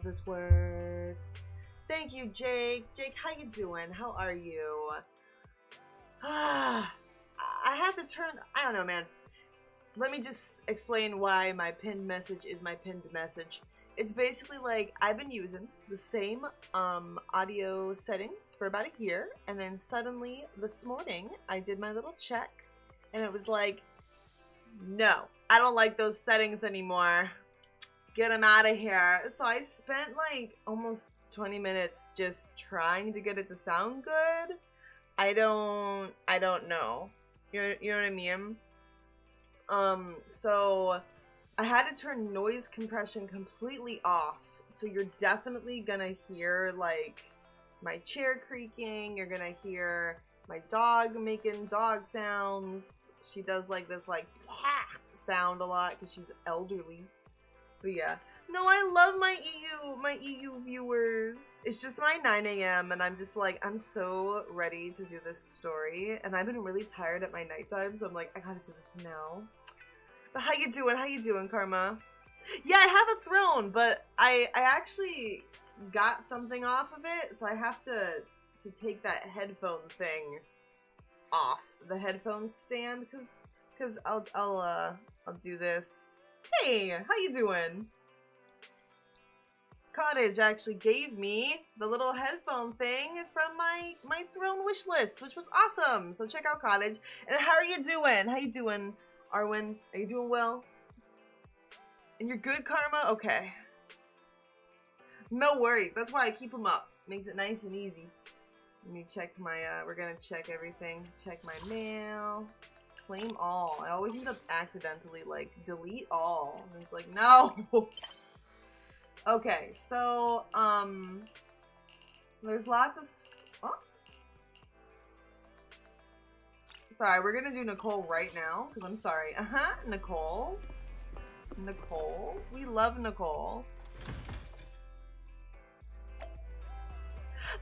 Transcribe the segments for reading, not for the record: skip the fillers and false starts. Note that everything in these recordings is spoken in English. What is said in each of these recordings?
if this works. Thank you, Jake. Jake, how you doing? How are you? I had to turn... I don't know, man. Let me just explain why my pinned message is my pinned message. It's basically like I've been using the same audio settings for about a year, and then suddenly this morning I did my little check, and it was like, no, I don't like those settings anymore. Get them out of here. So I spent like almost 20 minutes just trying to get it to sound good. I don't know. You know what I mean? So I had to turn noise compression completely off. So you're definitely gonna hear like my chair creaking. You're gonna hear my dog making dog sounds. She does like this like sound a lot because she's elderly. But yeah. No, I love my EU viewers. It's just my 9 a.m. and I'm just like, I'm so ready to do this story. And I've been really tired at my nighttime, so I'm like, I gotta do this now. But how you doing? How you doing, Karma? Yeah, I have a throne, but I actually got something off of it, so I have to take that headphone thing off, the headphone stand, cause I'll do this. Hey, how you doing? Cottage actually gave me the little headphone thing from my throne wish list, which was awesome. So check out Cottage. And how are you doing? How you doing, Arwen? Are you doing well? And you're good, Karma? Okay. No worries. That's why I keep them up. Makes it nice and easy. Let me check my, we're gonna check everything. Check my mail. Claim all. I always end up accidentally, like, delete all. And it's like, no! Okay, so, there's lots of... Oh. Sorry, we're gonna do Nicole right now, because I'm sorry. Nicole. Nicole. We love Nicole.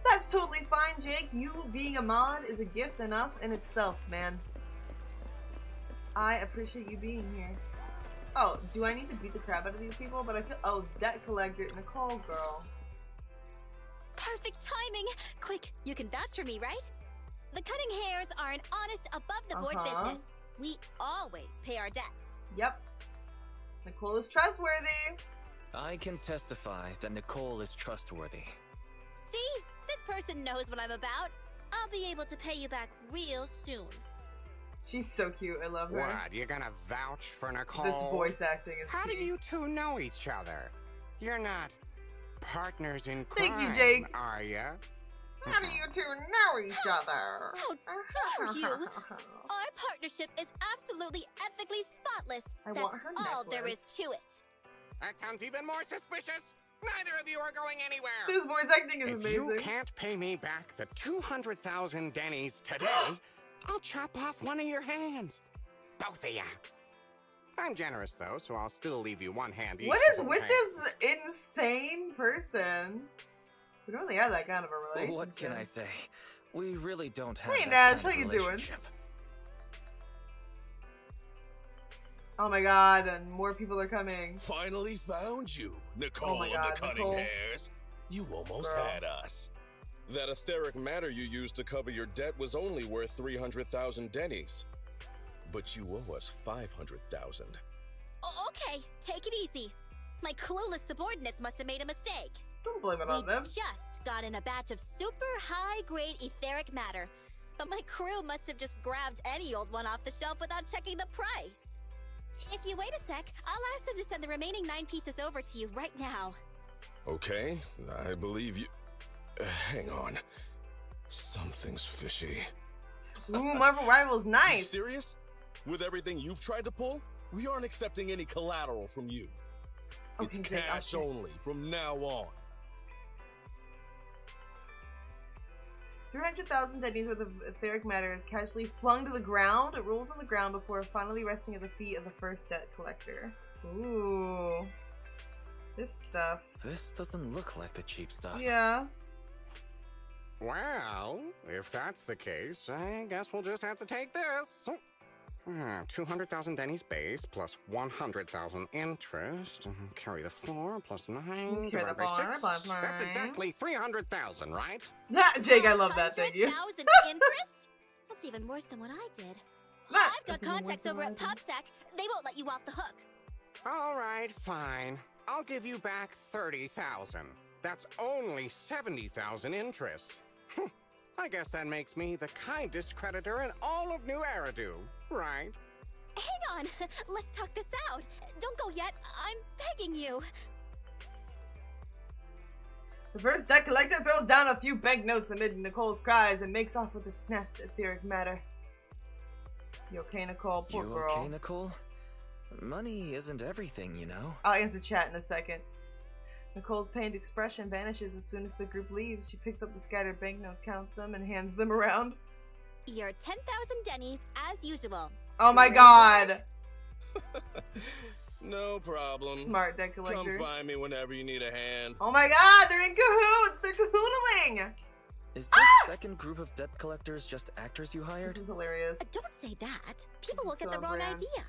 That's totally fine, Jake. You being a mod is a gift enough in itself, man. I appreciate you being here. Oh, do I need to beat the crap out of these people? But I feel... Oh, debt collector. Nicole, girl. Perfect timing! Quick, you can vouch for me, right? The cutting hairs are an honest, above-the-board business. We always pay our debts. Yep. Nicole is trustworthy. I can testify that Nicole is trustworthy. See? This person knows what I'm about. I'll be able to pay you back real soon. She's so cute. I love her. What, you gonna vouch for Nicole? This voice acting is How key. do you two know each other? You're not partners in crime, Thank you, Jake. are you? How do you two know each other? How dare you? Our partnership is absolutely ethically spotless. I That's want her all there necklace. is to it. That sounds even more suspicious. Neither of you are going anywhere. This voice acting is If amazing. you can't pay me back the 200,000 Denny's today, I'll chop off one of your hands. Both of ya. I'm generous, though, so I'll still leave you one hand each. What is for with both this hands. insane person? We don't really have that kind of a relationship. What can I say? We really don't have Hey, that Nash, kind how of you doing? relationship. Oh my god, and more people are coming. Finally found you, Nicole Oh my of God, the Cutting Nicole. Hairs. You almost Girl. had us. That etheric matter you used to cover your debt was only worth 300,000 Denny's. But you owe us 500,000. Okay, take it easy. My clueless subordinates must have made a mistake. Don't blame it on We them. just got in a batch of super high-grade etheric matter, but my crew must have just grabbed any old one off the shelf without checking the price. If you wait a sec, I'll ask them to send the remaining 9 pieces over to you right now. Okay, I believe you. Hang on. Something's fishy. Ooh, Marvel Rivals, You nice. serious? With everything you've tried to pull, we aren't accepting any collateral from you. Okay, It's Jake, I'll cash check. only from now on. 300,000 Denny's worth of etheric matter is casually flung to the ground. It rolls on the ground before finally resting at the feet of the first debt collector. Ooh. This stuff. This doesn't look like the cheap stuff. Yeah. Well, if that's the case, I guess we'll just have to take this. 200,000 Denny's base plus 100,000 interest. Carry the 4 plus 9 Carry divided the by 4 6. plus That's 9. exactly 300,000, right? Jake, I love that. Thank you. 100,000 interest? That's even worse than what I did. I've got contacts over at PubSec. They won't let you off the hook. All right, fine. I'll give you back 30,000. That's only 70,000 interest. I guess that makes me the kindest creditor in all of New Eridu, right? Hang on. Let's talk this out. Don't go yet. I'm begging you. The first debt collector throws down a few banknotes amid Nicole's cries and makes off with the snatched etheric matter. You okay, Nicole? Poor You girl. okay, Nicole? Money isn't everything, you know. I'll answer chat in a second. Nicole's pained expression vanishes as soon as the group leaves. She picks up the scattered banknotes, counts them, and hands them around. You're 10,000 Denny's as usual. Oh my god! No problem. Smart debt collector. Come find me whenever you need a hand. Oh my god, they're in cahoots! They're cahoodling! Is this second group of debt collectors just actors you hired? This is hilarious. Don't say that. People will This is get the so wrong brand. idea.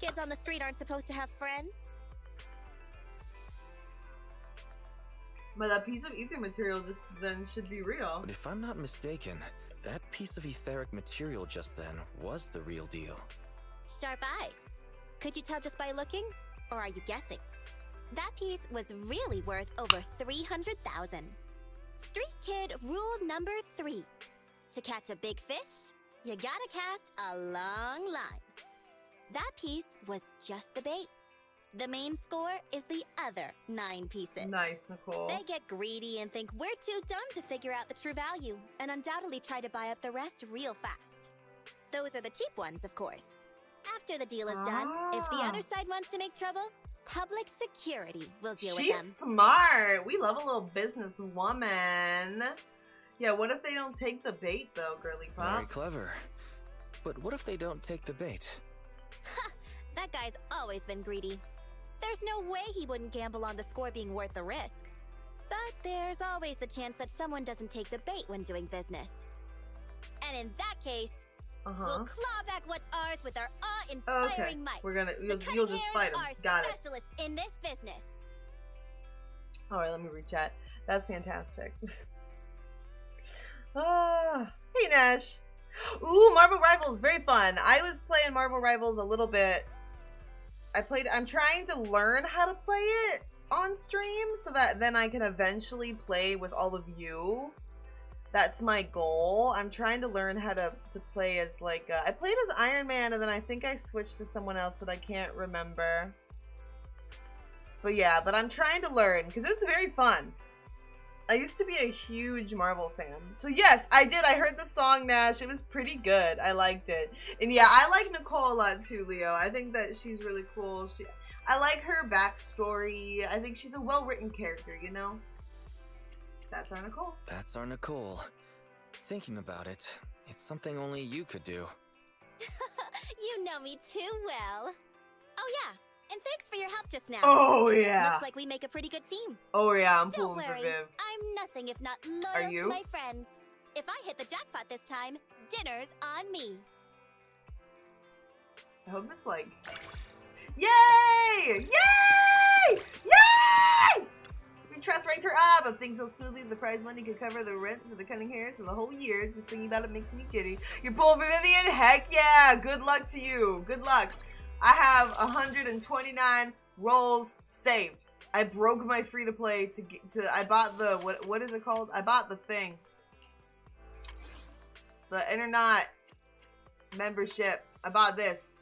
Kids on the street aren't supposed to have friends. But that piece of ether material just then should be real. But if I'm not mistaken, that piece of etheric material just then was the real deal. Sharp eyes. Could you tell just by looking? Or are you guessing? That piece was really worth over 300,000. Street kid rule number 3. To catch a big fish, you gotta cast a long line. That piece was just the bait. The main score is the other 9 pieces. Nice, Nicole. They get greedy and think we're too dumb to figure out the true value, and undoubtedly try to buy up the rest real fast. Those are the cheap ones, of course. After the deal is done, if the other side wants to make trouble, public security will deal with them. She's smart. We love a little businesswoman. Yeah, what if they don't take the bait, though, girly pop? Very clever. But what if they don't take the bait? Ha! That guy's always been greedy. There's no way he wouldn't gamble on the score being worth the risk. But there's always the chance that someone doesn't take the bait when doing business. And in that case, we'll claw back what's ours with our awe-inspiring might. We're gonna, The you'll just Cutting fight him. Hairs are Got it. specialists in this business. Alright, let me rechat. That's fantastic. Hey, Nash. Ooh, Marvel Rivals, very fun. I was playing Marvel Rivals a little bit. I'm trying to learn how to play it on stream so that then I can eventually play with all of you. That's my goal. I'm trying to learn how to play as like, I played as Iron Man and then I think I switched to someone else, but I can't remember. But yeah, but I'm trying to learn because it's very fun. I used to be a huge Marvel fan. So yes, I did. I heard the song, Nash. It was pretty good. I liked it. And yeah, I like Nicole a lot too, Leo. I think that she's really cool. I like her backstory. I think she's a well-written character, you know? That's our Nicole. That's our Nicole. Thinking about it, it's something only you could do. You know me too well. Oh yeah, and thanks for your help just now. Oh yeah. Looks like we make a pretty good team. Oh yeah, I'm Don't pulling for worry, Viv. I'm nothing if not Are loyal you? to my friends. If I hit the jackpot this time, dinner's on me. I hope it's like... Yay! Yay! Yay! We trust ranked her up. If things go smoothly, the prize money could cover the rent for the cutting hairs for the whole year. Just thinking about it makes me giddy. You're pulling for Vivian? Heck yeah! Good luck to you. Good luck. I have 129 rolls saved. I broke my free-to-play I bought the... What is it called? I bought the thing. The Internet membership. I bought this.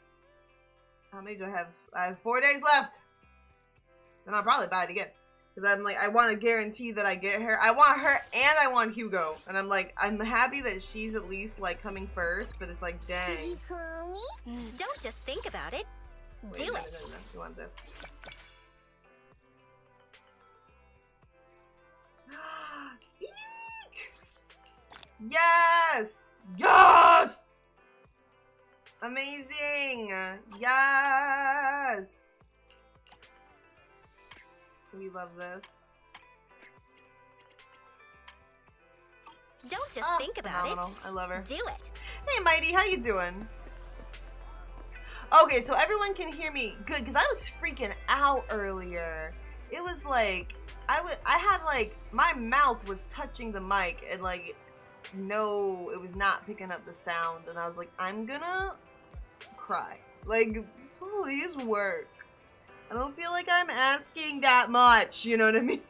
How many do I have? I have 4 days left. And I'll probably buy it again. Because I'm like, I want to guarantee that I get her. I want her and I want Hugo. And I'm like, I'm happy that she's at least like coming first. But it's like, dang. Did you call me? Don't just think about it. Wait, Do no, it. no, no. You want this. Eek! Yes! Yes! Amazing! Yes! We love this. Don't just think about phenomenal. I love her. it. Do it. Hey, Mighty, how you doing? Okay, so everyone can hear me good because I was freaking out earlier. It was like I had like my mouth was touching the mic and like no, it was not picking up the sound, and I was like, I'm gonna cry. Like, please work. I don't feel like I'm asking that much, you know what I mean?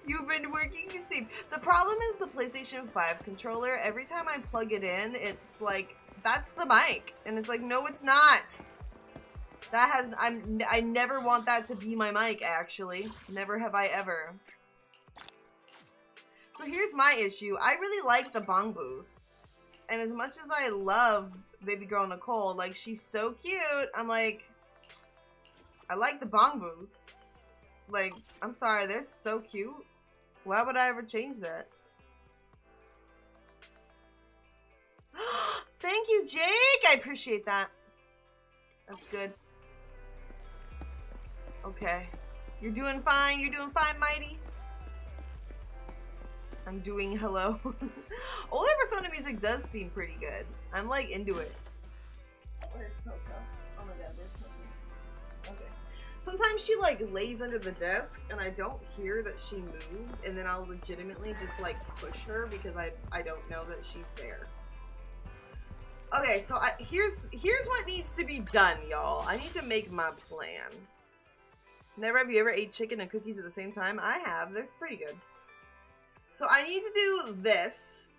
You've been working the same. The problem is the PlayStation 5 controller, every time I plug it in, it's like, that's the mic. And it's like, no, it's not. That has, I never want that to be my mic, actually. Never have I ever. So here's my issue. I really like the bongbos. And as much as I love baby girl Nicole, like, she's so cute, I'm like, I like the bongbos. Like, I'm sorry, they're so cute. Why would I ever change that? Thank you, Jake! I appreciate that. That's good. Okay. You're doing fine. You're doing fine, Mighty. I'm doing hello. Older Persona music does seem pretty good. I'm like into it. Where's Coco? Oh my god, there's Coco. Okay. Sometimes she like lays under the desk and I don't hear that she moved, and then I'll legitimately just like push her because I don't know that she's there. Okay, so here's what needs to be done, y'all. I need to make my plan. Never have you ever ate chicken and cookies at the same time? I have. That's pretty good. So I need to do this,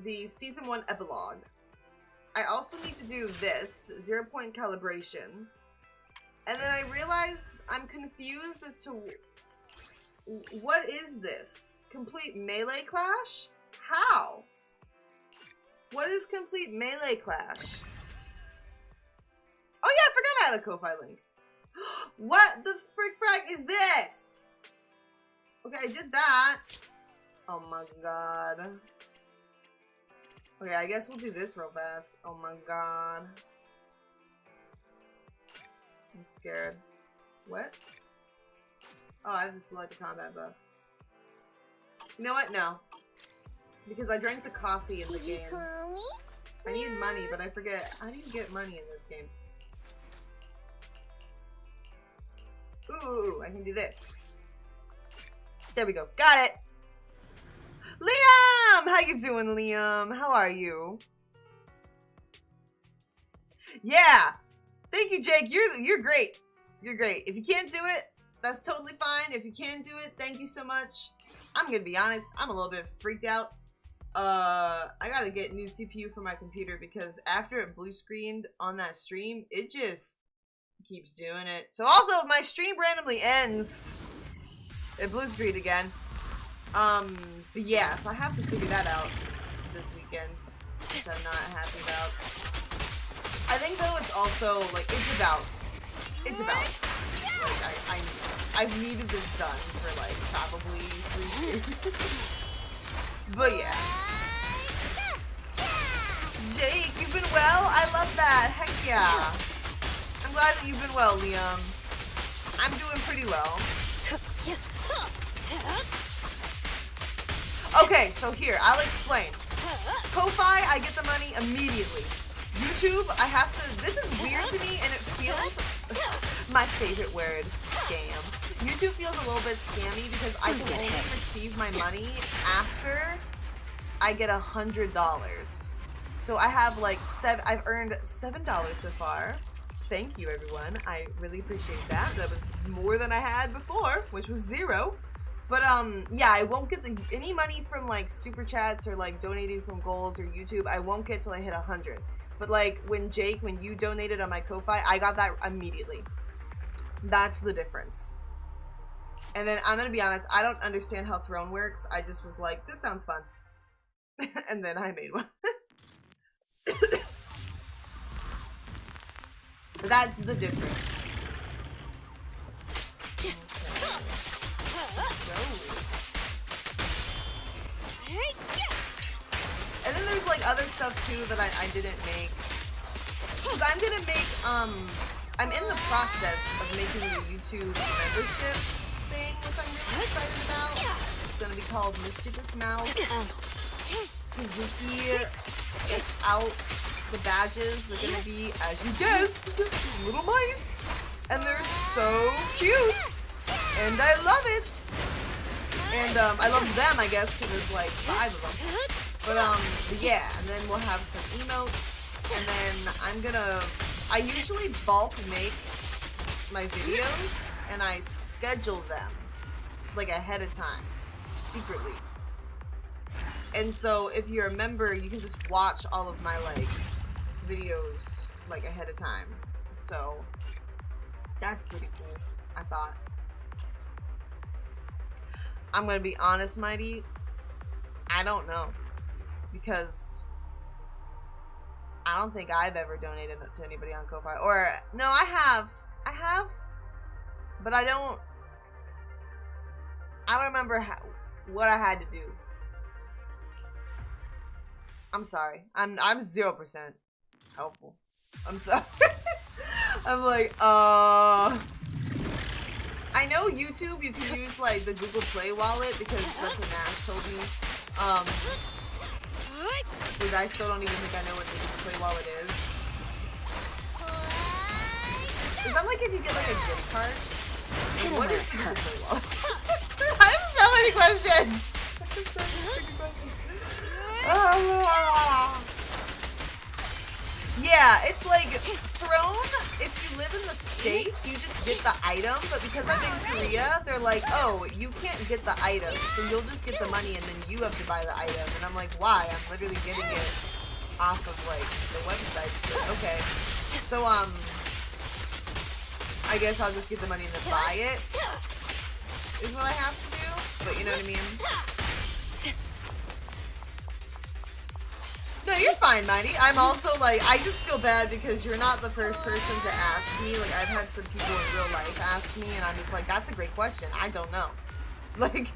the season 1 epilogue. I also need to do this, 0-point calibration. And then I realized I'm confused as to what is this? Complete melee clash? How? What is complete melee clash? Oh yeah, I forgot I had a Ko-Fi link. What the frick frag is this? Okay, I did that. Oh my god. Okay, I guess we'll do this real fast. Oh my god. I'm scared. What? Oh, I have to select a combat buff. You know what? No. Because I drank the coffee in the game. I need money, but I forget. How do you get money in this game? Ooh, I can do this. There we go. Got it! Liam! How you doing, Liam? How are you? Yeah! Thank you, Jake. You're great. You're great. If you can't do it, that's totally fine. If you can do it, thank you so much. I'm gonna be honest, I'm a little bit freaked out. I gotta get new CPU for my computer because after it blue screened on that stream, it just keeps doing it. So also, if my stream randomly ends, it blue screened again. But yeah, so I have to figure that out this weekend, which I'm not happy about. I think though it's also like like I've needed this done for like probably 3 years. But yeah. Jake, you've been well? I love that. Heck yeah. I'm glad that you've been well, Liam. I'm doing pretty well. Okay, so here, I'll explain. Ko-Fi, I get the money immediately. YouTube, I have to, this is weird to me and it feels, my favorite word, scam. YouTube feels a little bit scammy because I can only receive my money after I get $100. So I have like I've earned $7 so far. Thank you, everyone. I really appreciate that. That was more than I had before, which was 0. But yeah, I won't get any money from like super chats or like donating from goals or YouTube. I won't get till I hit 100. But like when you donated on my Ko-Fi, I got that immediately. That's the difference. And then I'm gonna be honest, I don't understand how Throne works. I just was like, this sounds fun. And then I made one. That's the difference. And then there's like other stuff too that I didn't make. Because I'm gonna make, I'm in the process of making a YouTube membership thing, which I'm really excited about. It's gonna be called Mischievous Mouse. Kazuki sketched out the badges are gonna be, as you guessed, little mice. And they're so cute. And I love it. And I love them, I guess, because there's like 5 of them. But yeah, and then we'll have some emotes. And then I usually bulk make my videos and I schedule them like ahead of time, secretly. And so if you're a member, you can just watch all of my like videos like ahead of time. So that's pretty cool, I thought. I'm gonna be honest, Mighty, I don't know, because I don't think I've ever donated to anybody on Ko-Fi. Or no, I have, but I don't remember what I had to do. I'm sorry. I'm 0% helpful. I'm sorry. I'm like, I know YouTube, you can use like the Google Play wallet because that's what Nash told me. Because I still don't even think I know what the Google Play wallet is. Is that like if you get like a gift card? Like, what is the Google Play wallet? I have so many questions. Yeah, it's like Throne, if you live in the States, you just get the item, but because I'm in Korea, they're like, oh, you can't get the item, so you'll just get the money and then you have to buy the item. And I'm like, why? I'm literally getting it off of like the websites, but okay. So I guess I'll just get the money and then buy it, is what I have to do, but you know what I mean? No, you're fine, Mighty. I'm also like, I just feel bad because you're not the first person to ask me. Like, I've had some people in real life ask me, and I'm just like, that's a great question. I don't know. Like,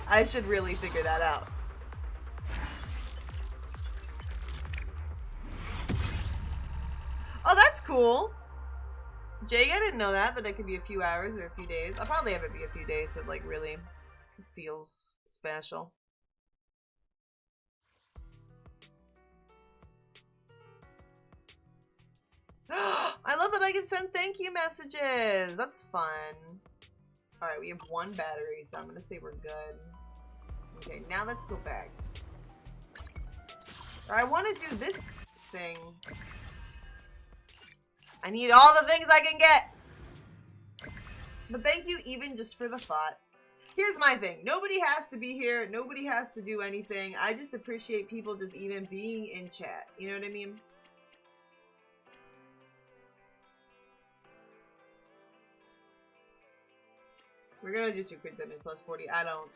I should really figure that out. Oh, that's cool. Jake, I didn't know that it could be a few hours or a few days. I'll probably have it be a few days so it, like, really feels special. I love that I can send thank you messages. That's fun. Alright, we have 1 battery, so I'm gonna say we're good. Okay, now let's go back. I want to do this thing. I need all the things I can get! But thank you even just for the thought. Here's my thing. Nobody has to be here. Nobody has to do anything. I just appreciate people just even being in chat. You know what I mean? We're gonna just do crit damage plus 40. I don't.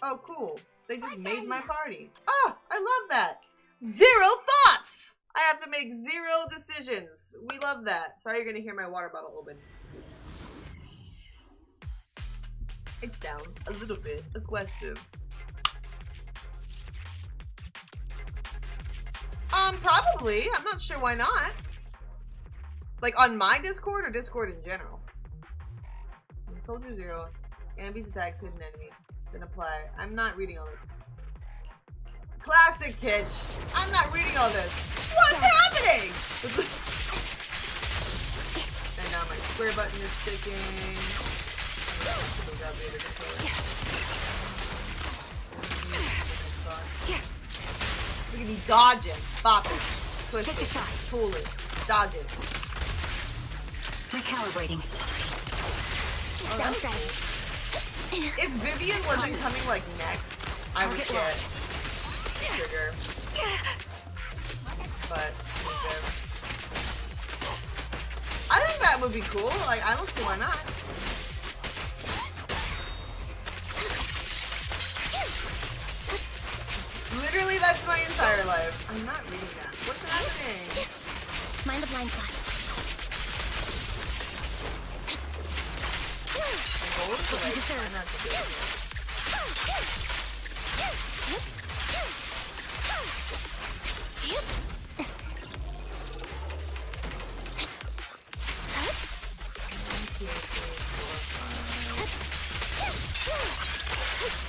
Oh, cool. They just made my party. Ah, I love that. 0 thoughts! I have to make 0 decisions. We love that. Sorry you're gonna hear my water bottle open. It sounds a little bit aggressive. Probably. I'm not sure why not. Like on my Discord or Discord in general? Soldier 0. Enemies attacks hidden enemy. Then apply. I'm not reading all this. Classic Kitsch. I'm not reading all this. What's happening? And now my square button is sticking. Look at me dodging, bopping, twisting, pulling, dodging. Recalibrating. Oh, that's cool. If Vivian wasn't coming like next, I would get trigger. But I think that would be cool. Like, I don't see why not. Literally, that's my entire life. I'm not reading that. What's happening? Mind the blind spot.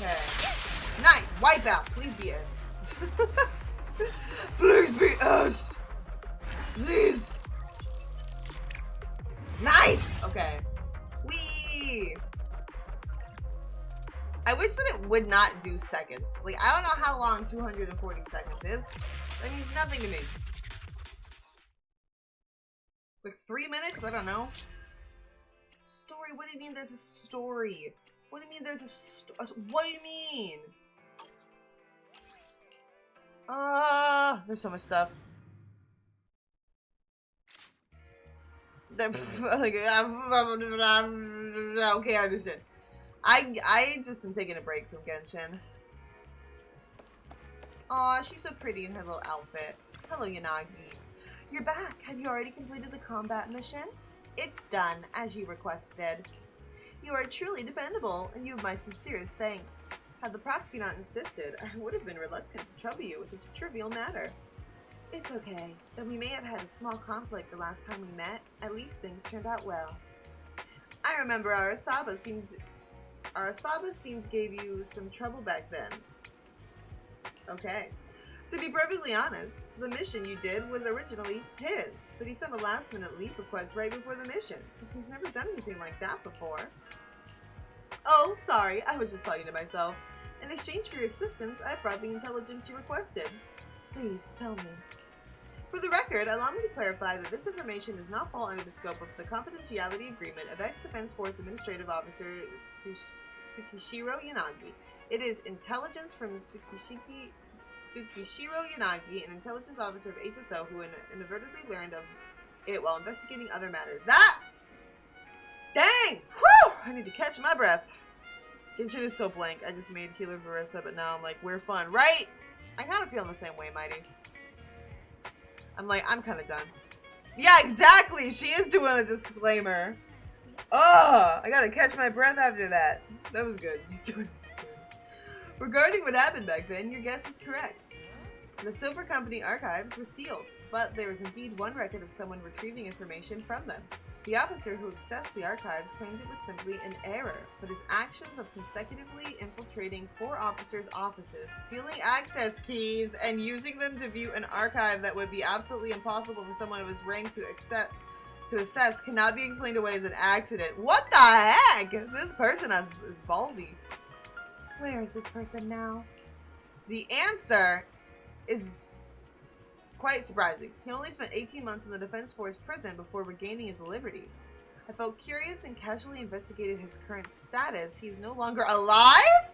Okay. Nice. Wipeout. Please be us. Please be us. wish that it would not do seconds. Like, I don't know how long 240 seconds is. That means nothing to me. Like 3 minutes? I don't know. Story? What do you mean there's a story? What do you mean there's a what do you mean? There's so much stuff. Like, okay, I understand. I just am taking a break from Genshin. Aw, she's so pretty in her little outfit. Hello, Yanagi. You're back. Have you already completed the combat mission? It's done, as you requested. You are truly dependable, and you have my sincerest thanks. Had the proxy not insisted, I would have been reluctant to trouble you with such a trivial matter. It's okay. Though we may have had a small conflict the last time we met, at least things turned out well. I remember Arasaba seemed to give you some trouble back then. Okay. To be perfectly honest, the mission you did was originally his, but he sent a last-minute leave request right before the mission. He's never done anything like that before. Oh, sorry, I was just talking to myself. In exchange for your assistance, I brought the intelligence you requested. Please, tell me. For the record, allow me to clarify that this information does not fall under the scope of the confidentiality agreement of ex-Defense Force Administrative Officer Tsukishiro Yanagi. It is intelligence from Tsukishiro Yanagi, an intelligence officer of HSO who inadvertently learned of it while investigating other matters. That! Dang! Whew! I need to catch my breath. Genshin is so blank. I just made Healer Varissa, but now I'm like, we're fun, right? I kind of feel the same way, Mighty. I'm like, I'm kind of done. Yeah, exactly! She is doing a disclaimer. Oh, I gotta catch my breath after that. That was good. She's doing a disclaimer. Regarding what happened back then, your guess was correct. The Silver Company archives were sealed, but there was indeed one record of someone retrieving information from them. The officer who accessed the archives claimed it was simply an error, but his actions of consecutively infiltrating 4 officers' offices, stealing access keys, and using them to view an archive that would be absolutely impossible for someone of his rank to assess cannot be explained away as an accident. What the heck? This person is ballsy. Where is this person now? The answer is quite surprising. He only spent 18 months in the Defense Force prison before regaining his liberty. I felt curious and casually investigated his current status. He is no longer alive?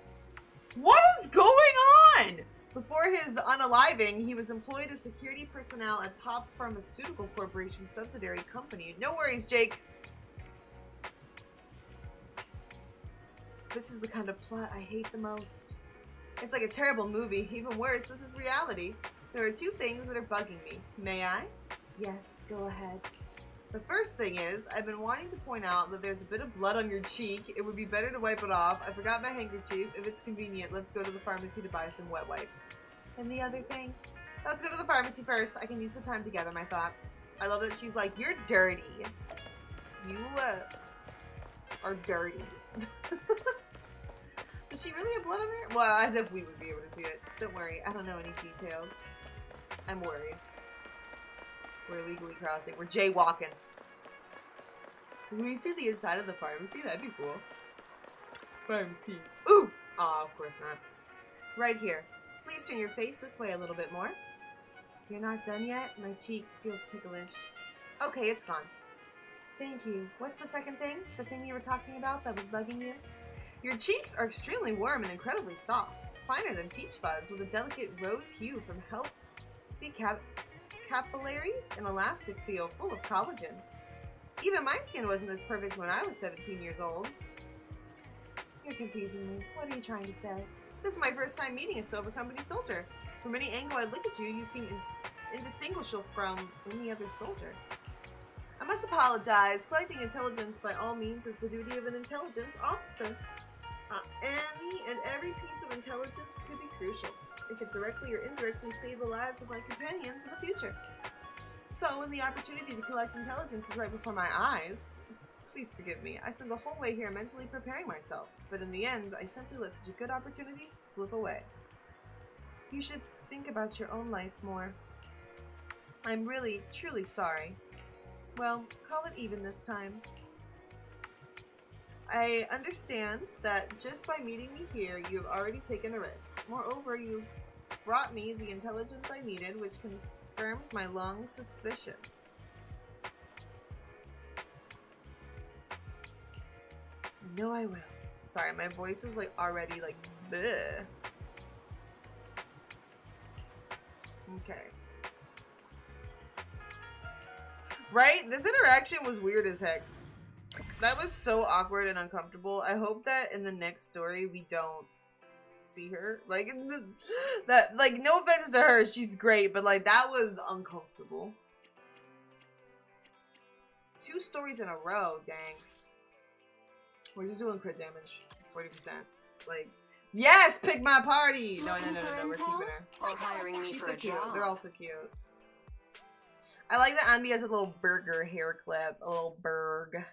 What is going on? Before his unaliving, he was employed as security personnel at Topps Pharmaceutical Corporation subsidiary company. No worries, Jake. This is the kind of plot I hate the most. It's like a terrible movie. Even worse, this is reality. There are 2 things that are bugging me. May I? Yes, go ahead. The first thing is, I've been wanting to point out that there's a bit of blood on your cheek. It would be better to wipe it off. I forgot my handkerchief. If it's convenient, let's go to the pharmacy to buy some wet wipes. And the other thing? Let's go to the pharmacy first. I can use the time to gather my thoughts. I love that she's like, you're dirty. You, are dirty. Does she really have blood on her? Well, as if we would be able to see it. Don't worry, I don't know any details. I'm worried. We're illegally crossing. We're jaywalking. Can we see the inside of the pharmacy? That'd be cool. Pharmacy. Ooh! Aw, of course not. Right here. Please turn your face this way a little bit more. You're not done yet? My cheek feels ticklish. Okay, it's gone. Thank you. What's the second thing? The thing you were talking about that was bugging you? Your cheeks are extremely warm and incredibly soft, finer than peach fuzz, with a delicate rose hue from healthy capillaries and elastic feel full of collagen. Even my skin wasn't as perfect when I was 17 years old. You're confusing me. What are you trying to say? This is my first time meeting a Silver Company soldier. From any angle I look at you, you seem indistinguishable from any other soldier. I must apologize. Collecting intelligence by all means is the duty of an intelligence officer. Any and every piece of intelligence could be crucial. It could directly or indirectly save the lives of my companions in the future. So, when the opportunity to collect intelligence is right before my eyes, please forgive me. I spent the whole way here mentally preparing myself, but in the end, I simply let such a good opportunity slip away. You should think about your own life more. I'm really, truly sorry. Well, call it even this time. I understand that just by meeting me here, you have already taken a risk. Moreover, you brought me the intelligence I needed, which confirmed my long suspicion. I know I will. Sorry, my voice is like already like bleh. Okay. Right? This interaction was weird as heck. That was so awkward and uncomfortable. I hope that in the next story we don't see her. Like, that, like, no offense to her, she's great, but like, that was uncomfortable. 2 stories in a row, dang. We're just doing crit damage, 40%. Like, yes, pick my party! No, we're keeping her. Or hiring me She's for so a cute. job. They're all so cute. I like that Anby has a little burger hair clip. A little burg.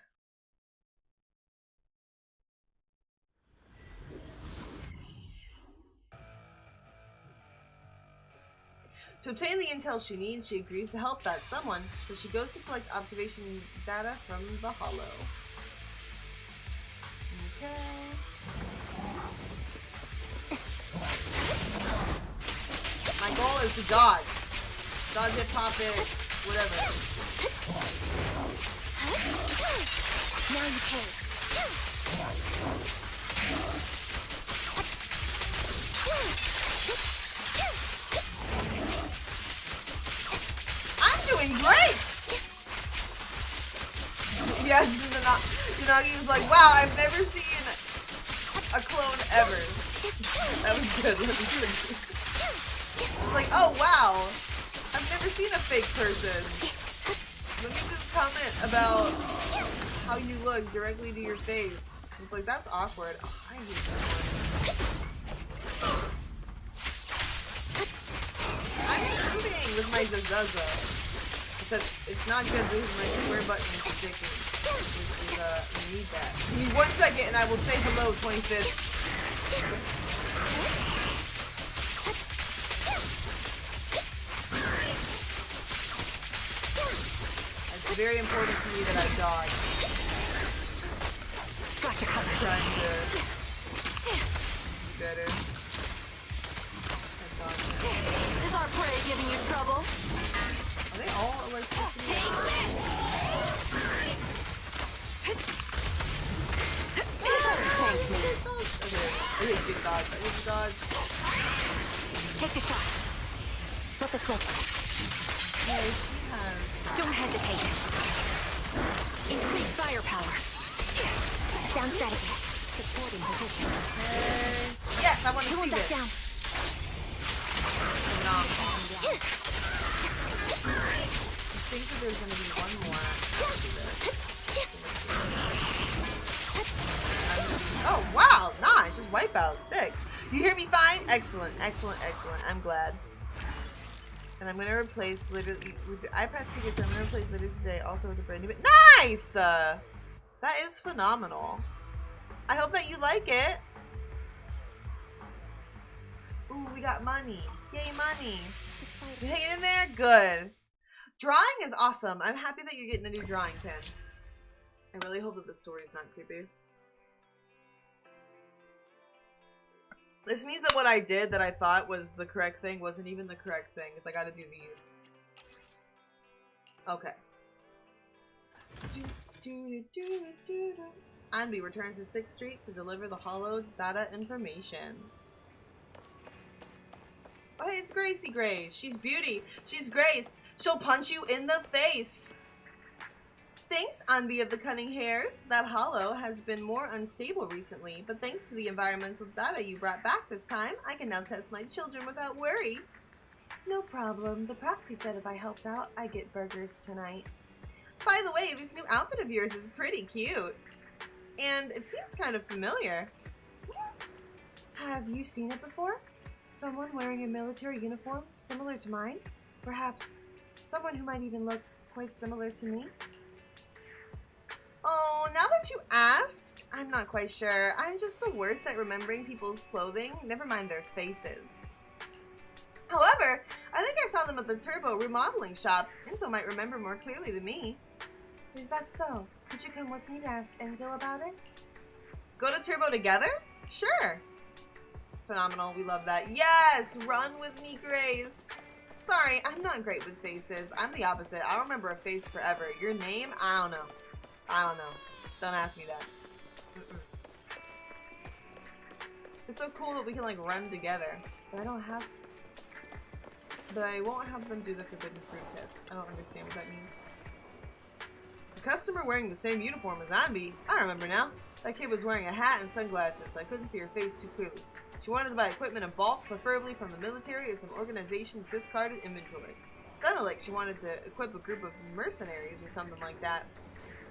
To obtain the intel she needs, she agrees to help that someone, so she goes to collect observation data from the Hollow. Okay. My goal is to dodge. Dodge it, pop it, whatever. Now you can. I'm doing great! Yes, Yanagi was like, wow, I've never seen a clone ever. That was good. Like, oh wow, I've never seen a fake person. Let me just comment about how you look directly to your face. It's like, that's awkward. Oh, I hate that one. I'm improving with my Zazaza. Except it's not good because my square button is sticking. Which is, we need that. Give me 1 second and I will say hello, 25th. It's very important to me that I dodge. I'm trying to be better. Is our prey giving you trouble? Are they all electricity? Okay, good dodge. I need to dodge. Take the shot. Flip the switch. Yeah, she has. Don't hesitate. Increase firepower. Down strategy. Supporting position. Okay. Yes, I want to see this. Down. I think that there's going to be one more after this. Oh, wow. Nice. Just wipe out. Sick. You hear me fine? Excellent. Excellent. Excellent. I'm glad. And I'm going to replace literally with the iPad speaker. So I'm going to replace later today also with a brand new bit. Nice! That is phenomenal. I hope that you like it. Ooh, we got money. Yay, money. You hanging in there? Good. Drawing is awesome. I'm happy that you're getting a new drawing pen. I really hope that the story's not creepy. This means that what I did that I thought was the correct thing wasn't even the correct thing. Because I gotta do these. Okay. Anby returns to 6th Street to deliver the Hollow data information. Oh, hey, it's Gracie Grace. She's Beauty. She's Grace. She'll punch you in the face. Thanks, Anby of the Cunning Hairs. That Hollow has been more unstable recently, but thanks to the environmental data you brought back this time, I can now test my children without worry. No problem. The proxy said if I helped out, I'd get burgers tonight. By the way, this new outfit of yours is pretty cute. And it seems kind of familiar. Have you seen it before? Someone wearing a military uniform similar to mine? Perhaps someone who might even look quite similar to me? Oh, now that you ask, I'm not quite sure. I'm just the worst at remembering people's clothing, never mind their faces. However, I think I saw them at the Turbo remodeling shop. Enzo might remember more clearly than me. Is that so? Could you come with me to ask Enzo about it? Go to Turbo together? Sure. Phenomenal. We love that. Yes! Run with me, Grace. Sorry, I'm not great with faces. I'm the opposite. I don't remember a face forever. Your name? I don't know. I don't know. Don't ask me that. It's so cool that we can like run together. But I don't have... But I won't have them do the forbidden fruit test. I don't understand what that means. A customer wearing the same uniform as Anbi. I remember now. That kid was wearing a hat and sunglasses, so I couldn't see her face too clearly. She wanted to buy equipment in bulk, preferably from the military or some organization's discarded inventory. Sounded like she wanted to equip a group of mercenaries or something like that.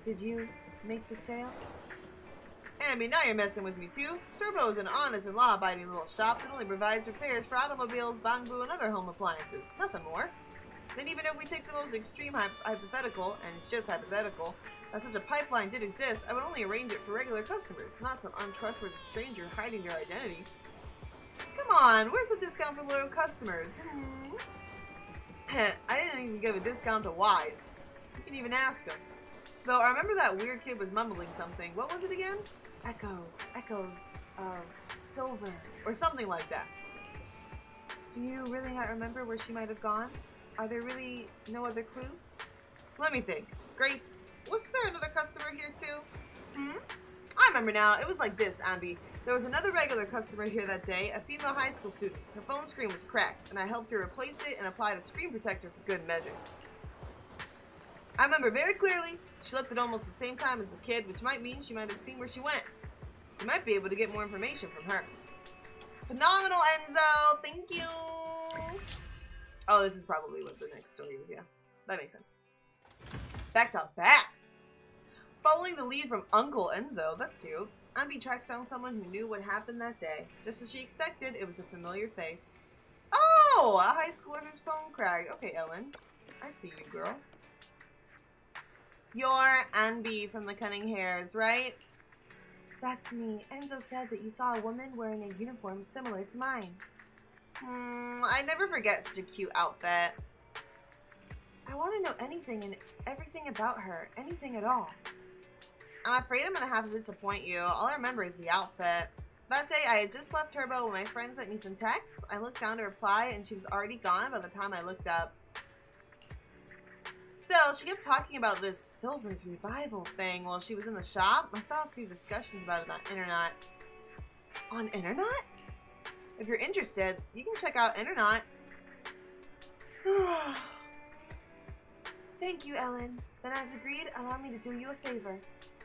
Did you make the sale? Anby, now you're messing with me too. Turbo is an honest and law-abiding little shop that only provides repairs for automobiles, bamboo, and other home appliances. Nothing more. Then even if we take the most extreme hypothetical, and it's just hypothetical, that such a pipeline did exist, I would only arrange it for regular customers, not some untrustworthy stranger hiding their identity. Come on, where's the discount for loyal customers? I didn't even give a discount to Wise. You can even ask him. Though I remember that weird kid was mumbling something. What was it again? Echoes of silver, or something like that. Do you really not remember where she might have gone? Are there really no other clues? Let me think. Grace, was there another customer here too? I remember now. It was like this, Anby. There was another regular customer here that day, a female high school student. Her phone screen was cracked, and I helped her replace it and applied a screen protector for good measure. I remember very clearly, she left at almost the same time as the kid, which might mean she might have seen where she went. You might be able to get more information from her. Phenomenal, Enzo! Thank you! Oh, this is probably what the next story is, yeah. That makes sense. Back to back! Following the lead from Uncle Enzo, that's cute. Anby tracks down someone who knew what happened that day. Just as she expected, it was a familiar face. Oh! A high schooler whose phone cracked. Okay, Ellen. I see you, girl. You're Anby from the Cunning Hairs, right? That's me. Enzo said that you saw a woman wearing a uniform similar to mine. I never forget such a cute outfit. I want to know anything and everything about her. Anything at all. I'm afraid I'm going to have to disappoint you. All I remember is the outfit. That day, I had just left Turbo when my friend sent me some texts. I looked down to reply, and she was already gone by the time I looked up. Still, she kept talking about this Silver's revival thing while she was in the shop. I saw a few discussions about it on internet. On internet? If you're interested, you can check out internet. Thank you, Ellen. Then as agreed, allow me to do you a favor.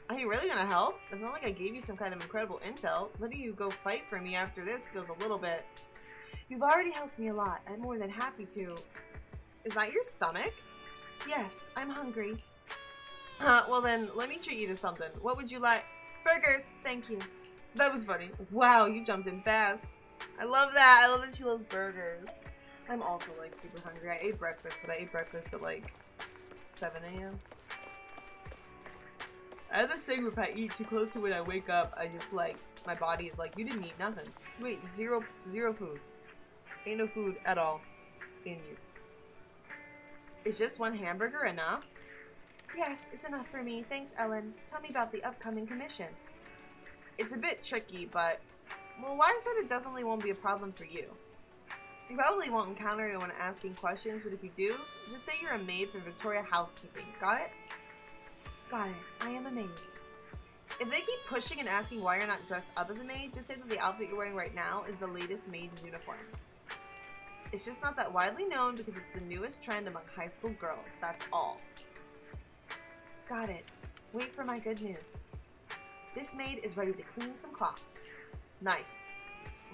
Are you really gonna help? It's not like I gave you some kind of incredible intel. Letting you go fight for me after this feels a little bit... You've already helped me a lot. I'm more than happy to. Is that your stomach? Yes, I'm hungry. Well then, let me treat you to something. What would you like? Burgers! Thank you. That was funny. Wow, you jumped in fast. I love that. I love that she loves burgers. I'm also like super hungry. I ate breakfast, but I ate breakfast at like 7 a.m. I have this thing where if I eat too close to when I wake up, I just like, my body is like, you didn't eat nothing. Wait, zero food. Ain't no food at all in you. Is just one hamburger enough? Yes, it's enough for me. Thanks, Ellen. Tell me about the upcoming commission. It's a bit tricky, but... Well, Why said it definitely won't be a problem for you. You probably won't encounter anyone asking questions, but if you do, just say you're a maid for Victoria Housekeeping. Got it? Got it. I am a maid. If they keep pushing and asking why you're not dressed up as a maid, just say that the outfit you're wearing right now is the latest maid uniform. It's just not that widely known because it's the newest trend among high school girls. That's all. Got it. Wait for my good news. This maid is ready to clean some clocks. Nice.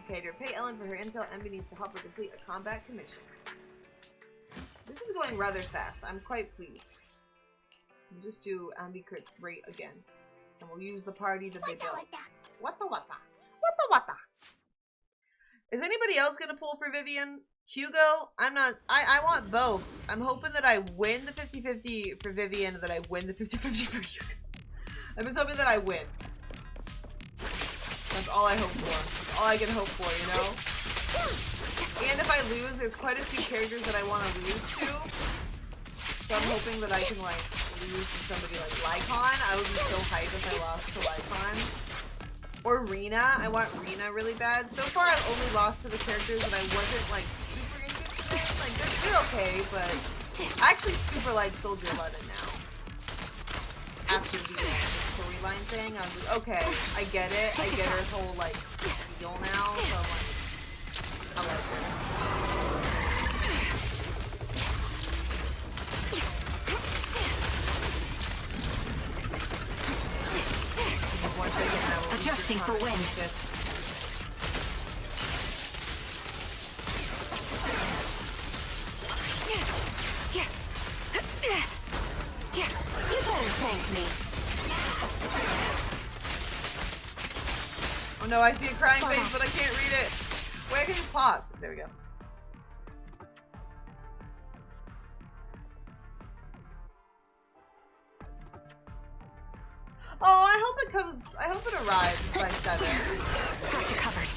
Okay, to repay Ellen for her intel, Emby needs to help her complete a combat commission. This is going rather fast. I'm quite pleased. We'll just do Emby crit rate again. And we'll use the party that they built. What the? Is anybody else gonna pull for Vivian? Hugo? I'm not. I want both. I'm hoping that I win the 50-50 for Vivian and that I win the 50-50 for Hugo. I'm just hoping that I win. That's all I hope for. That's all I can hope for, you know? And if I lose, there's quite a few characters that I want to lose to. So I'm hoping that I can, like, lose to somebody like Lycon. I would be so hyped if I lost to Lycon. Or Rena. I want Rena really bad. So far, I've only lost to the characters that I wasn't like super interested in. Like they're okay, but I actually super like Soldier 11 now. After the storyline thing, I was like, okay, I get it. I get her whole like spiel now. So I'm like, I like it. Adjusting for wind. You better thank me. Oh no, I see a crying face, but I can't read it. Wait, I can just pause. There we go. Oh, I hope it arrives by 7. Got you covered.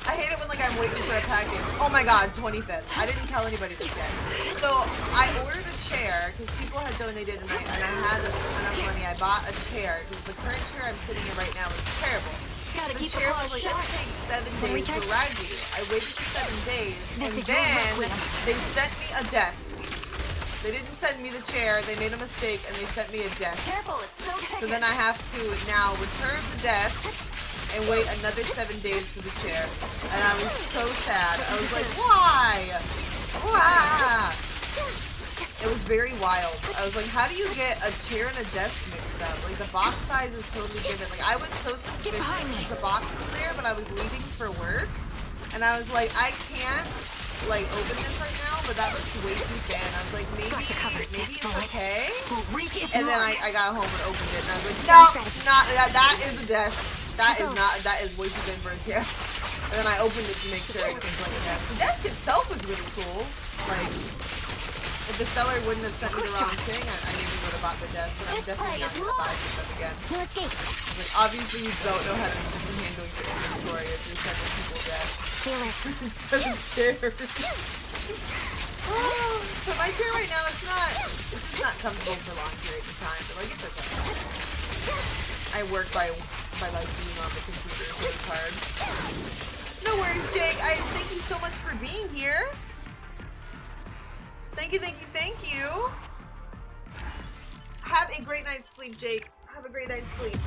I hate it when like I'm waiting for a package. Oh my god, 25th. I didn't tell anybody this yet. So I ordered a chair because people had donated and I had enough money. I bought a chair because the current chair I'm sitting in right now is terrible. Gotta The keep chair the was like, claws it'll sharp. take 7 days to arrive to you. I waited for 7 days and This is your then requiem. they sent me a desk. They didn't send me the chair, they made a mistake and they sent me a desk. Careful, it's so So then I have to now return the desk and wait another 7 days for the chair. And I was so sad. I was like, why? Why? It was very wild. I was like, how do you get a chair and a desk mixed up? Like the box size is totally different. Like I was so suspicious that the box was there, but I was leaving for work. And I was like, I can't like open this right now, but that looks way too thin. I was like, maybe it's okay. And then I got home and opened it and I was like, no, not that is a desk. That is way too thin for a chair. And then I opened it to make sure it was like a desk. The desk itself was really cool. Like if the seller wouldn't have sent me the wrong thing, I maybe would have bought the desk, but I'm definitely not gonna buy this stuff again. Like obviously you don't know how to handle your inventory if you're sending people desks. Instead of chairs. But my chair right now, this is not comfortable for long periods of time, but like it's okay. I work by like being on the computer, so it's hard. No worries, Jake. I thank you so much for being here. Thank you, thank you, thank you. Have a great night's sleep, Jake. Have a great night's sleep.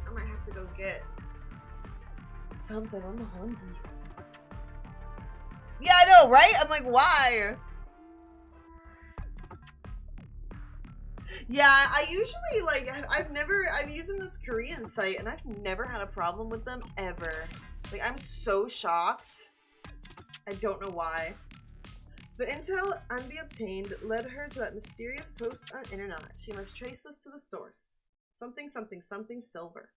I might have to go get something. I'm hungry. Yeah, I know, right? I'm like, why? Yeah, I usually like, I'm using this Korean site and I've never had a problem with them ever. Like, I'm so shocked. I don't know why. The intel Anbi obtained led her to that mysterious post on internet. She must trace this to the source. Something, something, something silver.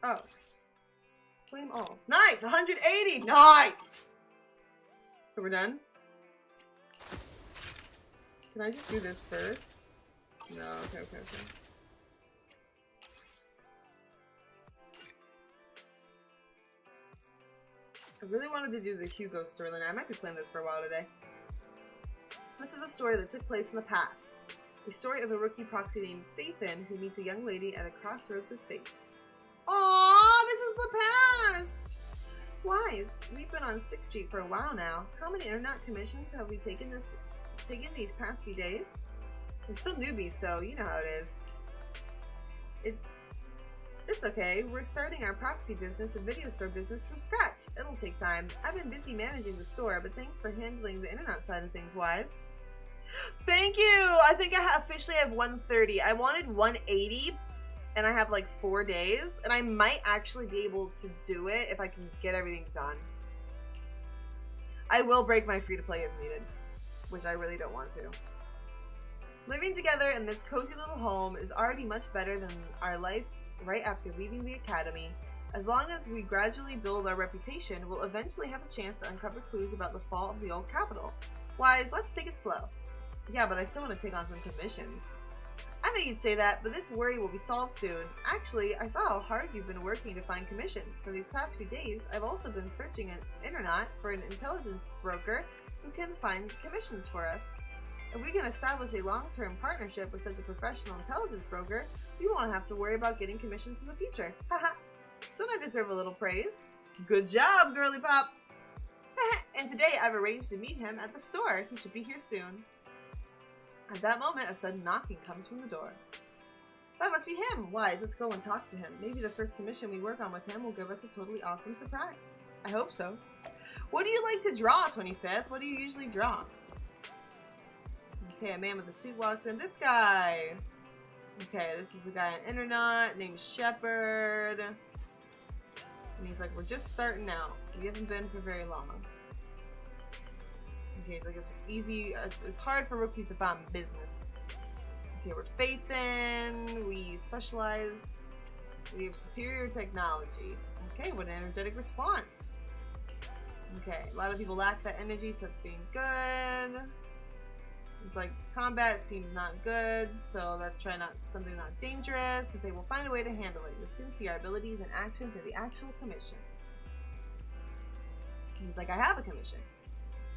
Oh. Claim all. Nice! 180! Nice! So we're done? Can I just do this first? No, okay. I really wanted to do the Hugo storyline. I might be playing this for a while today. This is a story that took place in the past. A story of a rookie proxy named Faithin who meets a young lady at a crossroads of fate. Aww, this is the past! Wise, we've been on 6th Street for a while now. How many internet commissions have we taken these past few days? We're still newbies, so you know how it is. It's okay. We're starting our proxy business and video store business from scratch. It'll take time. I've been busy managing the store, but thanks for handling the internet side of things, Wise. Thank you! I think I officially have 130. I wanted 180, and I have like 4 days, and I might actually be able to do it if I can get everything done. I will break my free-to-play if needed, which I really don't want to. Living together in this cozy little home is already much better than our life right after leaving the academy. As long as we gradually build our reputation, we'll eventually have a chance to uncover clues about the fall of the old capital. Wise, let's take it slow. Yeah, but I still want to take on some commissions. I know you'd say that, but this worry will be solved soon. Actually, I saw how hard you've been working to find commissions, so these past few days, I've also been searching on internet for an intelligence broker who can find commissions for us. If we can establish a long-term partnership with such a professional intelligence broker, we won't have to worry about getting commissions in the future. Haha. Don't I deserve a little praise? Good job, girly pop! And today I've arranged to meet him at the store. He should be here soon. At that moment, a sudden knocking comes from the door. That must be him! Wise, let's go and talk to him. Maybe the first commission we work on with him will give us a totally awesome surprise. I hope so. What do you like to draw, 25th? What do you usually draw? Okay, a man with a suit walks in. This guy! Okay, this is the guy on internet named Shepard. And he's like, we're just starting out. We haven't been for very long. Okay, he's like, it's easy, it's hard for rookies to find business. Okay, we're faithin', we specialize, we have superior technology. Okay, what an energetic response. Okay, a lot of people lack that energy, so that's being good. It's like, combat seems not good, so let's try something not dangerous. We say we'll find a way to handle it. You'll soon see our abilities in action for the actual commission. He's like, I have a commission.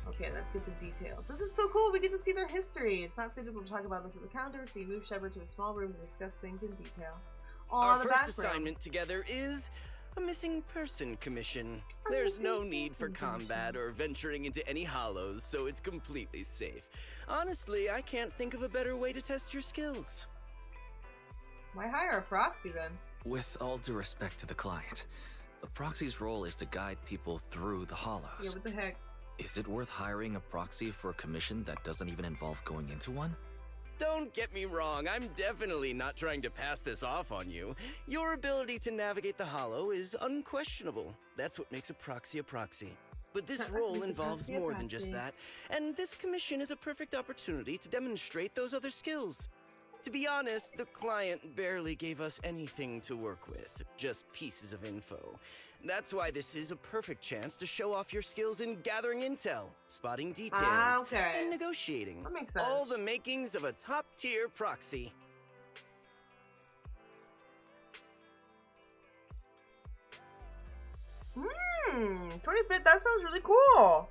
Okay, let's get the details. This is so cool, we get to see their history. It's not suitable to talk about this at the counter, so you move Shepard to a small room to discuss things in detail. Our first assignment together is a missing person commission. There's no need for combat or venturing into any hollows, so it's completely safe. Honestly, I can't think of a better way to test your skills. Why hire a proxy then? With all due respect to the client, a proxy's role is to guide people through the hollows. Yeah, what the heck? Is it worth hiring a proxy for a commission that doesn't even involve going into one? Don't get me wrong, I'm definitely not trying to pass this off on you. Your ability to navigate the hollow is unquestionable. That's what makes a proxy a proxy. But this role involves more than just that, and this commission is a perfect opportunity to demonstrate those other skills. To be honest, the client barely gave us anything to work with, just pieces of info. That's why this is a perfect chance to show off your skills in gathering intel, spotting details, and negotiating. That makes sense. All the makings of a top-tier proxy. 25th, that sounds really cool.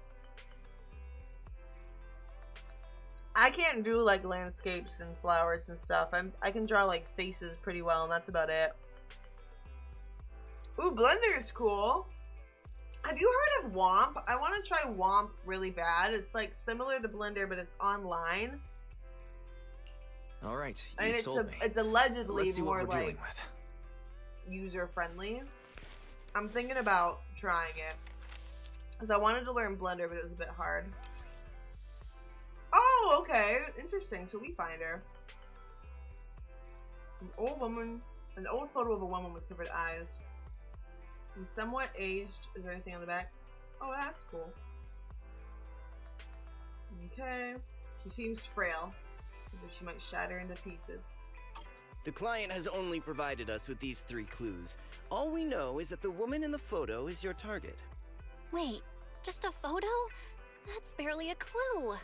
I can't do like landscapes and flowers and stuff. I can draw like faces pretty well, and that's about it. Ooh, Blender is cool. Have you heard of Womp? I want to try Womp really bad. It's like similar to Blender, but it's online. All right, and it's allegedly more like user friendly. I'm thinking about trying it because I wanted to learn Blender, but it was a bit hard. Oh, okay, interesting. So we find her, an old woman, an old photo of a woman with covered eyes. She's somewhat aged. Is there anything on the back? Oh, that's cool. Okay, she seems frail. She might shatter into pieces. The client has only provided us with these 3 clues. All we know is that the woman in the photo is your target. Wait, just a photo? That's barely a clue.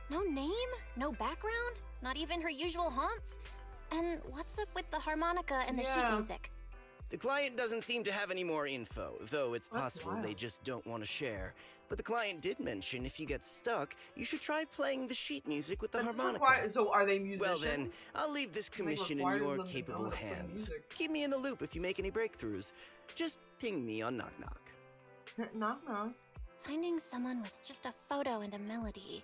No name? No background? Not even her usual haunts? And what's up with the harmonica and the sheet music? The client doesn't seem to have any more info, though it's possible they just don't want to share. But the client did mention if you get stuck, you should try playing the sheet music with the harmonica. So are they musicians? Well then, I'll leave this commission in your capable hands. Keep me in the loop if you make any breakthroughs. Just ping me on Knock Knock. Knock Knock. Finding someone with just a photo and a melody.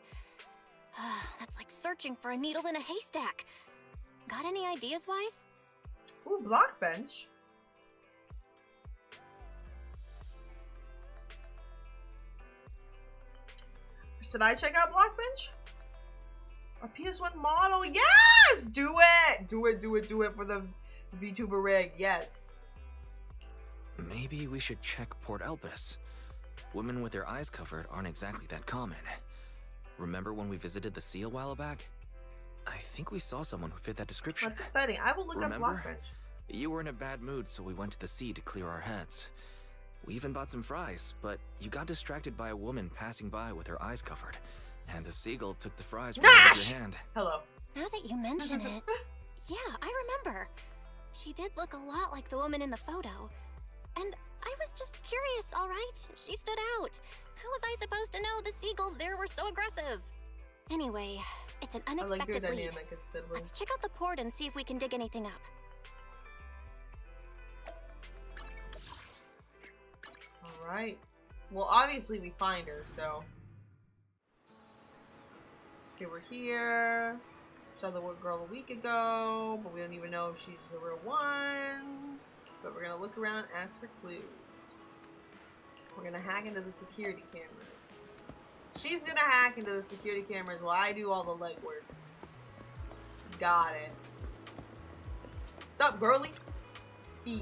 That's like searching for a needle in a haystack. Got any ideas, Wise? Ooh, block bench. Should I check out Blockbench? A PS1 model? Yes! Do it! Do it, do it, do it for the VTuber rig. Yes. Maybe we should check Port Elpis. Women with their eyes covered aren't exactly that common. Remember when we visited the sea a while back? I think we saw someone who fit that description. That's exciting. I will look up Blockbench. You were in a bad mood, so we went to the sea to clear our heads. We even bought some fries, but you got distracted by a woman passing by with her eyes covered, and the seagull took the fries right out of your hand. Hello. Now that you mention it, yeah, I remember. She did look a lot like the woman in the photo. And I was just curious, all right? She stood out. How was I supposed to know the seagulls there were so aggressive? Anyway, it's an I like your unexpected lead. dynamic as siblings. Let's check out the port and see if we can dig anything up. Alright. Well, obviously we find her, so. Okay, we're here. Saw the girl a week ago, but we don't even know if she's the real one. But we're gonna look around and ask for clues. We're gonna hack into the security cameras. She's gonna hack into the security cameras while I do all the legwork. Got it. Sup, girly? E.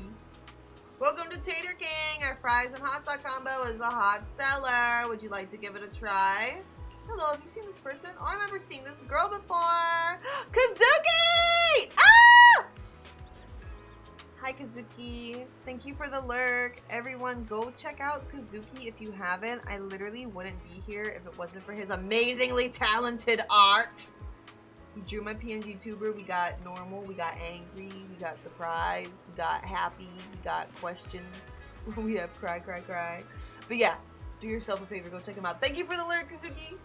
Welcome to Tater King! Our fries and hot dog combo is a hot seller. Would you like to give it a try? Hello, have you seen this person? Oh, I remember seeing this girl before! Kazuki! Ah! Hi, Kazuki. Thank you for the lurk. Everyone, go check out Kazuki if you haven't. I literally wouldn't be here if it wasn't for his amazingly talented art. He drew my PNG tuber. We got normal, we got angry, we got surprised, we got happy, we got questions. We have cry, cry, cry. But yeah, do yourself a favor, go check him out. Thank you for the lurk, Kazuki.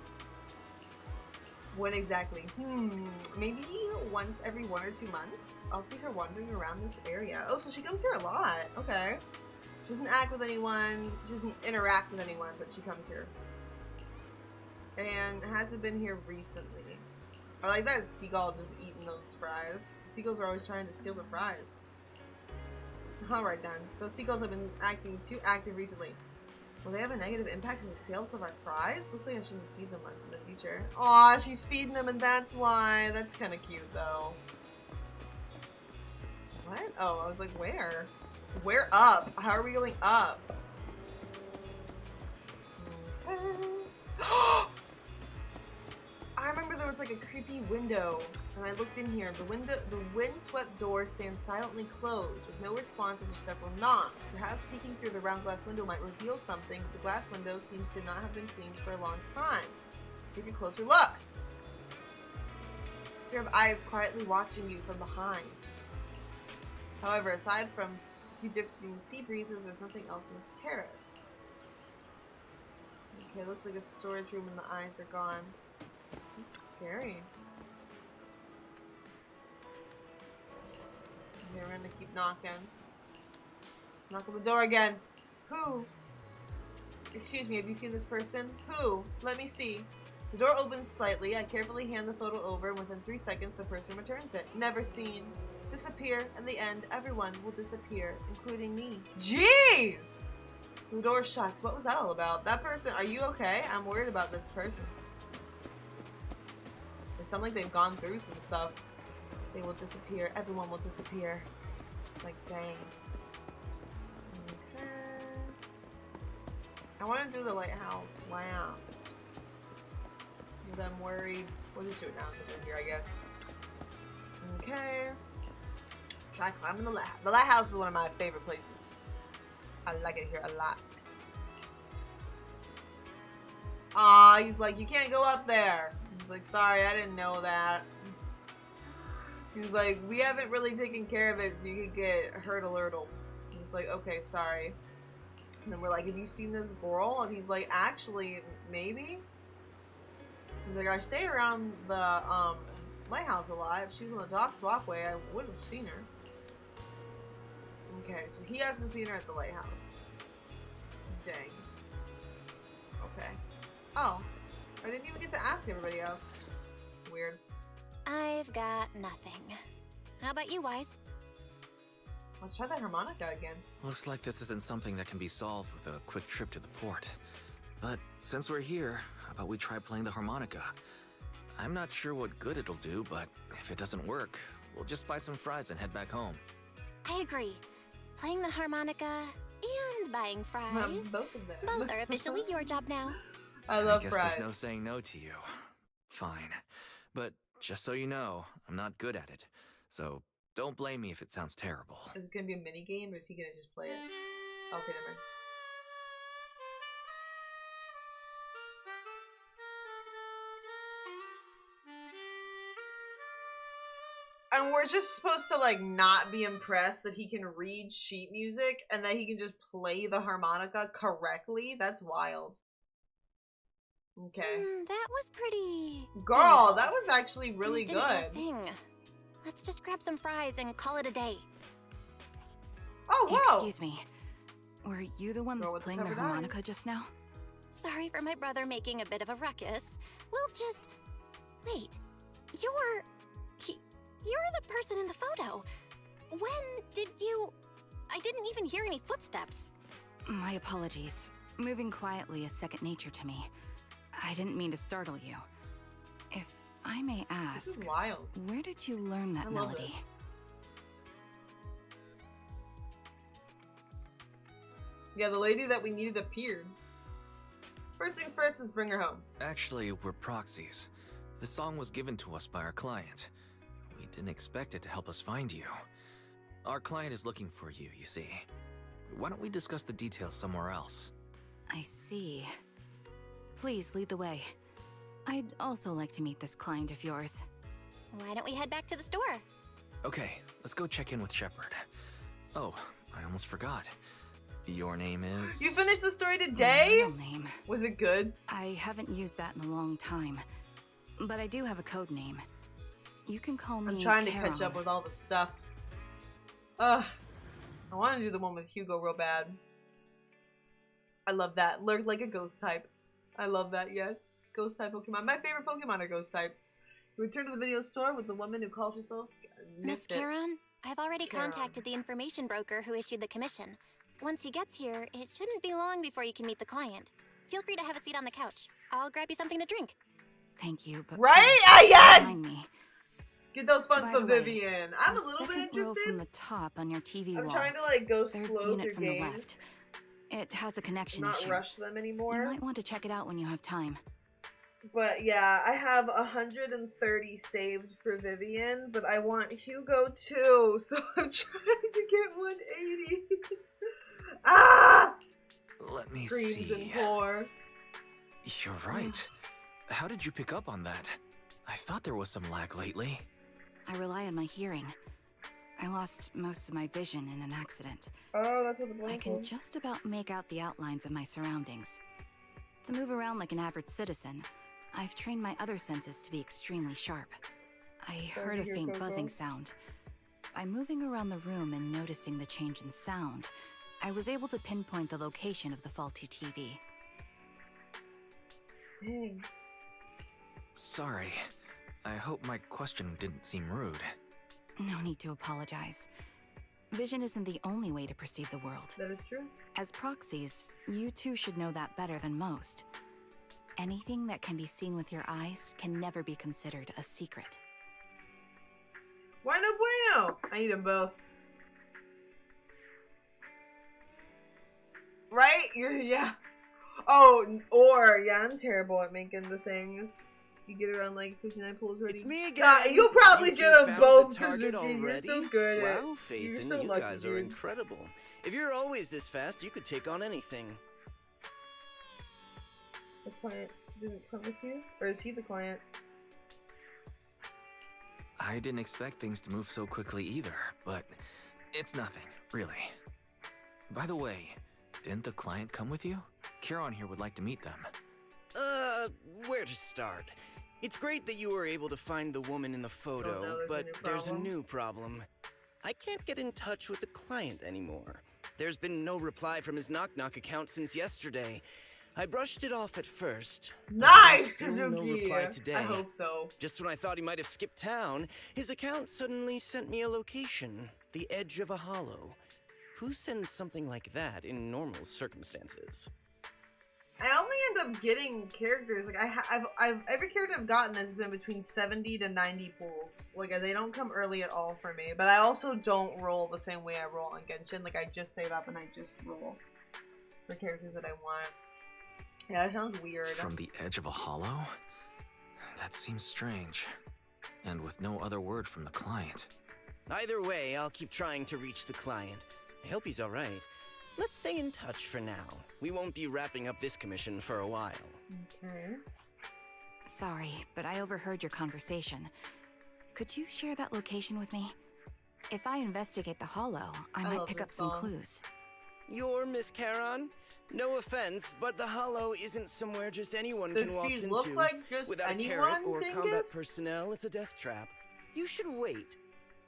When exactly? Maybe once every 1 or 2 months. I'll see her wandering around this area. Oh, so she comes here a lot. Okay. She doesn't act with anyone. She doesn't interact with anyone, but she comes here. And hasn't been here recently. I like that seagull just eating those fries. The seagulls are always trying to steal the fries. Alright then. Those seagulls have been acting too active recently. Will they have a negative impact on the sales of our fries? Looks like I shouldn't feed them much in the future. Aw, she's feeding them and that's why. That's kind of cute though. What? Oh, I was like, where? Where up? How are we going up? I remember there was like a creepy window, and I looked in here. The windswept door stands silently closed, with no response after several knocks. Perhaps peeking through the round glass window might reveal something, but the glass window seems to not have been cleaned for a long time. Take a closer look. A pair of eyes quietly watching you from behind. However, aside from a few drifting sea breezes, there's nothing else in this terrace. Okay, looks like a storage room and the eyes are gone. It's scary. Okay, we're gonna keep knocking. Knock on the door again. Who? Excuse me, have you seen this person? Who? Let me see. The door opens slightly. I carefully hand the photo over, and within 3 seconds, the person returns it. Never seen. Disappear. In the end, everyone will disappear, including me. Jeez! The door shuts. What was that all about? That person, are you okay? I'm worried about this person. They sound like they've gone through some stuff. They will disappear. Everyone will disappear. It's like, dang. Okay. I want to do the lighthouse last. Because I'm worried. We'll just do it now because we're here, I guess. Okay. Try climbing the lighthouse. The lighthouse is one of my favorite places. I like it here a lot. Aw, he's like, you can't go up there. He's like, sorry, I didn't know that. He's like, we haven't really taken care of it, so you could get hurt-alerted. He's like, okay, sorry. And then we're like, have you seen this girl? And he's like, actually, maybe? He's like, I stay around the lighthouse a lot. If she was on the dock's walkway, I would have seen her. Okay, so he hasn't seen her at the lighthouse. Dang. Okay. Oh. I didn't even get to ask everybody else. Weird. I've got nothing. How about you, Wise? Let's try that harmonica again. Looks like this isn't something that can be solved with a quick trip to the port. But since we're here, how about we try playing the harmonica? I'm not sure what good it'll do, but if it doesn't work, we'll just buy some fries and head back home. I agree. Playing the harmonica and buying fries. Both of them. Both are officially your job now. I love I guess fries. there's no saying no to you. Fine. But just so you know, I'm not good at it. So don't blame me if it sounds terrible. Is it gonna be a mini game or is he gonna just play it? Okay, never mind. And we're just supposed to like not be impressed that he can read sheet music and that he can just play the harmonica correctly? That's wild. Okay. That was pretty... Girl, that was actually really And it didn't do a good. thing. Let's just grab some fries and call it a day. Oh, whoa. Excuse me. Were you the one Girl that's with the playing the covered harmonica eyes. just now? Sorry for my brother making a bit of a ruckus. We'll just... Wait. You're the person in the photo. When did you... I didn't even hear any footsteps. My apologies. Moving quietly is second nature to me. I didn't mean to startle you. If I may This is ask, wild. where did you learn that I love melody? Yeah, the lady that we needed appeared. First things first is bring her home. Actually, we're proxies. The song was given to us by our client. We didn't expect it to help us find you. Our client is looking for you, you see. Why don't we discuss the details somewhere else? I see. Please lead the way. I'd also like to meet this client of yours. Why don't we head back to the store? Okay, let's go check in with Shepard. Oh, I almost forgot. Your name is... You finished the story My today? real name. Was it good? I haven't used that in a long time, but I do have a code name. You can call me I'm trying to catch Charon. up with all the stuff. I want to do the one with Hugo real bad. I love that. Lurk like a ghost type. I love that, yes. Ghost type Pokemon. My favorite Pokemon are ghost type. Return to the video store with the woman who calls herself... Miss Missed it. Charon, I've already Charon. contacted the information broker who issued the commission. Once he gets here, it shouldn't be long before you can meet the client. Feel free to have a seat on the couch. I'll grab you something to drink. Thank you, but Right? please, Ah, yes! remind me. Get those funds By for the way, Vivian. I'm a the little bit second row interested. from the top on your TV I'm wall. trying to like go Third slow unit through from the games. left. It has a connection Not issue. rush them You anymore. might want to check it out when you have time. But yeah, I have 130 saved for Vivian, but I want Hugo too, so I'm trying to get 180. Ah! Let me Screams see. and pour. You're right. How did you pick up on that? I thought there was some lag lately. I rely on my hearing. I lost most of my vision in an accident. Oh, that's what the I blank can was. just about make out the outlines of my surroundings. To move around like an average citizen, I've trained my other senses to be extremely sharp. I Sorry heard to a hear, faint Coco. buzzing sound. By moving around the room and noticing the change in sound, I was able to pinpoint the location of the faulty TV. Dang. Sorry. I hope my question didn't seem rude. No need to apologize. Vision isn't the only way to perceive the world. That is true. As proxies, you two should know that better than most. Anything that can be seen with your eyes can never be considered a secret. Why no bueno? I need them both. Right? Yeah. Oh, or, yeah, I'm terrible at making the things. You get around like 59 pools already. It's me again. Nah, you'll probably You get two them found both, the target Kazuki. You're already? so good at Wow, Faith, You're and so you lucky, guys are dude. incredible. If you're always this fast, you could take on anything. The client didn't come with you? Or is he the client? I didn't expect things to move so quickly either, but it's nothing, really. By the way, didn't the client come with you? Charon here would like to meet them. Where to start? It's great that you were able to find the woman in the photo, no, but there's a new there's a new problem. I can't get in touch with the client anymore. There's been no reply from his knock-knock account since yesterday. I brushed it off at first. but there's Nice, still no reply Kazuki! today. I hope so. Just when I thought he might have skipped town, his account suddenly sent me a location, the edge of a hollow. Who sends something like that in normal circumstances? I only end up getting characters, like, I've every character I've gotten has been between 70 to 90 pulls. Like, they don't come early at all for me, but I also don't roll the same way I roll on Genshin. Like, I just save up and I just roll for characters that I want. Yeah, that sounds weird. From the edge of a hollow? That seems strange. And with no other word from the client. Either way, I'll keep trying to reach the client. I hope he's alright. Let's stay in touch for now. We won't be wrapping up this commission for a while. Okay. Sorry, but I overheard your conversation. Could you share that location with me? If I investigate the hollow, I might love pick this up some song. clues. You're Miss Charon? No offense, but the Hollow isn't somewhere just anyone Does can walk she into. look like just Without a anyone, carrot or combat Dingus? personnel, it's a death trap. You should wait.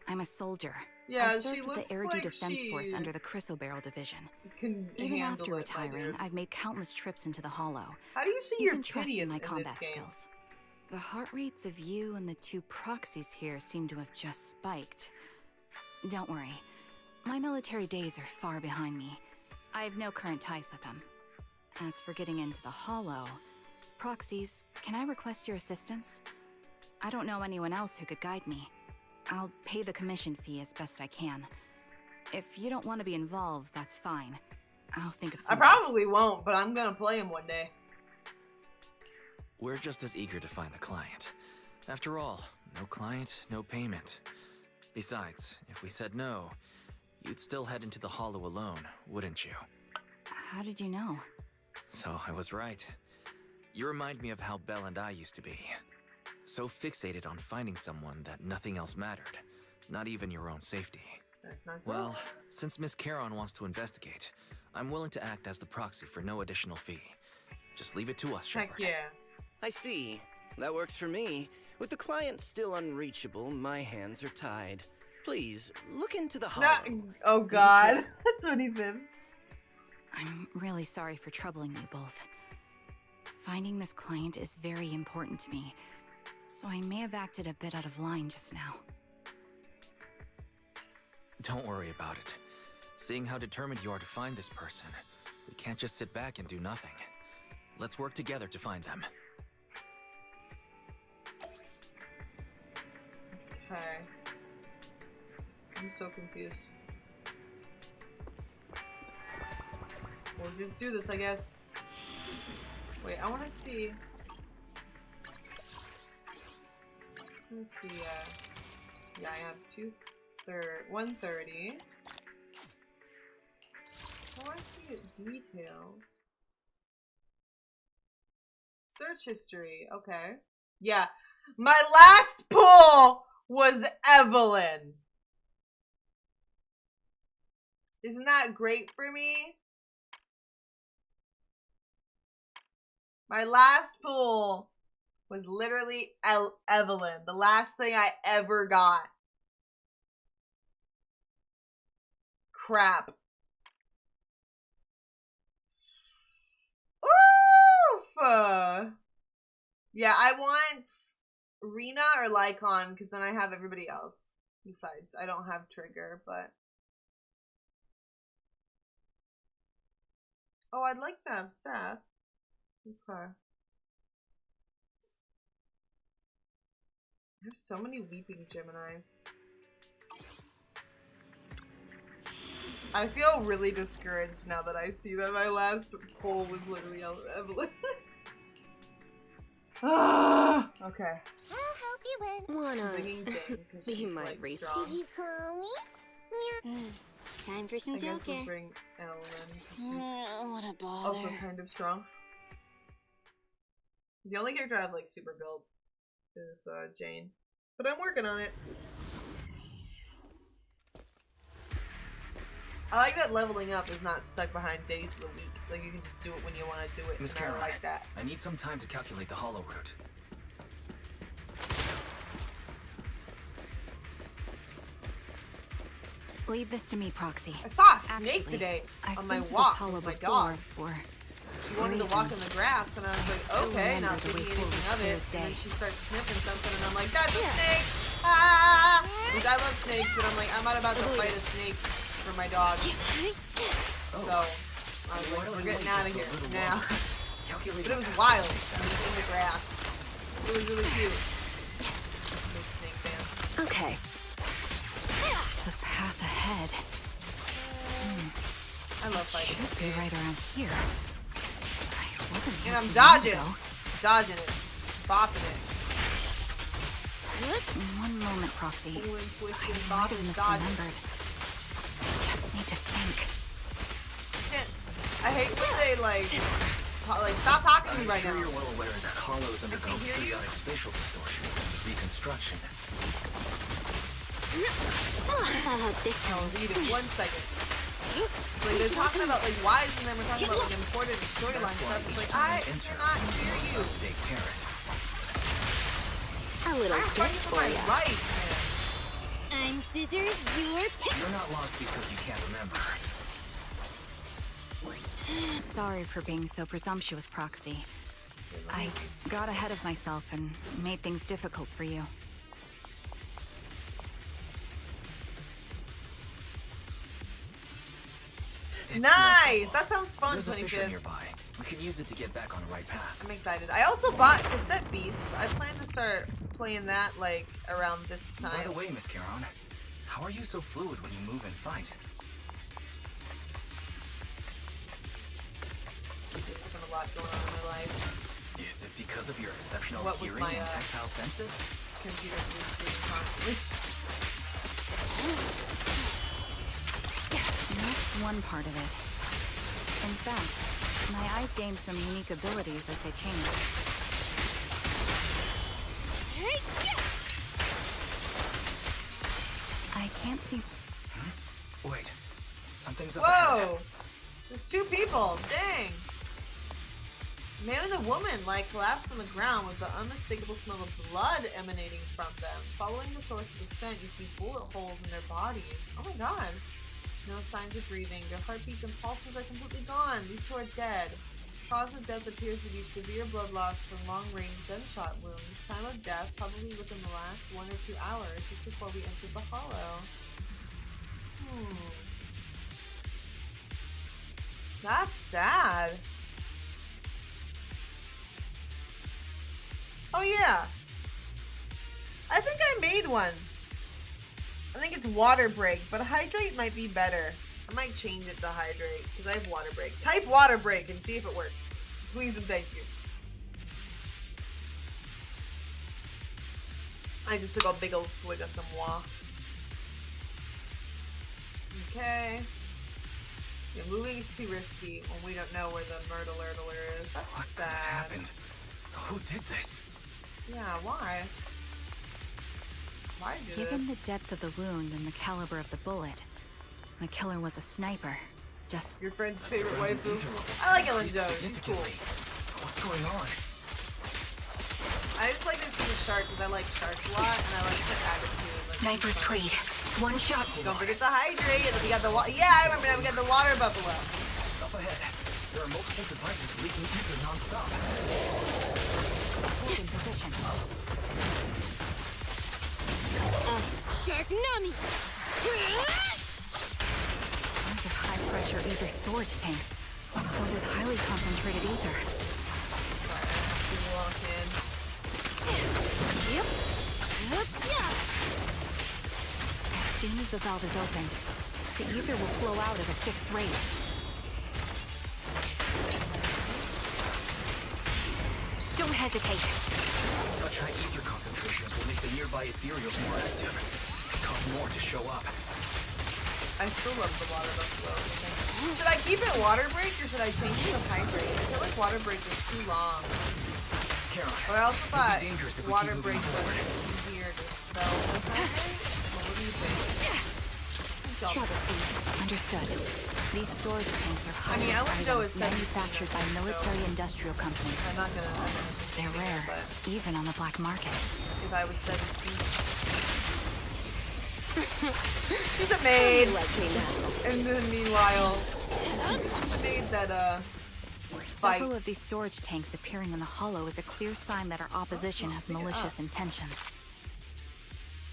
I'm a soldier. Yeah, I she served with looks the Air like Defense Force she under the Chrysoberyl Division. can Even handle after it, my retiring, dude. I've made countless trips into the Hollow. How do you see You your can trust pity in my in this combat game? skills. The heart rates of you and the 2 proxies here seem to have just spiked. Don't worry. My military days are far behind me. I have no current ties with them. As for getting into the Hollow, proxies, can I request your assistance? I don't know anyone else who could guide me. I'll pay the commission fee as best I can. If you don't want to be involved, that's fine. I'll think of I something. probably won't, but I'm gonna play him one day. We're just as eager to find the client. After all, no client, no payment. Besides, if we said no, you'd still head into the Hollow alone, wouldn't you? How did you know? So I was right. You remind me of how Belle and I used to be. So fixated on finding someone that nothing else mattered, not even your own safety. That's not good. Well, since Miss Charon wants to investigate, I'm willing to act as the proxy for no additional fee. Just leave it to us, Heck Shepard. yeah. I see. That works for me. With the client still unreachable, my hands are tied. Please, look into the Hollow. Oh god. 25th. I'm really sorry for troubling you both. Finding this client is very important to me, so I may have acted a bit out of line just now. Don't worry about it. Seeing how determined you are to find this person, we can't just sit back and do nothing. Let's work together to find them. Okay. I'm so confused. We'll just do this, I guess. Wait, I want to see. Let's see. Yeah, I have 130. I want to see details. Search history. Okay. Yeah, my last pull was Evelyn. Isn't that great for me? My last pull was literally Evelyn. The last thing I ever got. Crap. Oof! Yeah, I want Rena or Lycon, because then I have everybody else. Besides, I don't have Trigger, but... Oh, I'd like to have Seth. Okay. I have so many weeping Geminis. I feel really discouraged now that I see that my last poll was literally Evelyn. Okay. I'll help you win. Wanna be my like, race. Did you call me? Time for some I guess we'll Joker. bring Ellen. What a bother. Also kind of strong. The only character I have like super built is Jane, but I'm working on it. I like that leveling up is not stuck behind days of the week. Like you can just do it when you want to do it. Miss And I Charon, like that. I need some time to calculate the Hollow route. Leave this to me, Proxy. I saw a snake Actually, today I've on my been to walk this hollow with my before dog. for She wanted to walk in the grass, and I was like, still okay, remember not the thinking way forward anything of to it. this And then day. she starts sniffing something, and I'm like, that's a snake! Ah! Which I love snakes, but I'm like, I'm not about to fight a snake for my dog. So, I was like, we're getting out of here now. But it was wild. I mean, in the grass. It was really cute. Big snake fan. Okay. the path ahead. I love fighting Should be right around here. I wasn't here And I'm too dodging. long ago. Dodging it. Bopping it. One moment, Proxy. Pulling, I twisting, might have bopping, dodging. misremembered. Just need to think. I hate when they like stop talking to me right I'm sure now. you're well aware that hollows undergo hear you. periodic spatial distortions and reconstruction. This I'll read it 1 second. It's like they're talking about like whys, and then we're talking about like important storyline stuff. It's like I cannot hear you. A little Fight bit for for my ya. life, man. I'm scissors, you're pick. You're not lost because you can't remember. Sorry for being so presumptuous, Proxy. I got ahead of myself and made things difficult for you. Nice! That sounds fun, There's a fisher 25th. nearby. We can use it to get back on the right path. I'm excited. I also bought Cassette Beasts. I plan to start playing that like around this time. By the way, Miss Caron, how are you so fluid when you move and fight? There's been a lot going on in my life. Is it because of your exceptional What with hearing my, and tactile senses? Computer boosting constantly. That's one part of it. In fact, my eyes gain some unique abilities as they change. I can't see. Wait, something's up ahead. Whoa! There's two people. Dang. Man and a woman lie collapsed on the ground with the unmistakable smell of blood emanating from them. Following the source of the scent, you see bullet holes in their bodies. Oh my god. No signs of breathing. Their heartbeats and pulses are completely gone. These two are dead. Cause of death appears to be severe blood loss from long-range gunshot wounds. Time of death probably within the last 1 or 2 hours, just before we entered the hollow. That's sad. Oh yeah. I think I made one. I think it's water break, but hydrate might be better. I might change it to hydrate because I have water break. Type water break and see if it works. Please and thank you. I just took a big old swig of some wah. Okay. Yeah, moving is too risky when we don't know where the murderer is. That's What sad. happened? Who did this? Yeah, why? Why do Given this? the depth of the wound and the caliber of the bullet, the killer was a sniper. Just Your friend's favorite Surrounded waifu? either of us I like Ellen increased Jones. She's cool. significantly. What's going on? I just like that she's a shark because I like sharks a lot and I like her attitude. Like, Sniper's Creed. One shot. don't forget to hydrate. And we got the yeah, I remember that. We got the water buffalo. Up ahead. There are multiple devices leaking ether non-stop. Hold in position. Shark Nami! Tons of high-pressure ether storage tanks, filled with highly concentrated ether. Walk in. Yep. Yeah. As soon as the valve is opened, the ether will flow out at a fixed rate. Don't hesitate. Such high ether concentrations will make the nearby ethereals more active. Cause more to show up. I still love the water buffalo. Should I keep it water break or should I change it to hydrate? I feel like water break is too long. Caroline, But I also thought dangerous if we water keep break moving was forward. easier to spell with hydrate. Well, what do you think? Trouble C. Understood. These storage tanks are I mean, high-risk Ellen Joe items is 17, manufactured by so military-industrial companies. I'm not gonna They're change rare, it, but even on the black market. if I was 17. She's a maid! Like me now. And then meanwhile, she's made that, Several of fights. these storage tanks appearing in the hollow is a clear sign that our opposition has malicious intentions.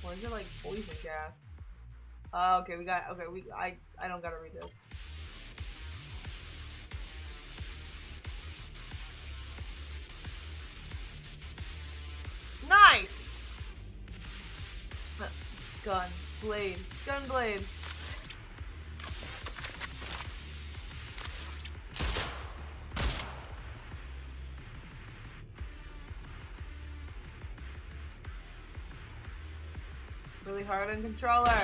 Or is it like poison gas? Oh, okay, I don't gotta read this. Nice! Gun, blade, gun blade. Really hard on controller.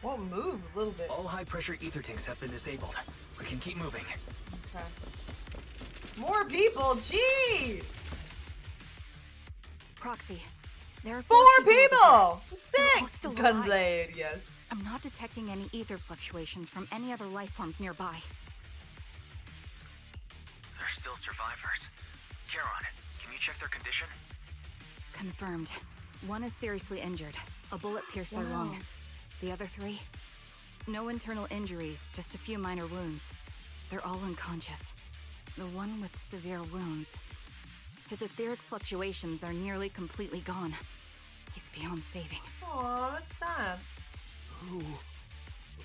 Won't move a little bit. All high-pressure ether tanks have been disabled. We can keep moving. Okay. More people, jeez! proxy. There are 4 over here. people! They're all 6! still alive. Gunblade, yes. I'm not detecting any ether fluctuations from any other life forms nearby. They're still survivors. Charon, can you check their condition? Confirmed. One is seriously injured. A bullet pierced their lung. The other 3? No internal injuries, just a few minor wounds. They're all unconscious. The one with severe wounds. His etheric fluctuations are nearly completely gone. He's beyond saving. Aw, that's sad.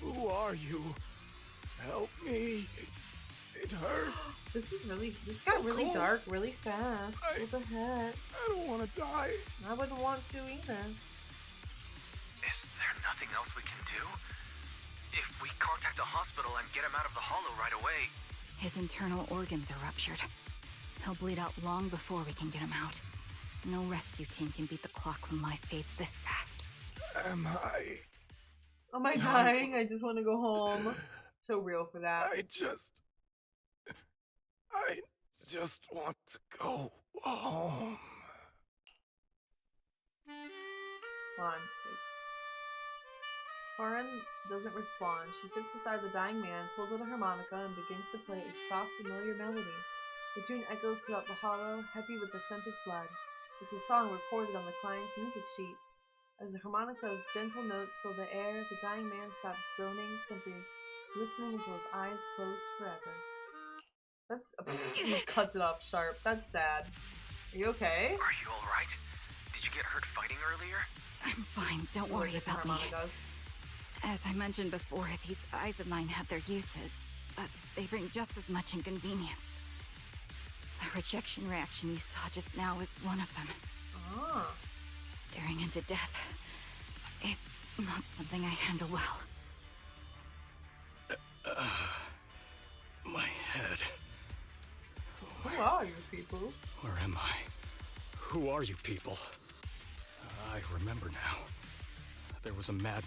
Who are you? Help me. It hurts. This got really cold. dark really fast. What the heck? I don't want to die. I wouldn't want to either. Is there nothing else we can do? If we contact the hospital and get him out of the hollow right away... His internal organs are ruptured. He'll bleed out long before we can get him out. No rescue team can beat the clock when life fades this fast. Am I? Am I dying? I just want to go home. So real for that. I just want to go home. Come on. Karen doesn't respond. She sits beside the dying man, pulls out a harmonica, and begins to play a soft, familiar melody. The tune echoes throughout the hollow, heavy with the scent of blood. It's a song recorded on the client's music sheet. As the harmonica's gentle notes fill the air, the dying man stops groaning, simply listening until his eyes close forever. That's... he just cuts it off sharp. That's sad. Are you okay? Are you alright? Did you get hurt fighting earlier? I'm fine. Don't worry about me. As I mentioned before, these eyes of mine have their uses, but they bring just as much inconvenience. The rejection reaction you saw just now is one of them. Ah. Staring into death. It's not something I handle well. My head. Who are you people? Where am I? Who are you people? I remember now. There was a madman.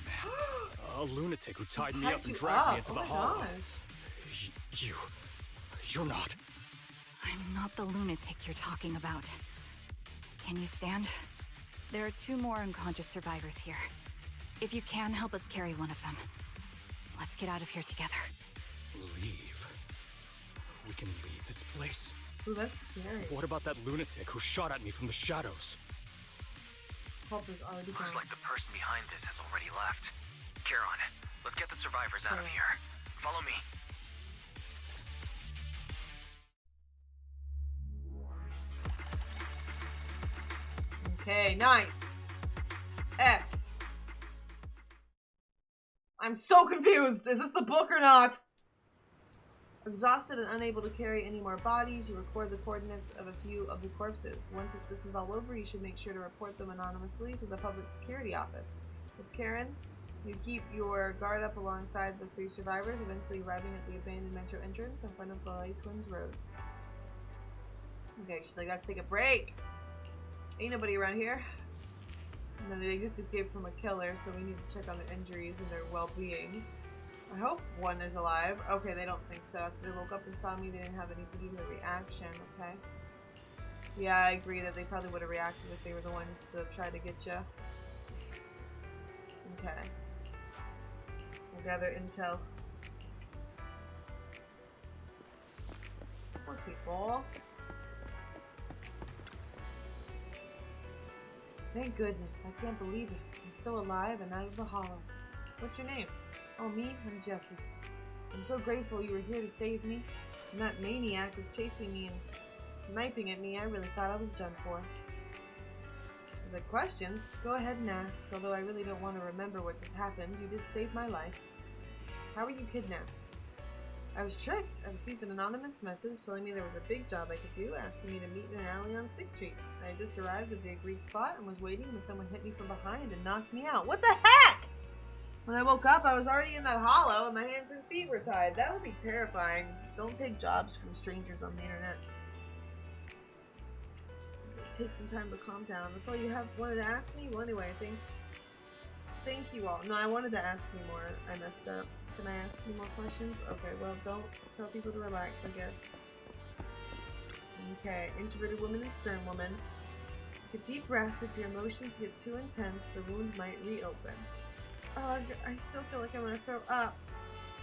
A lunatic who tied me up and dragged me into the hollow. You're not. I'm not the lunatic you're talking about. Can you stand? There are 2 more unconscious survivors here. If you can, help us carry one of them. Let's get out of here together. Leave? We can leave this place? Ooh, that's scary. What about that lunatic who shot at me from the shadows? Looks like the person behind this has already left. Charon, let's get the survivors out of here. Follow me. Okay, nice. S. I'm so confused. Is this the book or not? Exhausted and unable to carry any more bodies, you record the coordinates of a few of the corpses. Once this is all over, you should make sure to report them anonymously to the public security office. With Karen, you keep your guard up alongside the 3 survivors, eventually arriving at the abandoned metro entrance in front of the Light Twins roads. Okay, she's like, let's take a break. Ain't nobody around here. And then they just escaped from a killer, so we need to check on their injuries and their well-being. I hope one is alive. Okay, they don't think so. After they woke up and saw me, they didn't have any particular reaction, okay? Yeah, I agree that they probably would have reacted if they were the ones to try to get you. Okay. We'll gather intel. Poor people. Thank goodness, I can't believe it. I'm still alive and out of the hollow. What's your name? Oh, me? I'm Jesse. I'm so grateful you were here to save me. When that maniac was chasing me and sniping at me, I really thought I was done for. Is there questions? Go ahead and ask, although I really don't want to remember what just happened. You did save my life. How were you kidnapped? I was tricked. I received an anonymous message telling me there was a big job I could do, asking me to meet in an alley on 6th Street. I had just arrived at the agreed spot and was waiting when someone hit me from behind and knocked me out. What the heck? When I woke up, I was already in that hollow and my hands and feet were tied. That would be terrifying. Don't take jobs from strangers on the internet. Take some time to calm down. That's all you wanted to ask me? Well, anyway, thank you all. No, I wanted to ask you more. I messed up. Can I ask you more questions? Okay, well, don't tell people to relax, I guess. Okay, introverted woman and stern woman. Take a deep breath. If your emotions get too intense, the wound might reopen. Ugh, I still feel like I'm gonna throw up.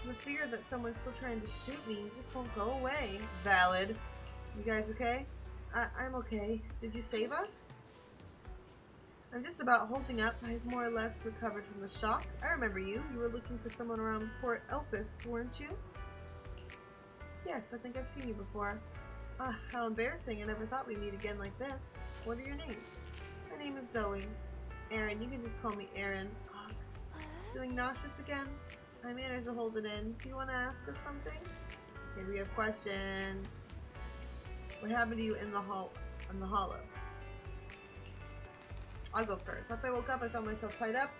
The fear that someone's still trying to shoot me just won't go away. Valid. You guys okay? I'm okay. Did you save us? I'm just about holding up. I've more or less recovered from the shock. I remember you. You were looking for someone around Port Elpis, weren't you? Yes, I think I've seen you before. Ah, how embarrassing. I never thought we'd meet again like this. What are your names? My name is Zoe. Aaron, you can just call me Aaron. Ugh. Feeling nauseous again? I managed to hold it in. Do you want to ask us something? Okay, we have questions. What happened to you in the hollow? I'll go first. After I woke up, I found myself tied up,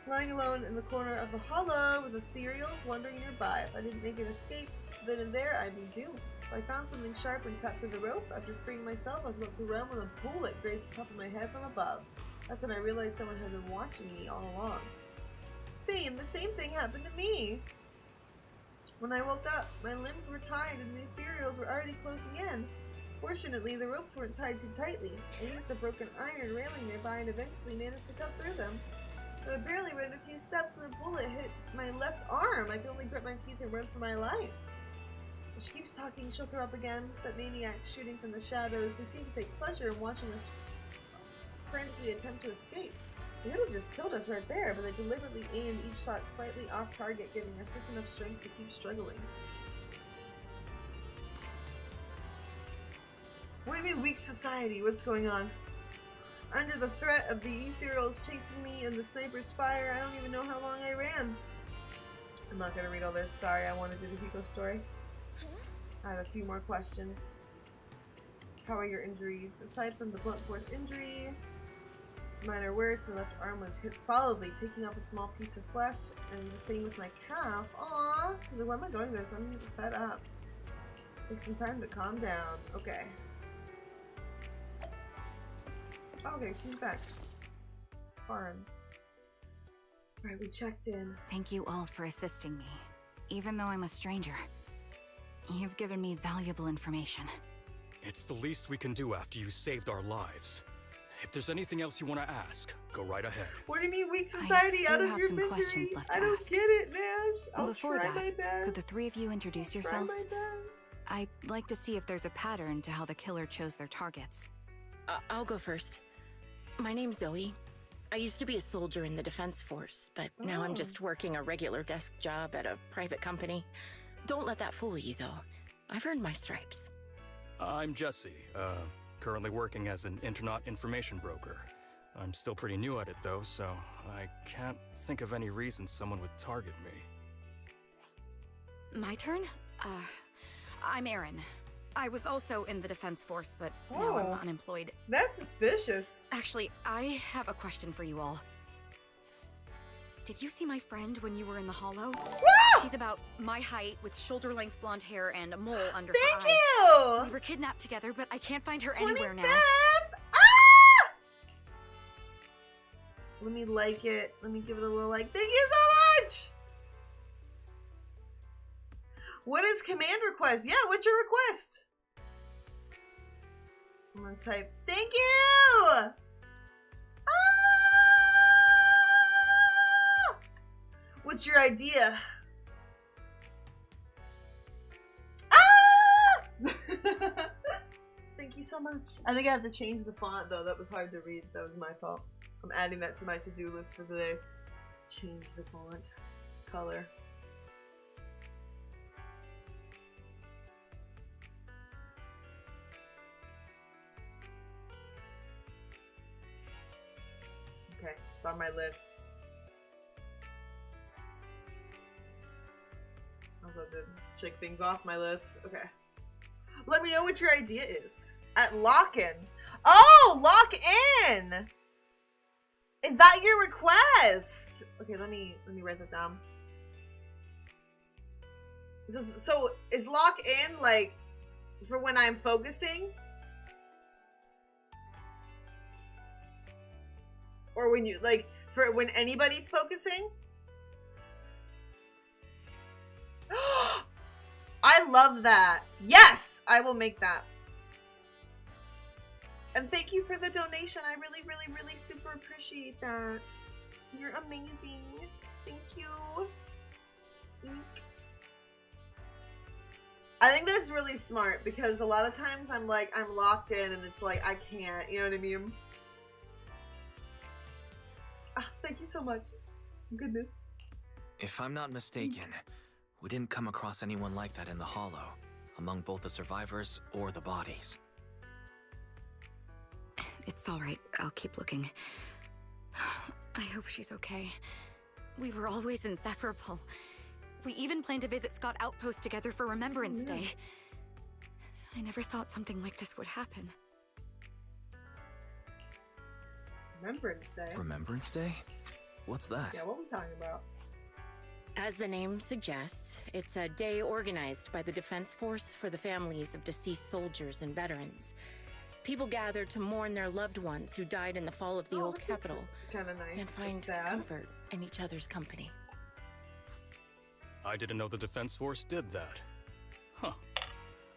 lying alone in the corner of the hollow with ethereals wandering nearby. If I didn't make an escape, then and there, I'd be doomed. So I found something sharp and cut through the rope. After freeing myself, I was about to run when a bullet grazed the top of my head from above. That's when I realized someone had been watching me all along. Same, the same thing happened to me. When I woke up, my limbs were tied and the ethereals were already closing in. Fortunately, the ropes weren't tied too tightly. I used a broken iron railing nearby and eventually managed to cut through them. But I barely ran a few steps when a bullet hit my left arm. I could only grit my teeth and run for my life. If she keeps talking, she'll throw up again. That maniac shooting from the shadows, they seem to take pleasure in watching us frantically attempt to escape. They could have just killed us right there, but they deliberately aimed each shot slightly off target, giving us just enough strength to keep struggling. What do you mean, weak society? What's going on? Under the threat of the ethereals chasing me and the sniper's fire, I don't even know how long I ran. I'm not gonna read all this. Sorry, I want to do the Hiko story. I have a few more questions. How are your injuries? Aside from the blunt force injury, mine are worse. My left arm was hit solidly, taking off a small piece of flesh, and the same with my calf. Aww! Why am I doing this? I'm fed up. Take some time to calm down. Okay. Okay, she's back. Fine. Alright, we checked in. Thank you all for assisting me. Even though I'm a stranger, you've given me valuable information. It's the least we can do after you saved our lives. If there's anything else you want to ask, go right ahead. What do you mean, weak society? Out of your misery? I don't get it, Nash. I'll try my best. Could the three of you introduce yourselves? I'd like to see if there's a pattern to how the killer chose their targets. I'll go first. My name's Zoe. I used to be a soldier in the defense force, but now I'm just working a regular desk job at a private company. Don't let that fool you, though. I've earned my stripes. I'm Jesse, currently working as an internet information broker. I'm still pretty new at it, though, so I can't think of any reason someone would target me. My turn? I'm Aaron. I was also in the defense force, but now I'm unemployed. That's suspicious. Actually, I have a question for you all. Did you see my friend when you were in the hollow? Woo! She's about my height with shoulder-length blonde hair and a mole under her Thank eyes. you! We were kidnapped together, but I can't find her anywhere now. Ah! Let me like it. Let me give it a little like. Thank you so much! What is command request? Yeah, what's your request? I'm gonna type, thank you! Ah! What's your idea? Ah! Thank you so much. I think I have to change the font though. That was hard to read. That was my fault. I'm adding that to my to-do list for the day. Change the font color. Okay, it's on my list. I was about to check things off my list. Okay. Let me know what your idea is. At lockin. Oh, lock in! Is that your request? Okay, let me write that down. So is lock in like for when I'm focusing? Or when you, like, for when anybody's focusing? I love that. Yes! I will make that. And thank you for the donation. I really, really, really super appreciate that. You're amazing. Thank you. Eek. I think that's really smart because a lot of times I'm like, I'm locked in and it's like, I can't, you know what I mean? Ah, thank you so much. Goodness. If I'm not mistaken, we didn't come across anyone like that in the Hollow, among both the survivors or the bodies. It's all right. I'll keep looking. I hope she's okay. We were always inseparable. We even planned to visit Scott Outpost together for Remembrance Day. I never thought something like this would happen. Remembrance Day? Remembrance Day? What's that? Yeah, what are we talking about? As the name suggests, it's a day organized by the Defense Force for the families of deceased soldiers and veterans. People gather to mourn their loved ones who died in the fall of the old capital, kind of nice, and find comfort in each other's company. I didn't know the Defense Force did that. Huh.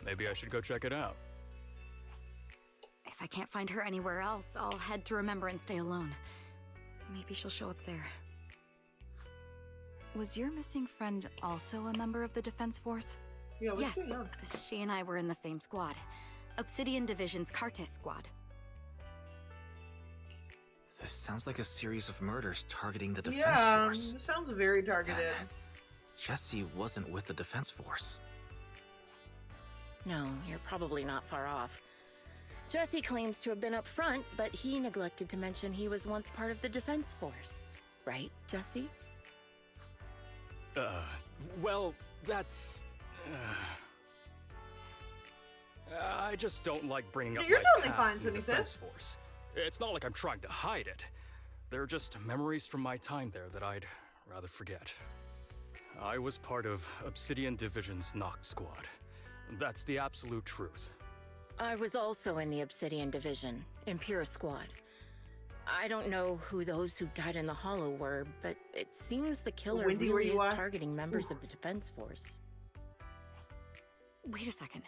Maybe I should go check it out. If I can't find her anywhere else, I'll head to Remembrance Day alone. Maybe she'll show up there. Was your missing friend also a member of the Defense Force? Yeah, yes, she and I were in the same squad. Obsidian Division's Cartis squad. This sounds like a series of murders targeting the Defense Force. Yeah, this sounds very targeted. Jesse wasn't with the Defense Force. No, you're probably not far off. Jesse claims to have been up front, but he neglected to mention he was once part of the Defense Force. Right, Jesse? Well, that's... I just don't like bringing up You're my totally past fine, to the Smitty Defense Fist. Force. It's not like I'm trying to hide it. They're just memories from my time there that I'd rather forget. I was part of Obsidian Division's Noct Squad. That's the absolute truth. I was also in the Obsidian Division, Impera Squad. I don't know who those who died in the Hollow were, but it seems the killer Wendy, really is where you are? targeting members of the Defense Force. Wait a second.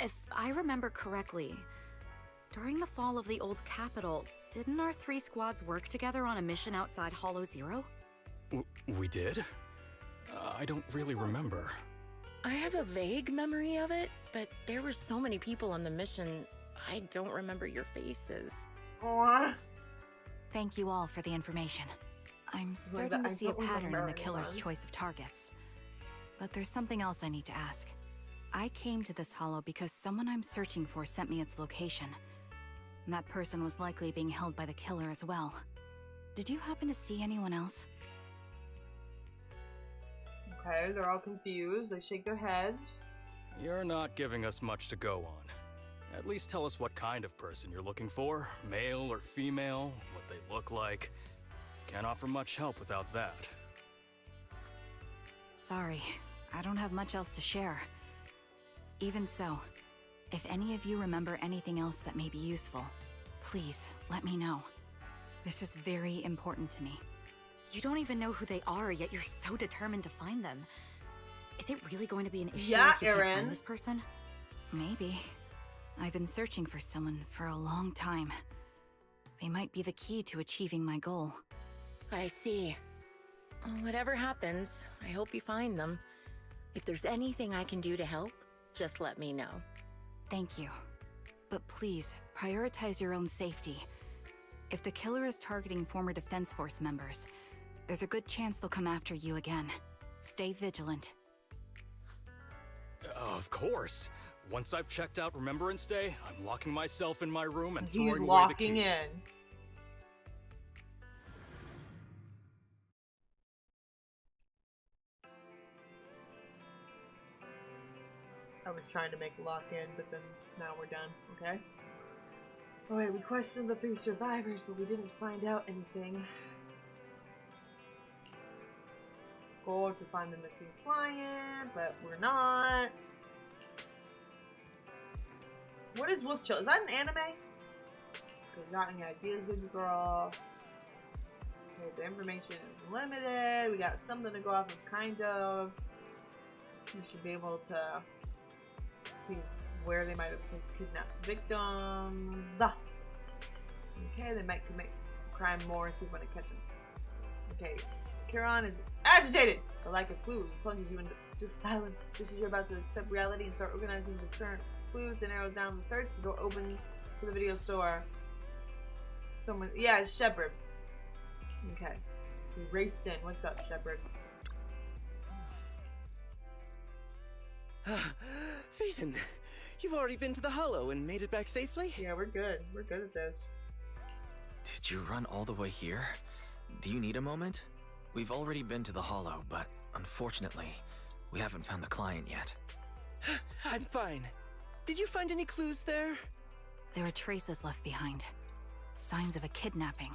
If I remember correctly, during the fall of the old capital, didn't our 3 squads work together on a mission outside Hollow Zero? We did? I don't really remember. I have a vague memory of it, but there were so many people on the mission, I don't remember your faces. Aww. Thank you all for the information. I'm starting to see a pattern in the killer's choice of targets. But there's something else I need to ask. I came to this hollow because someone I'm searching for sent me its location. And that person was likely being held by the killer as well. Did you happen to see anyone else? Okay, they're all confused. They shake their heads. You're not giving us much to go on. At least tell us what kind of person you're looking for. Male or female, what they look like. Can't offer much help without that. Sorry, I don't have much else to share. Even so, if any of you remember anything else that may be useful, please let me know. This is very important to me. You don't even know who they are, yet you're so determined to find them. Is it really going to be an issue if you can't find this person? Maybe. I've been searching for someone for a long time. They might be the key to achieving my goal. I see. Whatever happens, I hope you find them. If there's anything I can do to help, just let me know. Thank you. But please, prioritize your own safety. If the killer is targeting former Defense Force members, there's a good chance they'll come after you again. Stay vigilant. Of course. Once I've checked out Remembrance Day, I'm locking myself in my room and He's throwing away locking the key. in. I was trying to make lock in, but then now we're done, okay? Alright, we questioned the 3 survivors, but we didn't find out anything. Goal to find the missing client, but we're not. What is Wolf Chill? Is that an anime? You got any ideas, baby girl? Okay, the information is limited. We got something to go off of, kind of. We should be able to see where they might have placed kidnapped victims. Okay, they might commit crime more, so we want to catch them. Okay, Kiran is agitated. The lack of clues plunges you into silence. Just as you're about to accept reality and start organizing the current clues to narrow down the search, the door opens to the video store. Someone, yeah, it's Shepard. Okay, we raced in. What's up, Shepard? Phaeton, you've already been to the Hollow and made it back safely? Yeah, we're good. We're good at this. Did you run all the way here? Do you need a moment? We've already been to the Hollow, but unfortunately, we haven't found the client yet. I'm fine. Did you find any clues there? There are traces left behind. Signs of a kidnapping.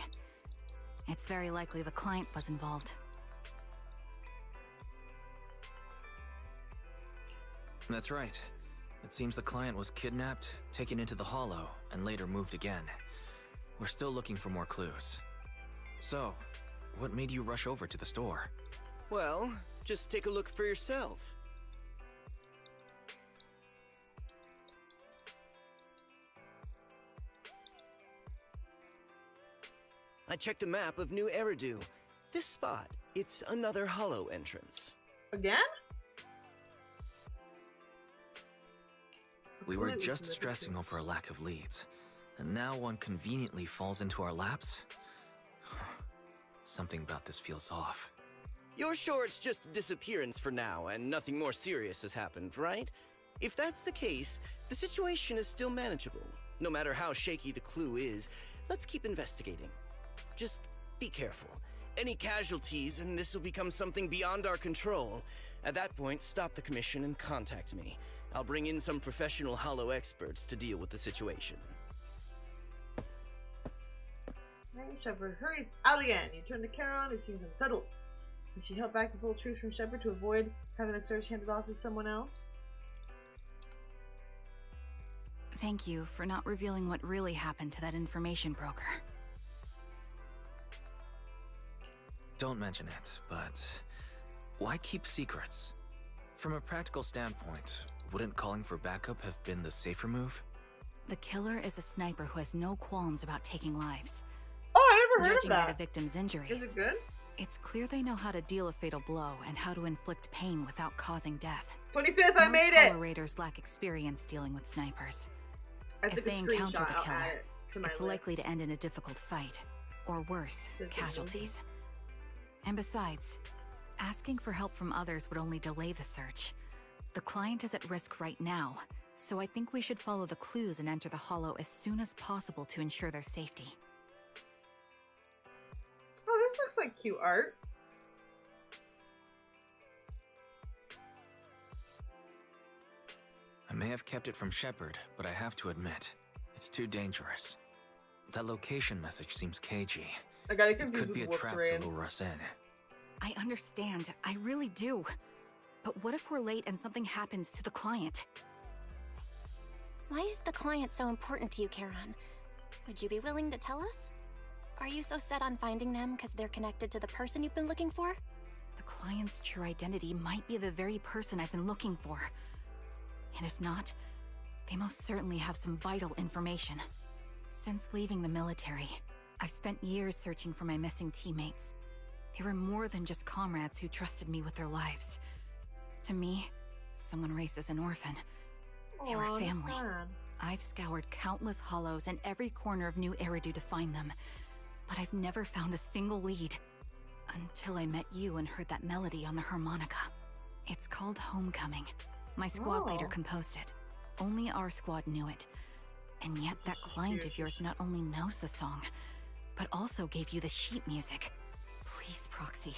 It's very likely the client was involved. That's right. It seems the client was kidnapped, taken into the Hollow, and later moved again. We're still looking for more clues. So, what made you rush over to the store? Well, just take a look for yourself. I checked a map of New Eridu. This spot, it's another Hollow entrance. Again? We were just stressing over a lack of leads, and now one conveniently falls into our laps? Something about this feels off. You're sure it's just a disappearance for now and nothing more serious has happened, right? If that's the case, the situation is still manageable. No matter how shaky the clue is, let's keep investigating. Just be careful. Any casualties and this will become something beyond our control. At that point, stop the commission and contact me. I'll bring in some professional Hollow experts to deal with the situation. Right, Shepard hurries out again. You turn to Charon, who seems unsettled. Did she help back the full truth from Shepard to avoid having the search handed off to someone else? Thank you for not revealing what really happened to that information broker. Don't mention it, but why keep secrets? From a practical standpoint, wouldn't calling for backup have been the safer move? The killer is a sniper who has no qualms about taking lives. Oh, I never heard of Judging by that. the victim's injuries, Is it good? it's clear they know how to deal a fatal blow and how to inflict pain without causing death. 25th, I made Most it! Hollow raiders lack experience dealing with snipers. I If took a they encounter screenshot. the I'll killer, add it to my it's list. likely to end in a difficult fight, or worse, So it's casualties. And besides, asking for help from others would only delay the search. The client is at risk right now, so I think we should follow the clues and enter the Hollow as soon as possible to ensure their safety. Oh, this looks like cute art. I may have kept it from Shepard, but I have to admit, it's too dangerous. That location message seems cagey. I got it It confused could be a with trap Wolf's to lure us in. I understand, I really do. But what if we're late and something happens to the client? Why is the client so important to you, Charon? Would you be willing to tell us? Are you so set on finding them because they're connected to the person you've been looking for? The client's true identity might be the very person I've been looking for. And if not, they most certainly have some vital information. Since leaving the military, I've spent years searching for my missing teammates. They were more than just comrades who trusted me with their lives. To me, someone raised as an orphan. They were Aw, that's family. sad. I've scoured countless hollows and every corner of New Eridu to find them, but I've never found a single lead. Until I met you and heard that melody on the harmonica. It's called Homecoming. My squad leader Oh. composed it. Only our squad knew it. And yet that client of yours not only knows the song, but also gave you the sheet music. Please, Proxy.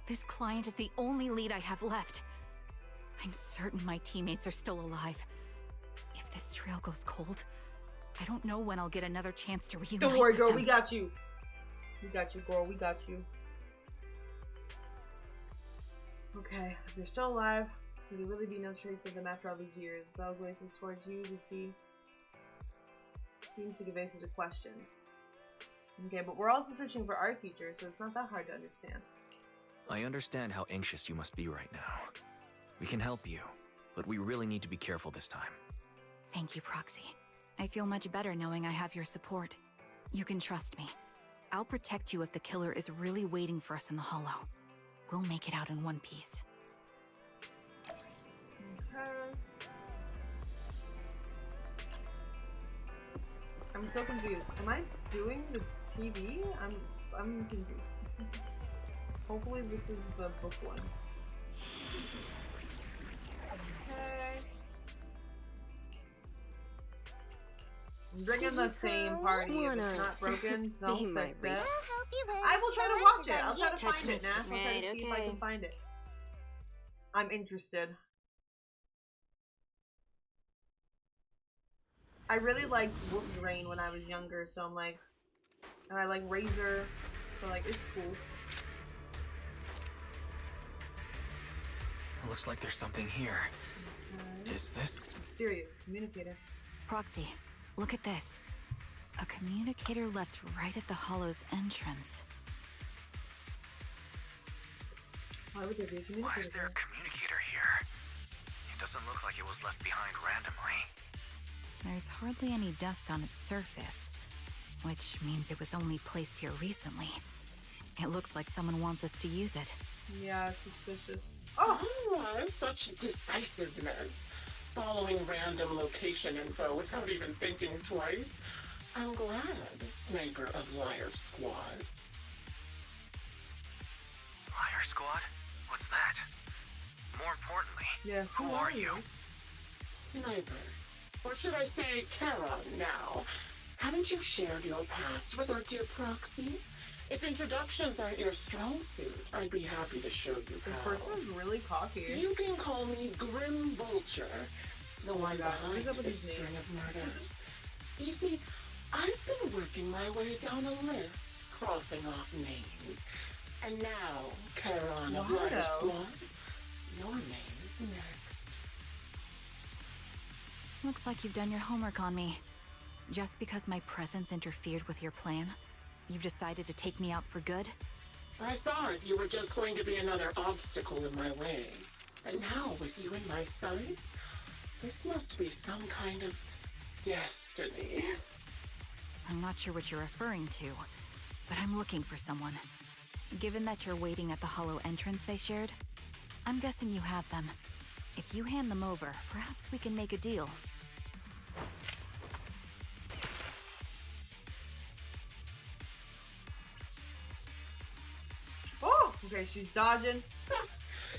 This client is the only lead I have left. I'm certain my teammates are still alive. If this trail goes cold, I don't know when I'll get another chance to reunite Don't worry, with girl. them. We got you. We got you, girl. We got you. Okay, if they're still alive, could there really be no trace of them after all these years? Belle glances towards you to see. Seems to give answers to question. Okay, but we're also searching for our teacher, so it's not that hard to understand. I understand how anxious you must be right now. We can help you, but we really need to be careful this time. Thank you, Proxy. I feel much better knowing I have your support. You can trust me. I'll protect you if the killer is really waiting for us in the hollow. We'll make it out in one piece. Okay. I'm so confused. Am I doing the TV? I'm confused. Hopefully this is the book one. Okay. I'm bringing the same party. If it's not broken, don't fix it. I will try to watch it. I'll try to find it, Nash. I'll try to see if I can find it. I'm interested. I really liked Whoopi Rain when I was younger, so I'm like, and I like Razor, so like it's cool. Looks like there's something here. Is this mysterious communicator? Proxy, look at this. A communicator left right at the hollow's entrance. Why would there be a communicator? Why is there a communicator here? It doesn't look like it was left behind randomly. There's hardly any dust on its surface, which means it was only placed here recently. It looks like someone wants us to use it. Yeah, suspicious. Oh, such decisiveness. Following random location info without even thinking twice. I'm glad, Sniper of Liar Squad. Liar Squad? What's that? More importantly, yeah, who are you? Sniper. Or should I say Charon now? Haven't you shared your past with our dear Proxy? If introductions aren't your strong suit, I'd be happy to show you how. The person's really cocky. You can call me Grim Vulture, the one behind this string of murders. You see, I've been working my way down a list, crossing off names. And now, Charon of Liar Squad, your name's next. Looks like you've done your homework on me. Just because my presence interfered with your plan, you've decided to take me out for good? I thought you were just going to be another obstacle in my way. And now, with you in my sights, this must be some kind of destiny. I'm not sure what you're referring to, but I'm looking for someone. Given that you're waiting at the hollow entrance they shared, I'm guessing you have them. If you hand them over, perhaps we can make a deal. Oh, okay, she's dodging.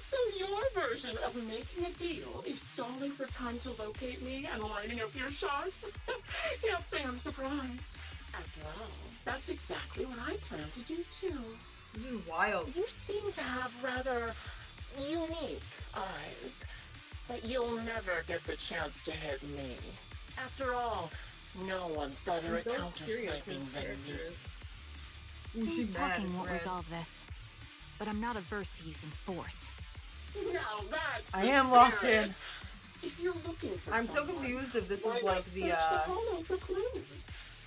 So your version of making a deal is stalling for time to locate me and lining up your shot? Can't say I'm surprised. After all, that's exactly what I plan to do too. This is wild. You seem to have rather unique eyes, but you'll never get the chance to hit me. After all, no one's better at counter-sniping than me. Seems talking won't resolve this, but I'm not averse to using force. Now that's I am locked in. If you're looking for I'm so confused if this is like the hollow for clues,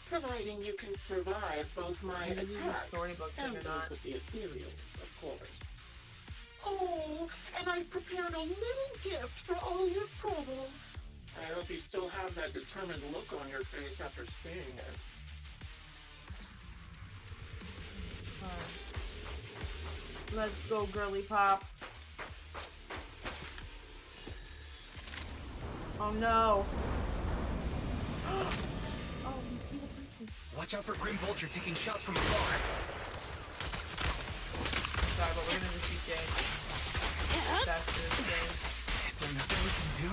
providing you can survive both my attacks and those of the ethereals, of course. Oh, and I've prepared a little gift for all your trouble. I hope you still have that determined look on your face after seeing it. Let's go, girly pop. Oh no. Oh, we see the person. Watch out for Grim Vulture taking shots from afar. Sorry, but we're gonna defeat Jane. Faster than Jane. Is there nothing we can do?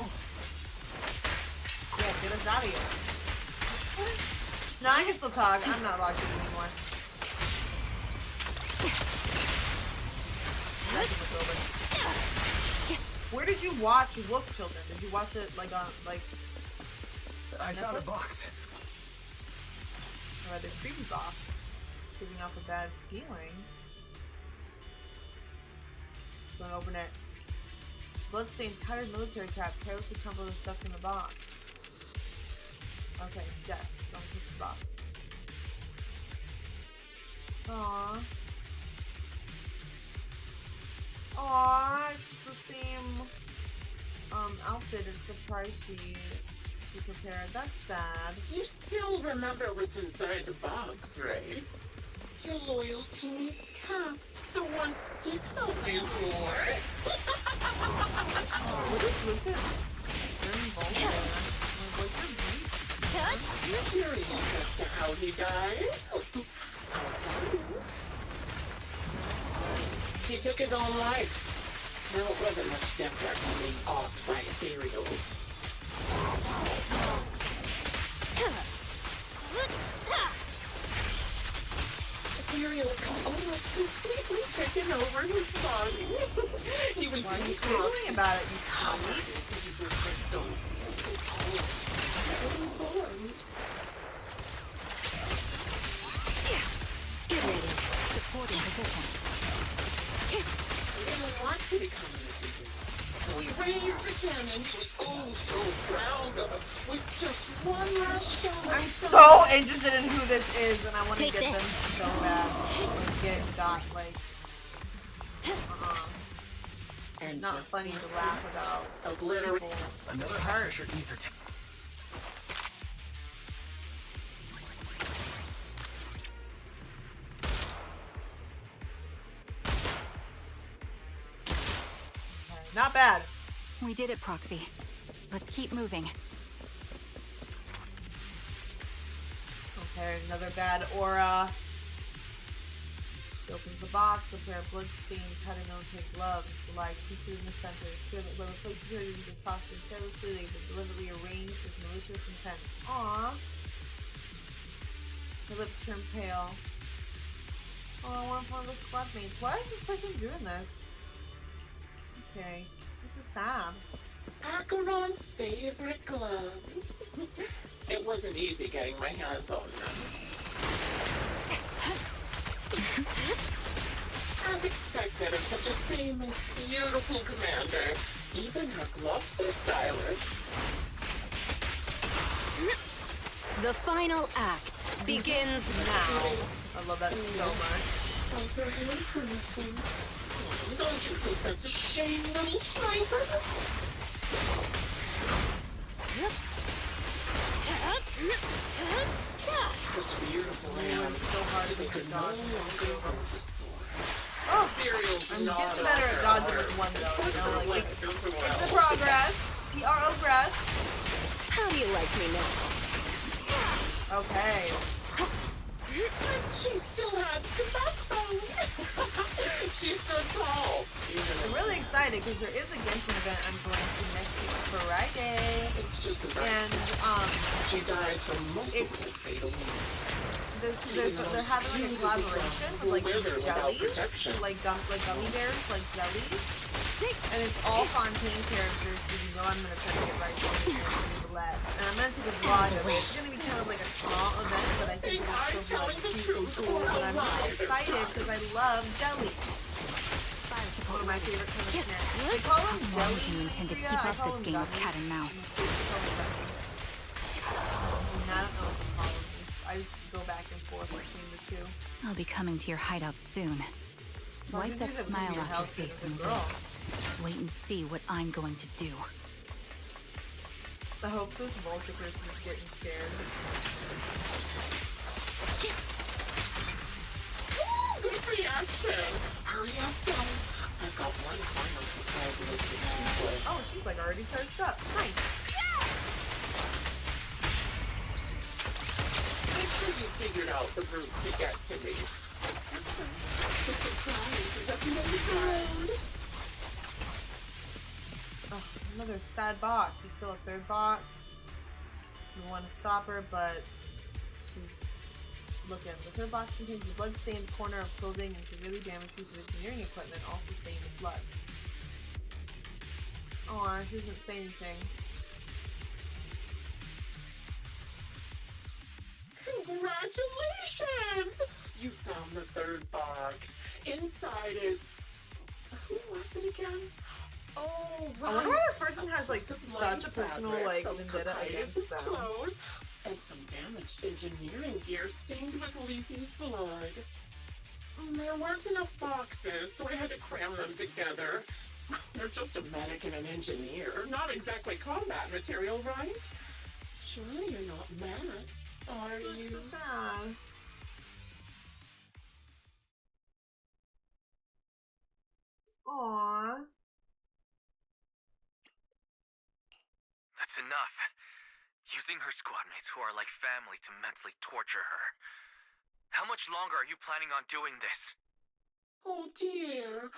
Yeah, get us out of here. No, I can still talk. I'm not watching anymore. Where did you watch Wolf Children? Did you watch it like on I Netflix? found a box. I read the creepy box, giving off a bad feeling. Don't open it. Bloodstained, tattered military cap, carelessly crumpled the stuff in the box. Okay, death. Don't touch the box. Aww. Aww, it's the same outfit as the price she be prepared. That's sad. You still remember what's inside the box, right? Your loyal teammate's cap. The one sticks always wore. Oh, what is Lucas? Very vulnerable. What's your beef? You're curious as to how he died? He took his own life. Well, it wasn't much different from being offed by ethereals. Ethereals had almost completely taken over his body. He was Why are you being giggling about it, you covered cunt? in deeper crystals. Get ready. Supporting position. I didn't want to become an assistant. So we raised the cannon. He was oh so proud of with just one last shot. I'm so interested in who this is, and I want to Take get this. them so bad. I want to get got like. And Not just funny to laugh about. Obliterate. Another hash or ether. Not bad. We did it, Proxy. Let's keep moving. Okay, another bad aura. He opens the box, a pair of blood-stained cutting okay gloves lie two in the center. Clear that whoever placed the goodies is tossed in carelessly, they've been deliberately arranged with malicious intent. Aww. Her lips turn pale. Oh, I want one of the squad mates. Why is this person doing this? Okay, this is sad. Acheron's favorite gloves. It wasn't easy getting my hands on them. As expected of such a famous, beautiful commander, even her gloves are stylish. The final act begins now. I love that so much. Those are interesting. Don't you think that's a shame, little sniper? Such beautiful hands. So hard to They make could a no dodge. longer hold the sword. Oh, Ethereals I'm not getting better at offer dodging this one though. You know, like Let's go for it's a well. progress. Progress. How do you like me now? Okay. She still has the backbone. She's so tall. I'm really excited because there is a Genshin event I'm going to next week Friday. It's just a And she died from multiple it's- fatal wounds. they're having like a collaboration with like these jellies, like gummy bears, like jellies. And it's all Fontaine characters, so you know I'm gonna try to get right to the lab. And I'm gonna take a vlog of it. It's gonna be kind of like a small event, but I think it'll still be like cute and cool. And I'm really excited because I love jellies. One of my favorite kind of snacks. They call them How long jellies. do you intend to Korea. keep I up call this them game of gummies. cat and mouse? In the States, they call them gummies. And I don't know what to call them. I just go back and forth between the two. I'll be coming to your hideout soon. Well, Wipe you that did it smile with your off your house face as a and girl. wait. Wait and see what I'm going to do. I hope this vulture person is getting scared. Good reaction. Hurry up, guys. I've got one final surprise list to handle. Oh, she's like already charged up. Nice. Make sure you figured out the route to get to me. The surprise is at the end of the road. Oh, another sad box. There's still a third box. We want to stop her, but she's looking. The third box contains a blood-stained corner of clothing and severely damaged piece of engineering equipment, also stained with blood. Aw, she doesn't say anything. Congratulations! You found the third box. Inside is... Who was it again? Oh, right. I wonder why this person has like such a personal like vendetta against them. Clothes and some damaged engineering gear stained with Leafy's blood. There weren't enough boxes, so I had to cram them together. They're just a medic and an engineer. Not exactly combat material, right? Surely you're not mad, are you? So sad. Aww. That's enough. Using her squadmates who are like family to mentally torture her. How much longer are you planning on doing this? Oh dear.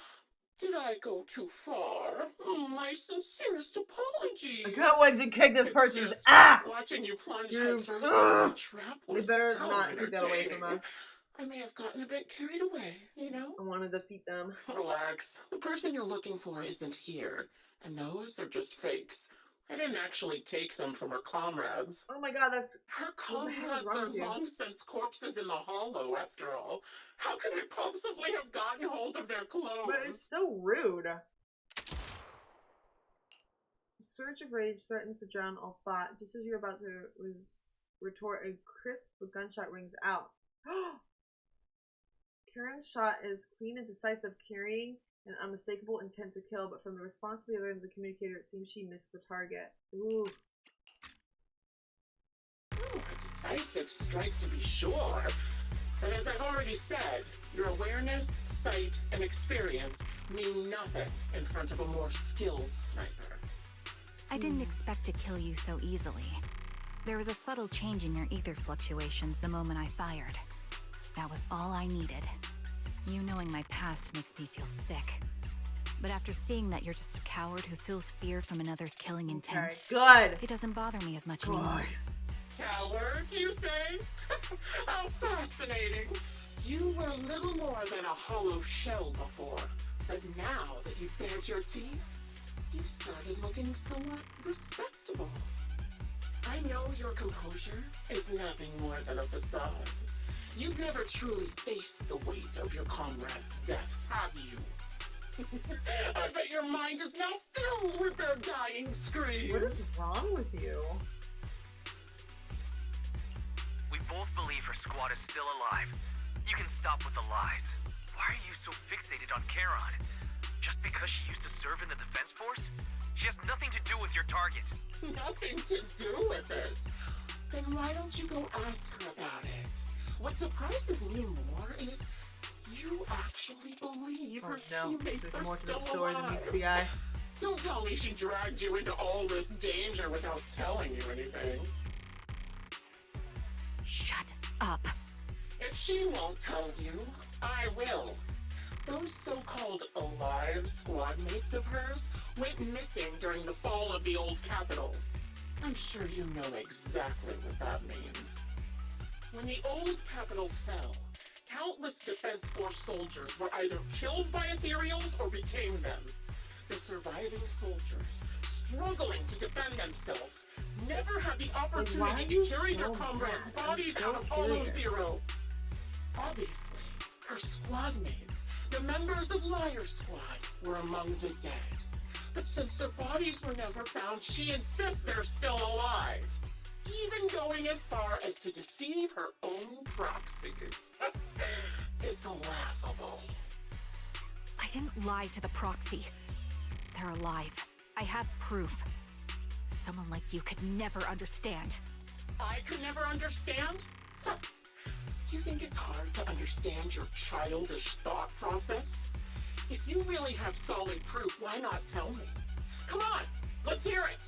Did I go too far? My sincerest apologies. I can't wait to kick this It's person's just ass! Watching you plunge You're- headfirst into the trap We was better so not take that away from entertaining. us. I may have gotten a bit carried away, you know? I want to defeat them. Relax. The person you're looking for isn't here, and those are just fakes. I didn't actually take them from her comrades. Oh my god, that's... Her What the hell is comrades wrong are with you? long since corpses in the hollow, after all. How could I possibly have gotten hold of their clothes? But it's still rude. A surge of rage threatens to drown all thought. Just as you're about to retort, a crisp gunshot rings out. Karen's shot is clean and decisive, carrying an unmistakable intent to kill, but from the response of the other end of the communicator, it seems she missed the target. Ooh. Oh, a decisive strike to be sure. But as I've already said, your awareness, sight, and experience mean nothing in front of a more skilled sniper. I didn't expect to kill you so easily. There was a subtle change in your ether fluctuations the moment I fired. That was all I needed. You knowing my past makes me feel sick. But after seeing that you're just a coward who feels fear from another's killing intent, good. It doesn't bother me as much anymore. Coward, you say? How fascinating. You were little more than a hollow shell before. But now that you've bared your teeth, you've started looking somewhat respectable. I know your composure is nothing more than a facade. You've never truly faced the weight of your comrades' deaths, have you? I bet your mind is now filled with their dying screams. What is wrong with you? We both believe her squad is still alive. You can stop with the lies. Why are you so fixated on Charon? Just because she used to serve in the defense force? She has nothing to do with your target. Nothing to do with it? Then why don't you go ask her about it? What surprises me more is you actually believe her teammates there's are more to the still story than alive. meets the eye. Don't tell me she dragged you into all this danger without telling you anything. Shut up. If she won't tell you, I will. Those so-called alive squad mates of hers went missing during the fall of the old capital. I'm sure you know exactly what that means. When the old capital fell, countless Defense Force soldiers were either killed by ethereals or became them. The surviving soldiers, struggling to defend themselves, never had the opportunity to carry their comrades' bodies out of Hollow Zero. Obviously, her squad mates, the members of Liar Squad, were among the dead. But since their bodies were never found, she insists they're still alive. Even going as far as to deceive her own proxy. It's laughable. I didn't lie to the proxy. They're alive. I have proof. Someone like you could never understand. I could never understand? Huh. You think it's hard to understand your childish thought process? If you really have solid proof, why not tell me? Come on, let's hear it!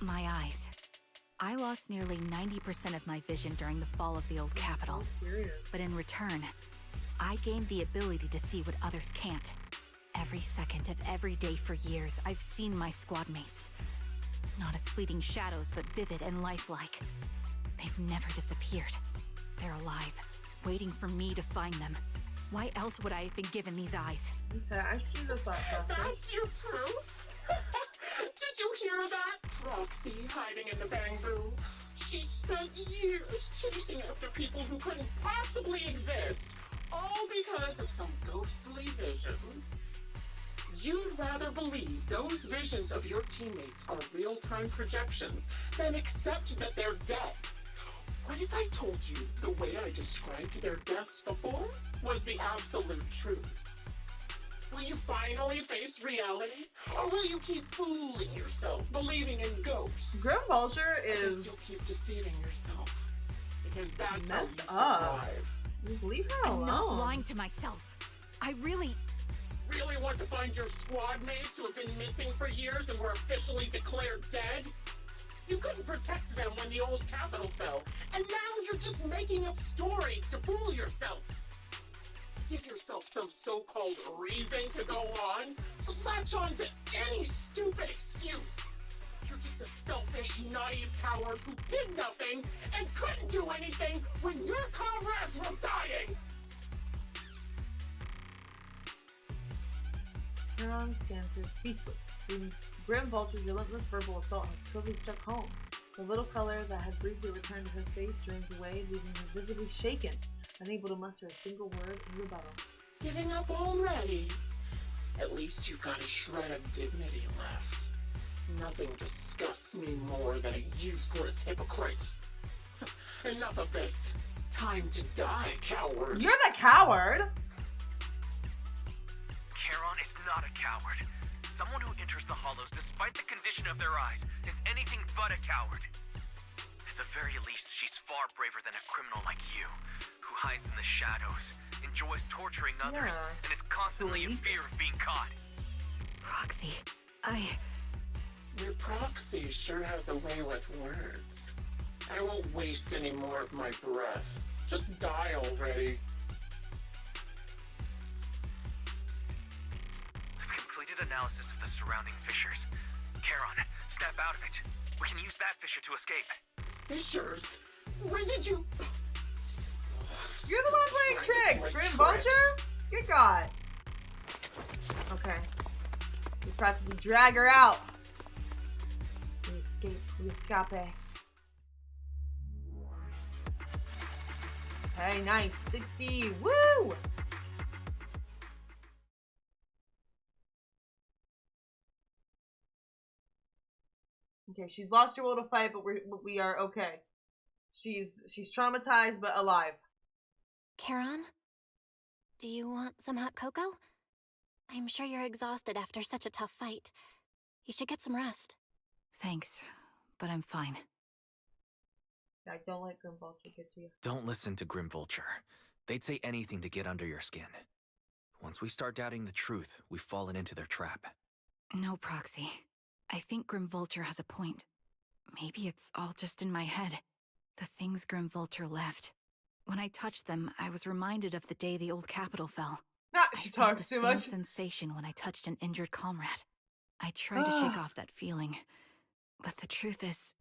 My eyes. I lost nearly 90% of my vision during the fall of the old capital. But in return, I gained the ability to see what others can't. Every second of every day for years, I've seen my squad mates. Not as fleeting shadows, but vivid and lifelike. They've never disappeared. They're alive, waiting for me to find them. Why else would I have been given these eyes? Okay, I see the thought process. That's your proof? Did you hear that? Proxy hiding in the bamboo. She spent years chasing after people who couldn't possibly exist, all because of some ghostly visions. You'd rather believe those visions of your teammates are real-time projections than accept that they're dead. What if I told you the way I described their deaths before was the absolute truth? Will you finally face reality? Or will you keep fooling yourself, believing in ghosts? Grim Vulture You'll is keep deceiving yourself. Because that's messed how you up. survive. Just leave her alone. I'm not lying to myself. I really want to find your squad mates who have been missing for years and were officially declared dead? You couldn't protect them when the old capital fell, and now you're just making up stories to fool yourself. Give yourself some so-called reason to go on. Latch on to any stupid excuse. You're just a selfish, naive coward who did nothing and couldn't do anything when your comrades were dying. Neuron stands here speechless. Grim Vulture's relentless verbal assault has clearly struck home. The little color that had briefly returned to her face drains away, leaving her visibly shaken, unable to muster a single word in rebuttal. Giving up already? At least you've got a shred of dignity left. Nothing disgusts me more than a useless hypocrite. Enough of this. Time to die, coward. You're the coward! Charon is not a coward. Someone who enters the hollows despite the condition of their eyes is anything but a coward. At the very least, she's far braver than a criminal like you, who hides in the shadows, enjoys torturing others, and is constantly in fear of being caught. Proxy, Your proxy sure has a way with words. I won't waste any more of my breath. Just die already. I've completed analysis of the surrounding fissures. Charon, snap out of it. We can use that fissure to escape. Fissures? When did you... You're the one playing tricks, Grim Vulture? Good God. Okay. We practically drag her out. We escape. We escape. Hey, nice. 60. Woo! Okay, she's lost her will to fight, but we are okay. She's traumatized but alive. Charon? Do you want some hot cocoa? I'm sure you're exhausted after such a tough fight. You should get some rest. Thanks, but I'm fine. I don't let Grim Vulture get to you. Don't listen to Grim Vulture. They'd say anything to get under your skin. Once we start doubting the truth, we've fallen into their trap. No, Proxy. I think Grim Vulture has a point. Maybe it's all just in my head. The things Grim Vulture left. When I touched them, I was reminded of the day the old capital fell. She talks too much. Sensation when I touched an injured comrade. I tried to shake off that feeling, but the truth is,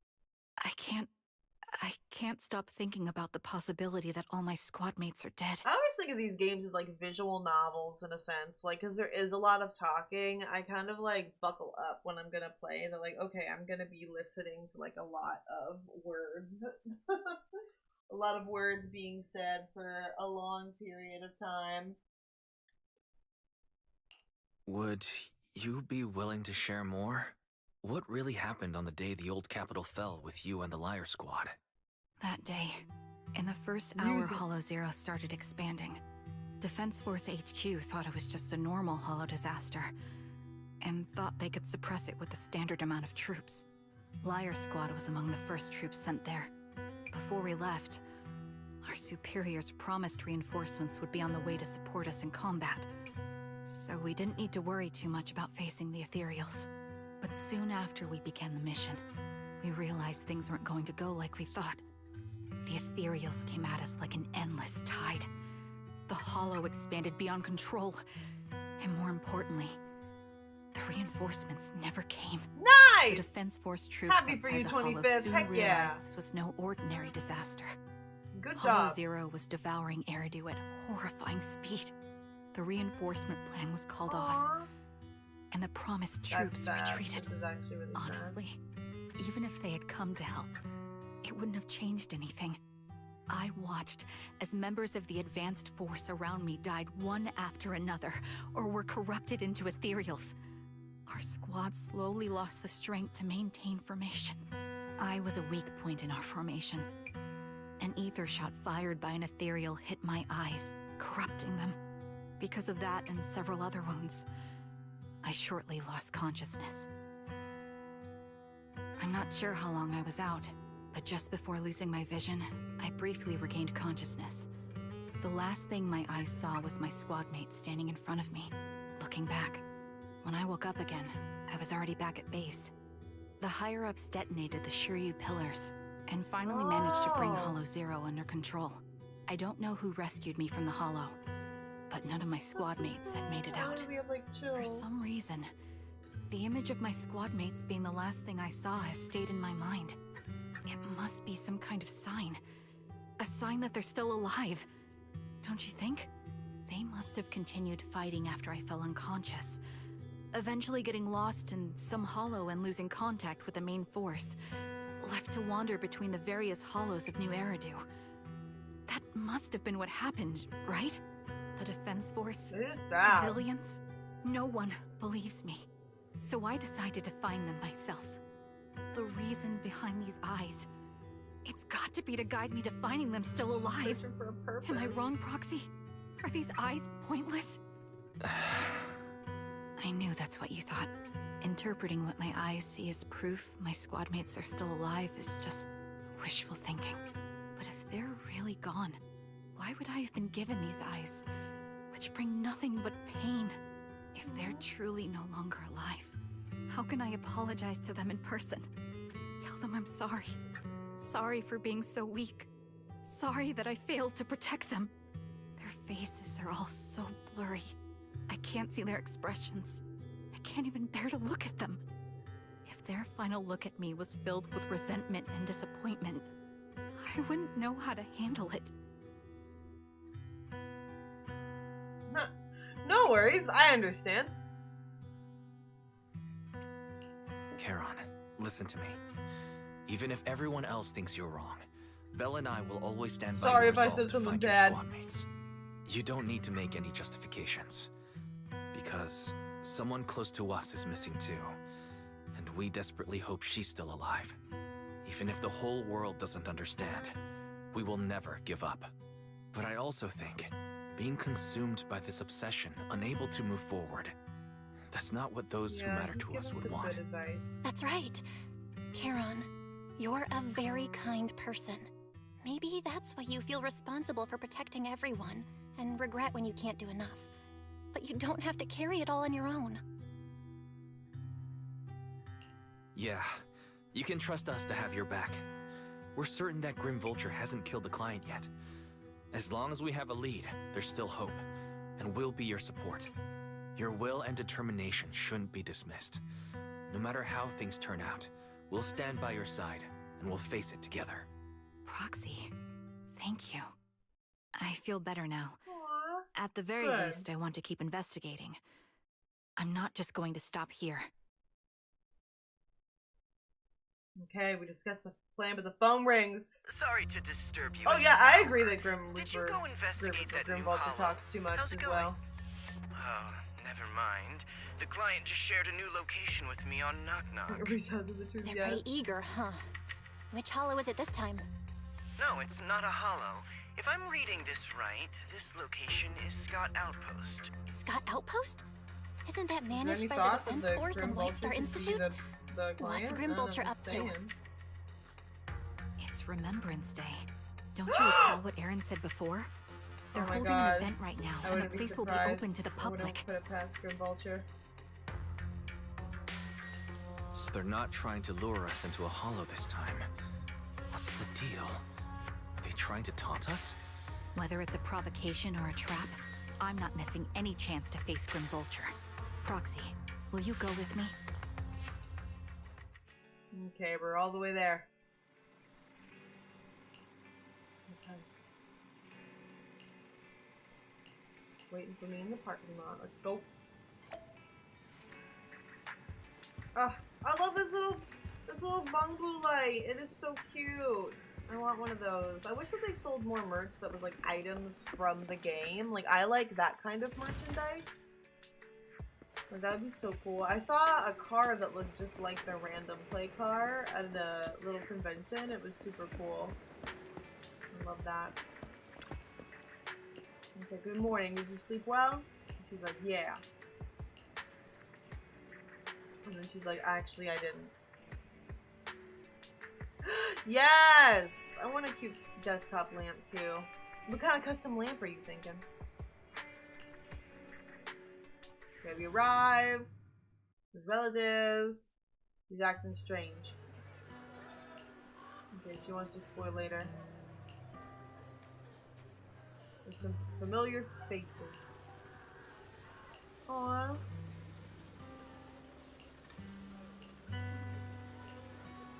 I can't stop thinking about the possibility that all my squad mates are dead. I always think of these games as like visual novels in a sense, like because there is a lot of talking. I kind of like buckle up when I'm gonna play. They're like, okay, I'm gonna be listening to like a lot of words, a lot of words being said for a long period of time. Would you be willing to share more? What really happened on the day the old capital fell with you and the Liar Squad? That day, in the first hour Hollow Zero started expanding. Defense Force HQ thought it was just a normal Hollow disaster, and thought they could suppress it with a standard amount of troops. Liar Squad was among the first troops sent there. Before we left, our superiors promised reinforcements would be on the way to support us in combat, so we didn't need to worry too much about facing the Ethereals. But soon after we began the mission, we realized things weren't going to go like we thought. The Ethereals came at us like an endless tide. The Hollow expanded beyond control, and more importantly, the reinforcements never came. Nice! The Defense Force troops outside the Hollow soon realized this was no ordinary disaster. Good Hollow job. Zero was devouring Eridu at horrifying speed. The reinforcement plan was called off, and the promised troops retreated. Really honestly, even if they had come to help, it wouldn't have changed anything. I watched as members of the advanced force around me died one after another, or were corrupted into ethereals. Our squad slowly lost the strength to maintain formation. I was a weak point in our formation. An ether shot fired by an ethereal hit my eyes, corrupting them. Because of that and several other wounds, I shortly lost consciousness. I'm not sure how long I was out, but just before losing my vision, I briefly regained consciousness. The last thing my eyes saw was my squad mate standing in front of me, looking back. When I woke up again, I was already back at base. The higher-ups detonated the Shiryu pillars, and finally managed to bring Hollow Zero under control. I don't know who rescued me from the Hollow, but none of my squad mates had made it out. For some reason, the image of my squad mates being the last thing I saw has stayed in my mind. It must be some kind of sign. A sign that they're still alive. Don't you think? They must have continued fighting after I fell unconscious, eventually getting lost in some hollow and losing contact with the main force, left to wander between the various hollows of New Eridu. That must have been what happened, right? The defense force, civilians, no one believes me. So I decided to find them myself. The reason behind these eyes, it's got to be to guide me to finding them still alive. Am I wrong, Proxy? Are these eyes pointless? I knew that's what you thought. Interpreting what my eyes see as proof my squad mates are still alive is just wishful thinking. But if they're really gone, why would I have been given these eyes, which bring nothing but pain? If they're truly no longer alive, how can I apologize to them in person? Tell them I'm sorry. Sorry for being so weak. Sorry that I failed to protect them. Their faces are all so blurry. I can't see their expressions. I can't even bear to look at them. If their final look at me was filled with resentment and disappointment, I wouldn't know how to handle it. No worries, I understand. Charon, listen to me. Even if everyone else thinks you're wrong, Belle and I will always stand by Sorry your if I resolve said to something find your bad. squad mates. You don't need to make any justifications. Because someone close to us is missing too. And we desperately hope she's still alive. Even if the whole world doesn't understand, we will never give up. But I also think, being consumed by this obsession, unable to move forward, that's not what those who matter to us would want. That's right. Charon, you're a very kind person. Maybe that's why you feel responsible for protecting everyone, and regret when you can't do enough. But you don't have to carry it all on your own. Yeah, you can trust us to have your back. We're certain that Grim Vulture hasn't killed the client yet. As long as we have a lead, there's still hope, and we'll be your support. Your will and determination shouldn't be dismissed. No matter how things turn out, we'll stand by your side, and we'll face it together. Proxy, thank you. I feel better now. Aww, At the very good. least, I want to keep investigating. I'm not just going to stop here. Okay, we discussed the plan, but the phone rings. Sorry to disturb you. Oh yeah, I agree that Grim Did you go investigate that Grim new Vulture hollow? talks too much How's as it going? well. Oh, never mind. The client just shared a new location with me on Knock Knock. They're pretty eager, huh? Which hollow is it this time? No, it's not a hollow. If I'm reading this right, this location is Scott Outpost. Scott Outpost? Isn't that Is there managed any by thought the that Defense the Force Grim and White Vulture Star could be Institute? the What's client? Grim I don't know, Vulture I'm up just to? saying. It's Remembrance Day. Don't you recall what Aaron said before? They're Oh my holding God. an event right now, I and the wouldn't be place will be surprised. open to the I wouldn't public. put it past Grim Vulture. So they're not trying to lure us into a hollow this time. What's the deal? Are they trying to taunt us? Whether it's a provocation or a trap, I'm not missing any chance to face Grim Vulture. Proxy, will you go with me? Okay, we're all the way there. Okay. Waiting for me in the parking lot. Let's go. Ah, I love this little bamboo light. It is so cute. I want one of those. I wish that they sold more merch that was like items from the game. Like I like that kind of merchandise. Like, that would be so cool. I saw a car that looked just like the random play car at a little convention. It was super cool. I love that. Okay, good morning. Did you sleep well? And she's like, yeah. And then she's like, actually, I didn't. Yes! I want a cute desktop lamp, too. What kind of custom lamp are you thinking? Okay, we arrive. His relatives. He's acting strange. Okay, she wants to explore later. There's some familiar faces. Aww.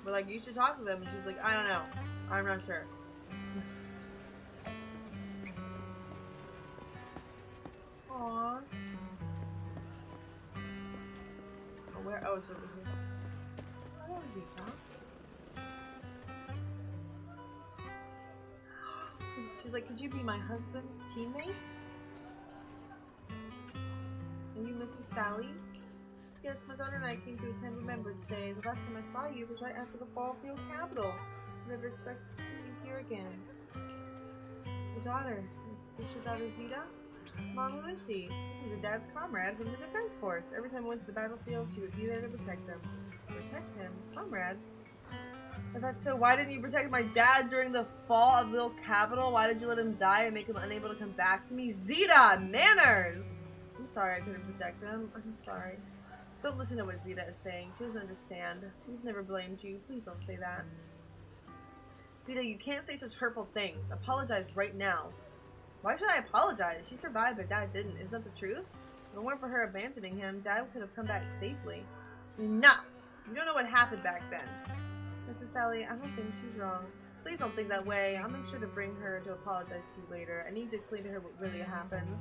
But like, you should talk to them. And she's like, I don't know. I'm not sure. Aww. Oh, where? Oh, it's over here. Oh, where is he, huh? She's like, could you be my husband's teammate? Are you Mrs. Sally? Yes, my daughter and I came to attend Remembrance Day. The last time I saw you was right after the fall of the old Capitol. I never expected to see you here again. Your daughter. Is this your daughter Zeta? Mom, who is she? This is your dad's comrade from the Defense Force. Every time I went to the battlefield, she would be there to protect him. Protect him? Comrade? If that's so, why didn't you protect my dad during the fall of the old Capitol? Why did you let him die and make him unable to come back to me? Zeta! Manners! I'm sorry I couldn't protect him. I'm sorry. Don't listen to what Zeta is saying. She doesn't understand. We've never blamed you. Please don't say that. Zeta, you can't say such hurtful things. Apologize right now. Why should I apologize? She survived, but Dad didn't. Isn't that the truth? If it weren't for her abandoning him, Dad could have come back safely. Enough! You don't know what happened back then. Mrs. Sally, I don't think she's wrong. Please don't think that way. I'll make sure to bring her to apologize to you later. I need to explain to her what really happened.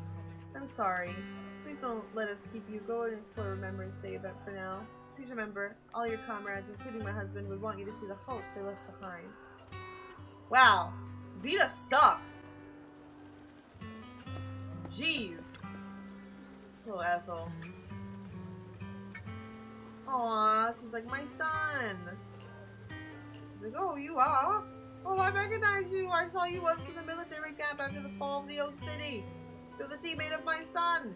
I'm sorry. Please don't let us keep you. Go and explore Remembrance Day event for now. Please remember, all your comrades, including my husband, would want you to see the hope they left behind. Wow. Zeta sucks. Jeez. Little Ethel. Aww, she's like, my son. She's like, oh, you are? Oh, I recognize you. I saw you once in the military camp after the fall of the old city. You're the teammate of my son.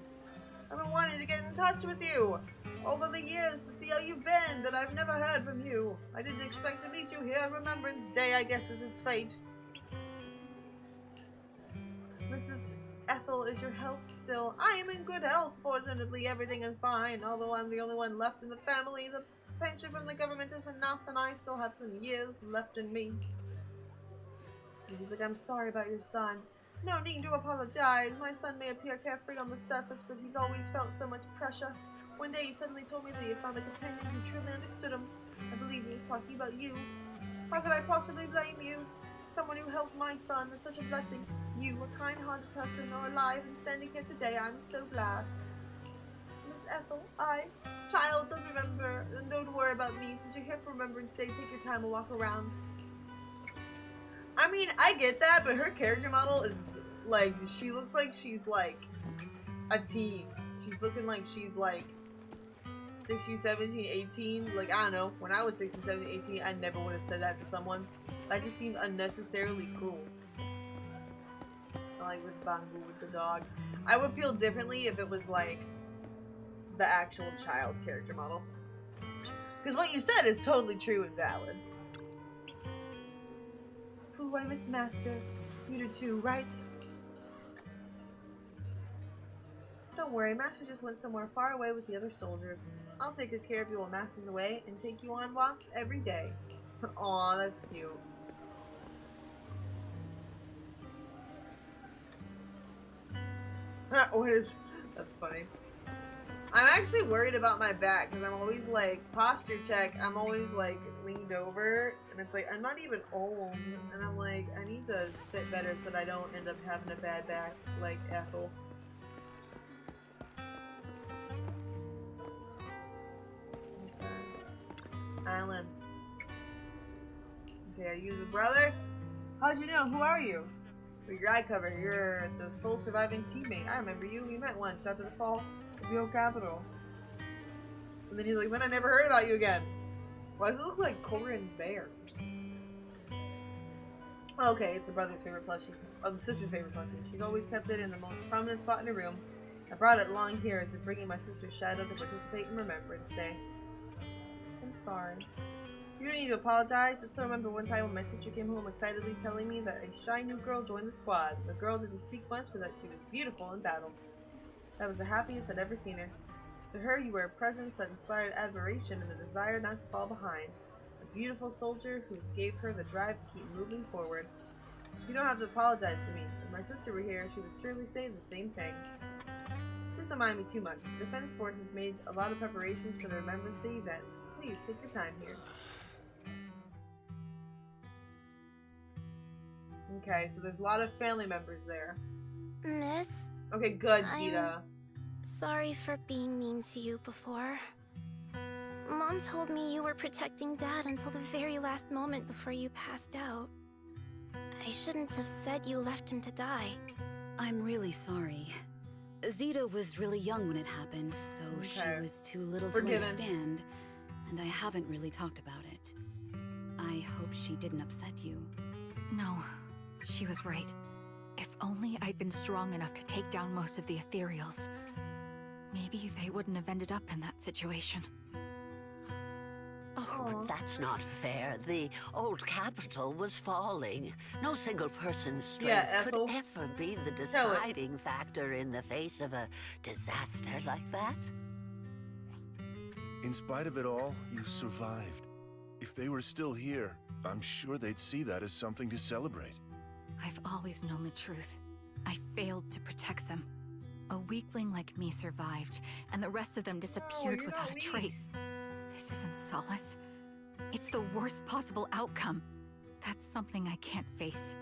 I've been wanting to get in touch with you over the years to see how you've been, but I've never heard from you. I didn't expect to meet you here on Remembrance Day. I guess this is fate. Mrs. Ethel, is your health still? I am in good health. Fortunately, everything is fine. Although I'm the only one left in the family, the pension from the government is enough, and I still have some years left in me. And she's like, I'm sorry about your son. No need to apologize. My son may appear carefree on the surface, but he's always felt so much pressure. One day he suddenly told me that he had found a companion who truly understood him. I believe he was talking about you. How could I possibly blame you? Someone who helped my son, it's such a blessing. You, a kind-hearted person, are alive and standing here today. I'm so glad. Miss Ethel, child, don't remember, and don't worry about me. Since you're here for Remembrance Day, take your time and walk around. I mean, I get that, but her character model is, like, she looks like she's, like, a teen. She's looking like she's, like, 16, 17, 18. Like, I don't know. When I was 16, 17, 18, I never would have said that to someone. That just seemed unnecessarily cruel. I like this Bangu with the dog. I would feel differently if it was, like, the actual child character model. Because what you said is totally true and valid. Fool, I miss Master. You do too, right? Don't worry, Master just went somewhere far away with the other soldiers. I'll take good care of you while Master's away and take you on walks every day. Aw, that's cute. That's funny. I'm actually worried about my back because I'm always like, posture check, I'm always like leaned over and it's like, I'm not even old and I'm like, I need to sit better so that I don't end up having a bad back like Ethel. Okay. Alan. Okay, are you the brother? How'd you know? Who are you? With your eye cover, you're the sole surviving teammate. I remember you. We met once after the fall of the old Capitol. And then he's like, then I never heard about you again. Why does it look like Corin's bear? Okay, it's the brother's favorite plushie. Oh, the sister's favorite plushie. She's always kept it in the most prominent spot in her room. I brought it along here as if bringing my sister's shadow to participate in Remembrance Day. I'm sorry. You don't need to apologize. I still remember one time when my sister came home excitedly telling me that a shy new girl joined the squad. The girl didn't speak much, but that she was beautiful in battle. That was the happiest I'd ever seen her. To her, you were a presence that inspired admiration and the desire not to fall behind. A beautiful soldier who gave her the drive to keep moving forward. You don't have to apologize to me. If my sister were here, she would surely say the same thing. This don't mind me too much. The Defense Force has made a lot of preparations for the Remembrance Day event. Please, take your time here. Okay, so there's a lot of family members there. Miss? Okay, good, Zeta. Sorry for being mean to you before. Mom told me you were protecting Dad until the very last moment before you passed out. I shouldn't have said you left him to die. I'm really sorry. Zeta was really young when it happened, so she was too little to understand, and I haven't really talked about it. I hope she didn't upset you. No, she was right. If only I'd been strong enough to take down most of the ethereals. Maybe they wouldn't have ended up in that situation. Oh, that's not fair. The old capital was falling. No single person's strength could ever be the deciding factor in the face of a disaster like that. In spite of it all, you survived. If they were still here, I'm sure they'd see that as something to celebrate. I've always known the truth. I failed to protect them. A weakling like me survived, and the rest of them disappeared without a trace. This isn't solace. It's the worst possible outcome. That's something I can't face.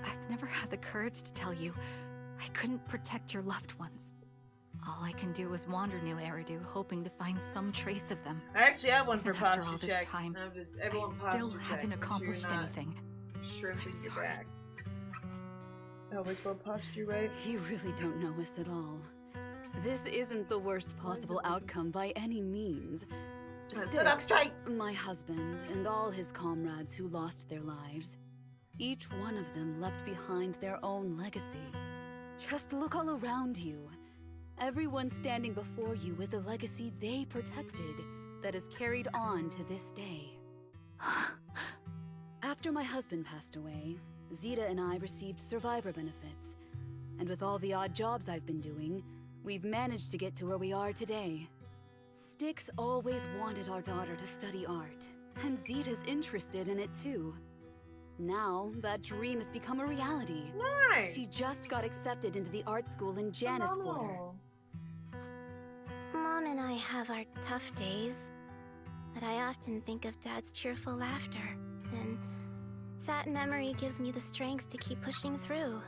I've never had the courage to tell you I couldn't protect your loved ones. All I can do is wander New Eridu, hoping to find some trace of them. I actually have one for Even after all posture this check. time, Everyone I still posture haven't check. accomplished Make sure you're anything. not shrimping your back. I always spell posture right. You really don't know us at all. This isn't the worst possible outcome by any means. Sit up straight! My husband and all his comrades who lost their lives, each one of them left behind their own legacy. Just look all around you. Everyone standing before you is a legacy they protected that is carried on to this day. After my husband passed away, Zeta and I received survivor benefits. And with all the odd jobs I've been doing, we've managed to get to where we are today. Styx always wanted our daughter to study art, and Zeta's interested in it too. Now, that dream has become a reality. Nice! She just got accepted into the art school in Janus Quarter. Mom and I have our tough days, but I often think of Dad's cheerful laughter, and that memory gives me the strength to keep pushing through.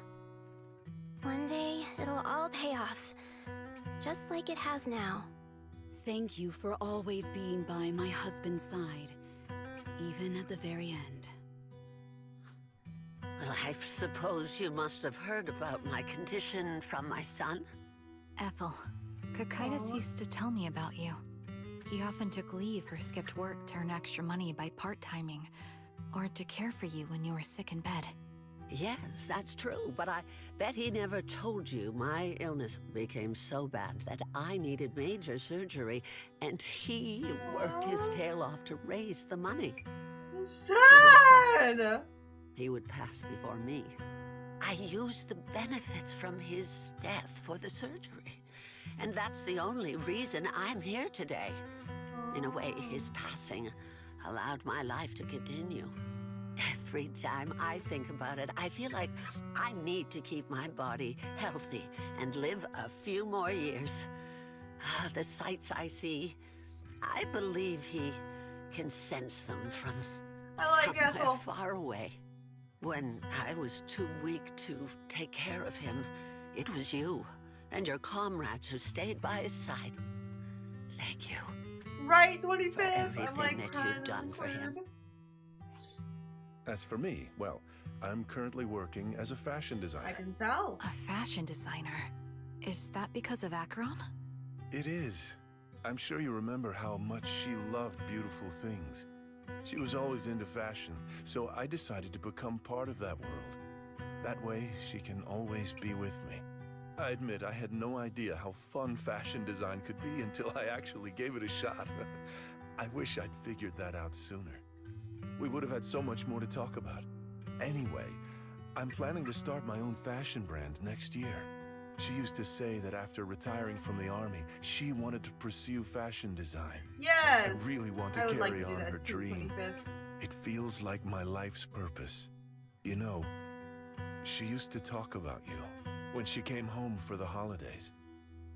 One day, it'll all pay off, just like it has now. Thank you for always being by my husband's side, even at the very end. Well, I suppose you must have heard about my condition from my son? Ethel, Kakaitis used to tell me about you. He often took leave or skipped work to earn extra money by part-timing, or to care for you when you were sick in bed. Yes, that's true, but I bet he never told you my illness became so bad that I needed major surgery, and he worked his tail off to raise the money. Sad! He would pass before me. I used the benefits from his death for the surgery, and that's the only reason I'm here today. In a way, his passing allowed my life to continue. Every time I think about it, I feel like I need to keep my body healthy and live a few more years. The sights I see, I believe he can sense them from somewhere far away. When I was too weak to take care of him, it was you and your comrades who stayed by his side. Thank you. Right, 25th! For everything I'm like that you've done for him. As for me, well, I'm currently working as a fashion designer. I can tell. A fashion designer? Is that because of Acheron? It is. I'm sure you remember how much she loved beautiful things. She was always into fashion, so I decided to become part of that world. That way, she can always be with me. I admit I had no idea how fun fashion design could be until I actually gave it a shot. I wish I'd figured that out sooner. We would have had so much more to talk about. Anyway, I'm planning to start my own fashion brand next year. She used to say that after retiring from the army, she wanted to pursue fashion design. Yes! I really want to I would carry like to do on that her too, dream. 25th. It feels like my life's purpose. You know, she used to talk about you when she came home for the holidays.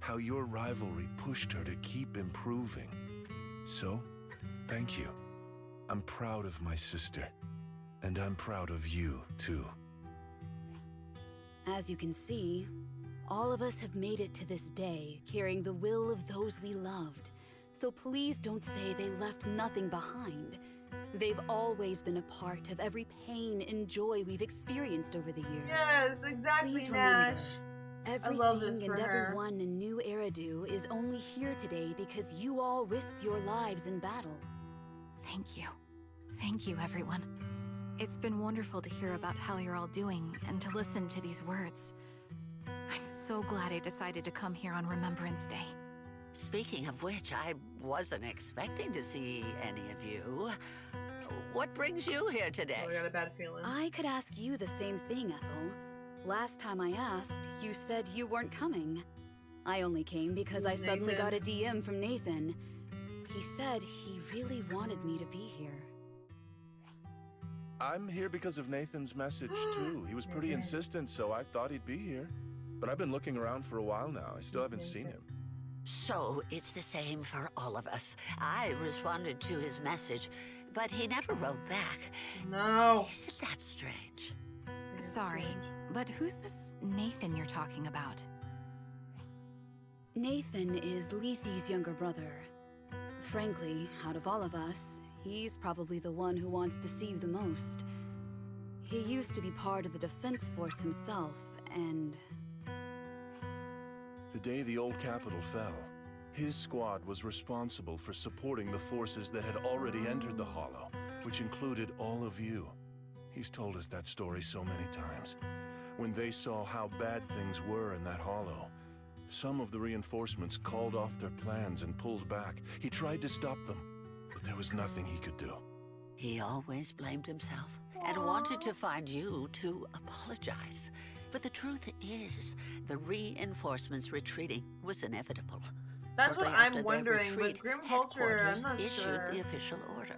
How your rivalry pushed her to keep improving. So, thank you. I'm proud of my sister. And I'm proud of you, too. As you can see, all of us have made it to this day, carrying the will of those we loved. So please don't say they left nothing behind. They've always been a part of every pain and joy we've experienced over the years. Yes, exactly, Please Nash. remember, I love this everything for and her. everyone in New Eridu is only here today because you all risked your lives in battle. Thank you. Thank you, everyone. It's been wonderful to hear about how you're all doing and to listen to these words. I'm so glad I decided to come here on Remembrance Day. Speaking of which, I wasn't expecting to see any of you. What brings you here today? Oh, I got a bad feeling. I could ask you the same thing, Ethel. Last time I asked, you said you weren't coming. I only came because I suddenly got a DM from Nathan. He said he really wanted me to be here. I'm here because of Nathan's message, too. He was pretty insistent, so I thought he'd be here. But I've been looking around for a while now. I still haven't seen him. So it's the same for all of us. I responded to his message, but he never wrote back. No. Isn't that strange? Sorry, but who's this Nathan you're talking about? Nathan is Lethe's younger brother. Frankly, out of all of us, he's probably the one who wants to see you the most. He used to be part of the defense force himself, and... The day the old capital fell, his squad was responsible for supporting the forces that had already entered the Hollow, which included all of you. He's told us that story so many times. When they saw how bad things were in that Hollow, some of the reinforcements called off their plans and pulled back. He tried to stop them, but there was nothing he could do. He always blamed himself and wanted to find you to apologize. But the truth is, the reinforcements retreating was inevitable. That's Shortly what I'm after their wondering, but retreat, Grim Vulture, I'm headquarters not issued sure. the official order.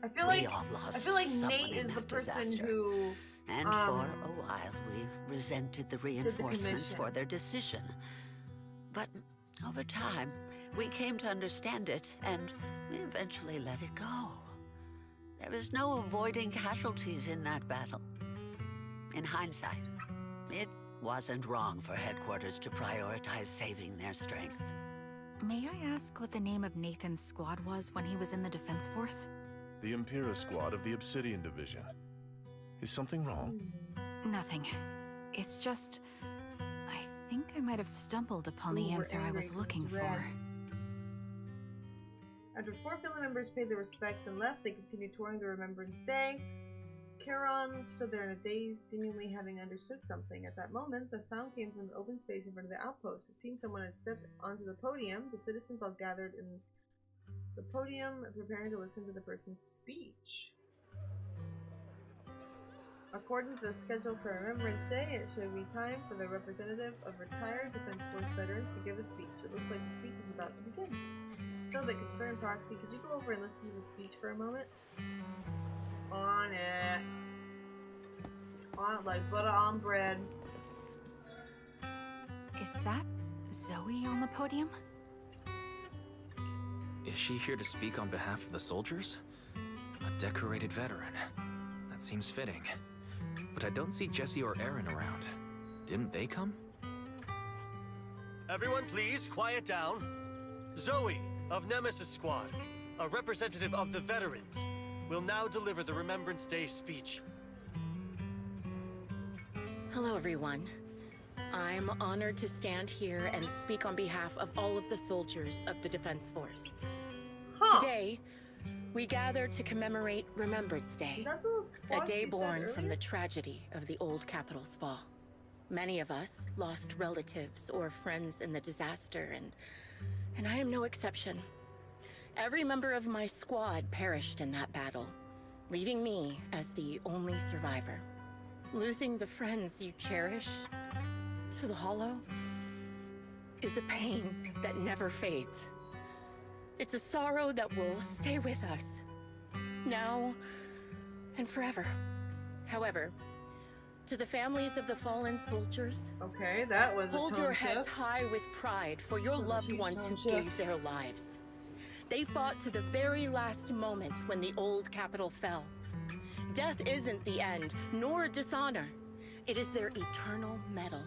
I feel We all lost like someone Nate in is the that person disaster. who And for a while, we resented the reinforcements commission. for their decision. But over time, we came to understand it, and we eventually let it go. There is no avoiding casualties in that battle. In hindsight, it wasn't wrong for headquarters to prioritize saving their strength. May I ask what the name of Nathan's squad was when he was in the defense force? The Impera squad of the Obsidian Division. Is something wrong? Nothing. It's just... I think I might have stumbled upon the answer I was looking for. After 4 family members paid their respects and left, they continued touring the Remembrance Day. Charon stood there in a daze, seemingly having understood something. At that moment, the sound came from the open space in front of the outpost. It seemed someone had stepped onto the podium. The citizens all gathered in the podium, preparing to listen to the person's speech. According to the schedule for Remembrance Day, it should be time for the representative of retired Defense Force veterans to give a speech. It looks like the speech is about to begin. Feel a bit concerned, Proxy. Could you go over and listen to the speech for a moment? On it. On it like butter on bread. Is that Zoe on the podium? Is she here to speak on behalf of the soldiers? A decorated veteran. That seems fitting. But I don't see Jesse or Aaron around. Didn't they come? Everyone please, quiet down. Zoe of Nemesis Squad, a representative of the veterans, will now deliver the Remembrance Day speech. Hello, everyone. I'm honored to stand here and speak on behalf of all of the soldiers of the Defense Force. Today, We gather to commemorate Remembrance Day, a day born from the tragedy of the old capital's fall. Many of us lost relatives or friends in the disaster, and I am no exception. Every member of my squad perished in that battle, leaving me as the only survivor. Losing the friends you cherish to the Hollow is a pain that never fades. It's a sorrow that will stay with us, now and forever. However, to the families of the fallen soldiers, okay, that was a hold your tone heads shift. high with pride for your loved ones who gave their lives. They fought to the very last moment when the old capital fell. Death isn't the end, nor dishonor. It is their eternal medal.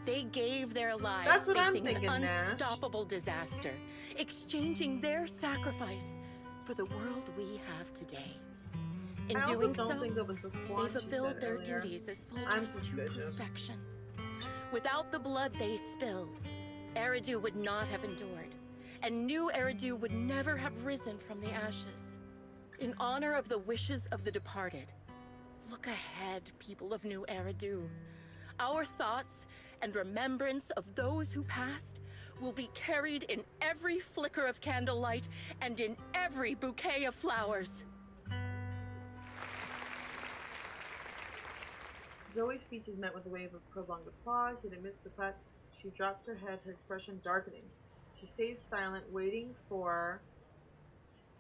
They gave their lives That's what I'm facing thinking, an Nash. unstoppable disaster, exchanging their sacrifice for the world we have today. In I also doing don't so, think it was the squad they she fulfilled said their earlier. duties as I'm soldiers to suspicious. perfection. Without the blood they spilled, Eridu would not have endured, and new Eridu would never have risen from the ashes. In honor of the wishes of the departed, look ahead, people of New Eridu. Our thoughts and remembrance of those who passed will be carried in every flicker of candlelight and in every bouquet of flowers. Zoe's speech is met with a wave of prolonged applause, yet amidst the claps, she drops her head, her expression darkening. She stays silent, waiting for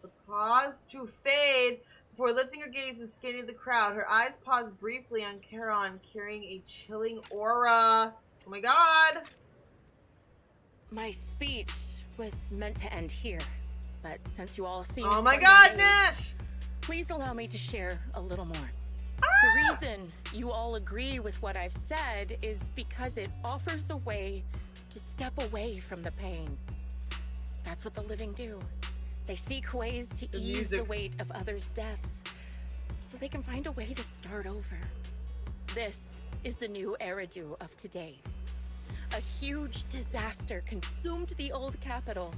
the pause to fade before lifting her gaze and scanning the crowd. Her eyes pause briefly on Charon, carrying a chilling aura. Oh my god! My speech was meant to end here, but since you all seem Oh my quite god, engaged, Nash! please allow me to share a little more. Ah! The reason you all agree with what I've said is because it offers a way to step away from the pain. That's what the living do. They seek ways to ease the weight of others' deaths, so they can find a way to start over. This is the new Eridu of today. A huge disaster consumed the old capital,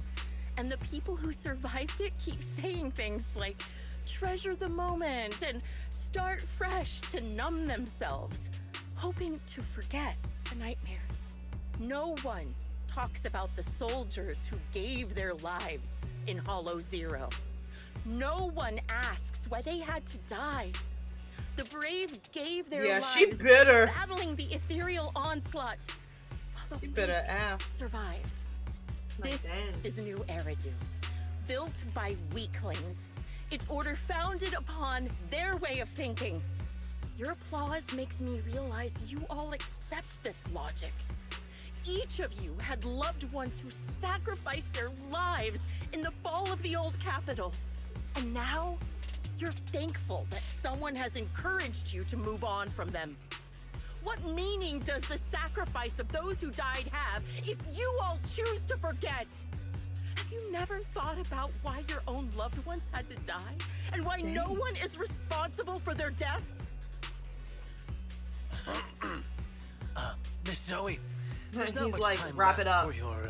and the people who survived it keep saying things like, treasure the moment and start fresh to numb themselves, hoping to forget the nightmare. No one talks about the soldiers who gave their lives in Hollow Zero. No one asks why they had to die. The brave gave their lives she bitter. battling the ethereal onslaught, while the She bitter weak ass. survived. This is a new Eridu, built by weaklings. Its order founded upon their way of thinking. Your applause makes me realize you all accept this logic. Each of you had loved ones who sacrificed their lives in the fall of the old capital. And now, you're thankful that someone has encouraged you to move on from them. What meaning does the sacrifice of those who died have if you all choose to forget? Have you never thought about why your own loved ones had to die? And why no one is responsible for their deaths? Miss Zoe, there's He's not much like, time wrap left it up. for your,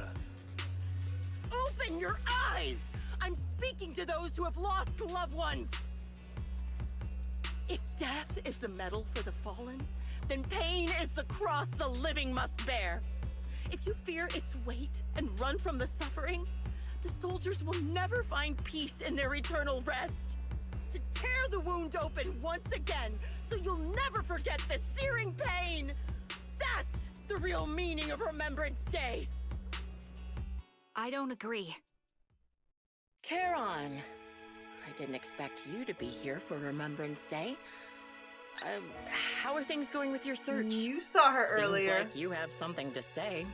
Open your eyes! I'm speaking to those who have lost loved ones! If death is the medal for the fallen, then pain is the cross the living must bear. If you fear its weight and run from the suffering, the soldiers will never find peace in their eternal rest. To tear the wound open once again, so you'll never forget the searing pain! That's the real meaning of Remembrance Day! I don't agree. Charon, I didn't expect you to be here for Remembrance Day. How are things going with your search? You saw her earlier. Seems like you have something to say.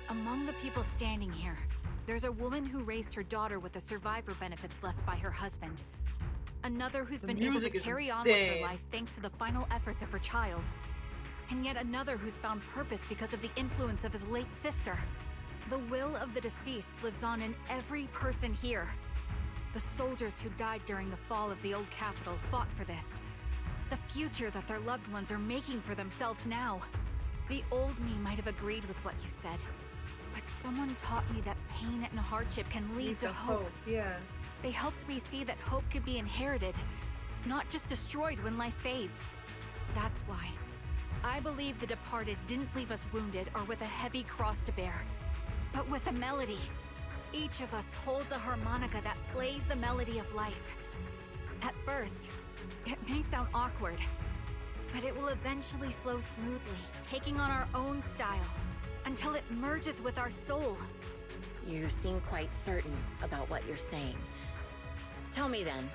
Among the people standing here, there's a woman who raised her daughter with the survivor benefits left by her husband. Another who's been able to carry on with her life thanks to the final efforts of her child. And yet another who's found purpose because of the influence of his late sister. The will of the deceased lives on in every person here. The soldiers who died during the fall of the old capital fought for this. The future that their loved ones are making for themselves now. The old me might have agreed with what you said, But someone taught me that pain and hardship can lead to hope. Yes. They helped me see that hope could be inherited, not just destroyed when life fades. That's why I believe the departed didn't leave us wounded or with a heavy cross to bear, but with a melody. Each of us holds a harmonica that plays the melody of life. At first, it may sound awkward, but it will eventually flow smoothly, taking on our own style, until it merges with our soul. You seem quite certain about what you're saying. Tell me then,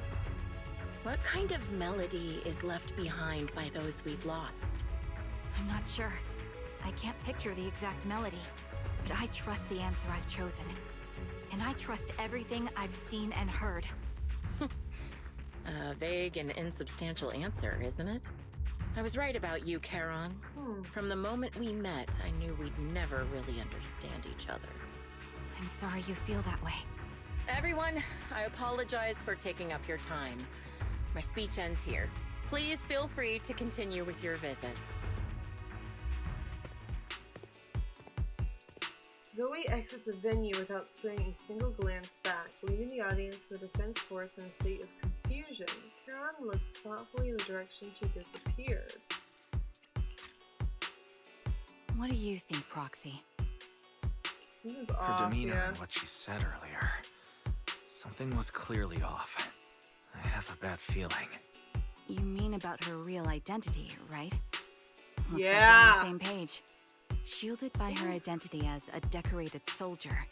what kind of melody is left behind by those we've lost? I'm not sure. I can't picture the exact melody, but I trust the answer I've chosen. And I trust everything I've seen and heard. A vague and insubstantial answer, isn't it? I was right about you, Charon. From the moment we met, I knew we'd never really understand each other. I'm sorry you feel that way. Everyone, I apologize for taking up your time. My speech ends here. Please feel free to continue with your visit. Zoe exits the venue without sparing a single glance back, leaving the audience, the defense force, in a state of confusion. Charon looks thoughtfully in the direction she disappeared. What do you think, Proxy? Something's Her off, demeanor yeah. and what she said earlier. Something was clearly off. I have a bad feeling. You mean about her real identity, right? Looks Yeah. like we're on the same page. Shielded by her identity as a decorated soldier,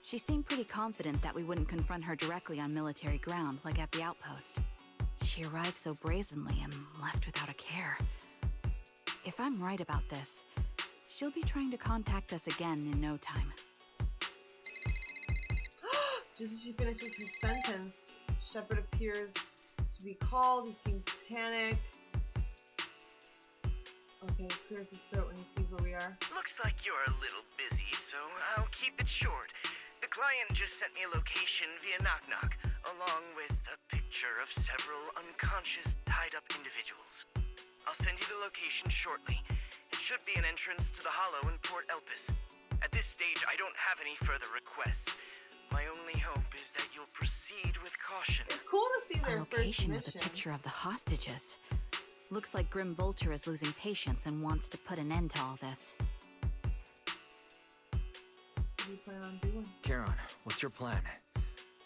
she seemed pretty confident that we wouldn't confront her directly on military ground like at the outpost. She arrived so brazenly and left without a care. If I'm right about this, she'll be trying to contact us again in no time. Just as she finishes her sentence, Shepard appears to be called. He seems panicked. Okay, clears his throat when he sees where we are. Looks like you're a little busy, so I'll keep it short. The client just sent me a location via Knock Knock, along with a picture of several unconscious, tied-up individuals. I'll send you the location shortly. It should be an entrance to the Hollow in Port Elpis. At this stage, I don't have any further requests. My only hope is that you'll proceed with caution. It's cool to see their A location first with mission. a picture of the hostages. Looks like Grim Vulture is losing patience and wants to put an end to all this. What do you plan on doing? Charon, what's your plan?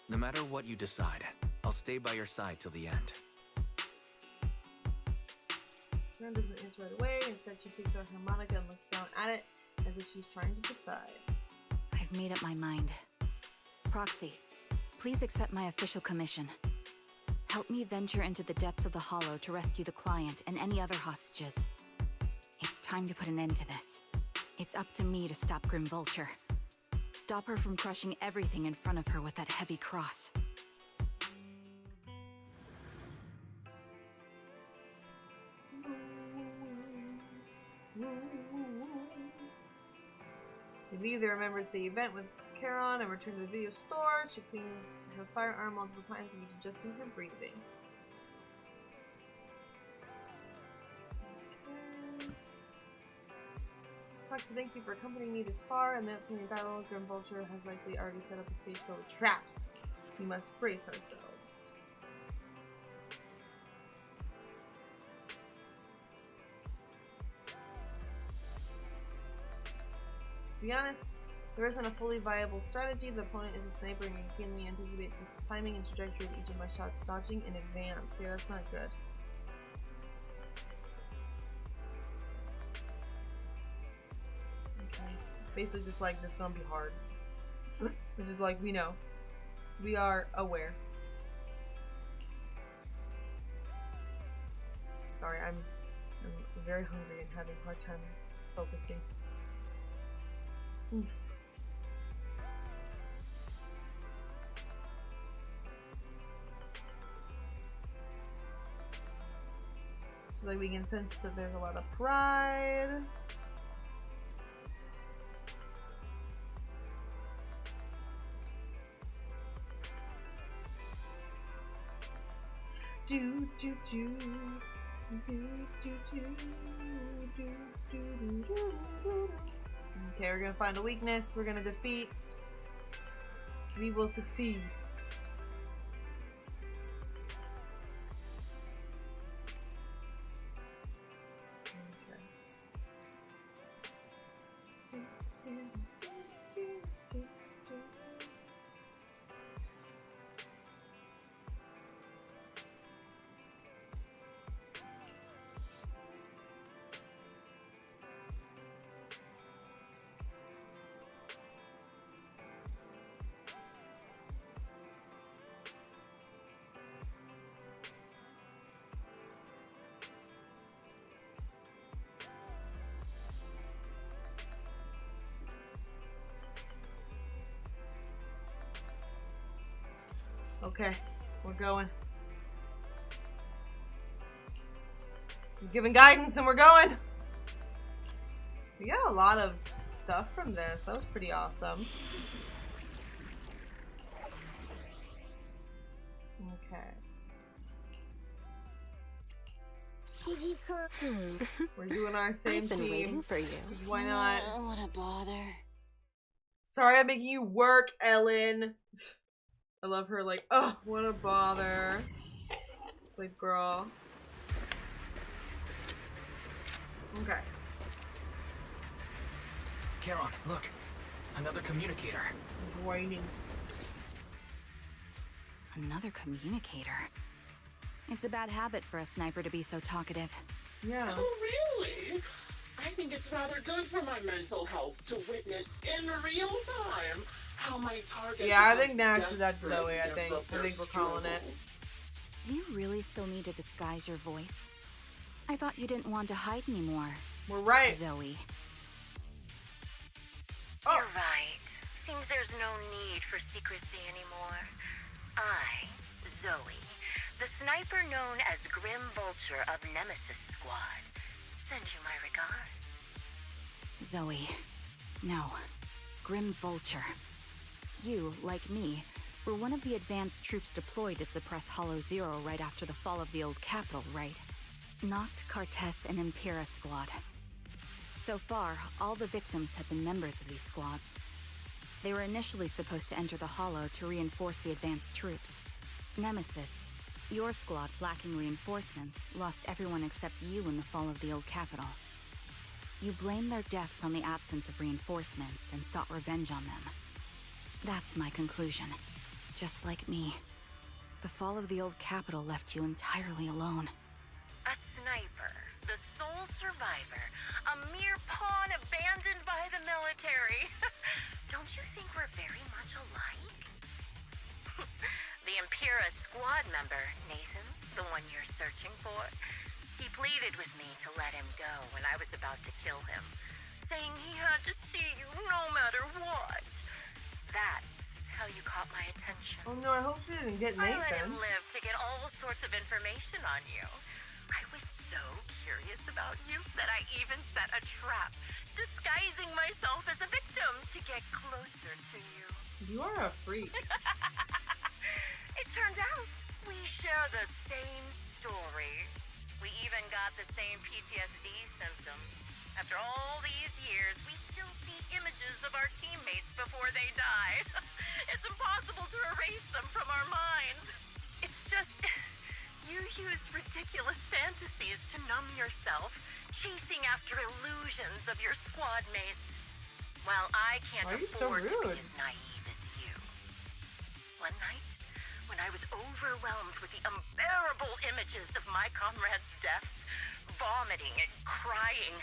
No matter what you decide, I'll stay by your side till the end. Charon doesn't answer right away. Instead, she takes out her harmonica and looks down at it as if she's trying to decide. I've made up my mind. Proxy, please accept my official commission. Help me venture into the depths of the Hollow to rescue the client and any other hostages. It's time to put an end to this. It's up to me to stop Grim Vulture. Stop her from crushing everything in front of her with that heavy cross. Lily remembers the event with Charon and returns to the video store. She cleans her firearm multiple times and adjusting her breathing. Proxy, thank you for accompanying me this far. In the upcoming battle, Grim Vulture has likely already set up a stage filled with traps. We must brace ourselves. To be honest, there isn't a fully viable strategy. The opponent is a sniper and you can keenly anticipate the timing and trajectory of each of my shots, dodging in advance. Yeah, that's not good. Okay. Basically just like, this gonna be hard. Which is like, we know. We are aware. Sorry, I'm very hungry and having a hard time focusing. Oof. So like we can sense that there's a lot of pride. Do do do do do do do do do do. Okay, we're gonna find a weakness. We're gonna defeat. We will succeed. Okay, we're going. We're giving guidance and we're going. We got a lot of stuff from this. That was pretty awesome. Okay. Did you cook? We're doing our same I've been team. waiting for you. Why not? Oh, what a bother. Sorry I'm making you work, Ellen. I love her, like, oh, what a bother. It's like, girl. Okay. Charon, look. Another communicator. Joining. Another communicator. It's a bad habit for a sniper to be so talkative. Yeah. Oh, really? I think it's rather good for my mental health to witness in real time how my target. Yeah, I think Nash is that Zoe, I think we're calling it. Do you really still need to disguise your voice? I thought you didn't want to hide anymore. We're right. Zoe. Oh. You're right. Seems there's no need for secrecy anymore. I, Zoe, the sniper known as Grim Vulture of Nemesis Squad, send you my regards. Zoe. No. Grim Vulture. You, like me, were one of the advanced troops deployed to suppress Hollow Zero right after the fall of the old capital, right? Noct, Cartes, and Impera Squad. So far, all the victims have been members of these squads. They were initially supposed to enter the Hollow to reinforce the advanced troops. Nemesis, your squad lacking reinforcements, lost everyone except you in the fall of the old capital. You blamed their deaths on the absence of reinforcements and sought revenge on them. That's my conclusion. Just like me. The fall of the old capital left you entirely alone. A sniper, the sole survivor, a mere pawn abandoned by the military. Don't you think we're very much alike? The Impera squad member, Nathan, the one you're searching for, he pleaded with me to let him go when I was about to kill him, saying he had to see you no matter what. That's how you caught my attention. Oh no, I hope she didn't get Nathan. I let him live to get all sorts of information on you. I was so curious about you that I even set a trap, disguising myself as a victim to get closer to you. You are a freak. It turned out we share the same story. We even got the same PTSD symptoms. After all these years, we still see images of our teammates before they die. It's impossible to erase them from our minds. It's just, you use ridiculous fantasies to numb yourself, chasing after illusions of your squad mates. While I can't afford to be as naive as you. One night, when I was overwhelmed with the unbearable images of my comrades' deaths, vomiting and crying,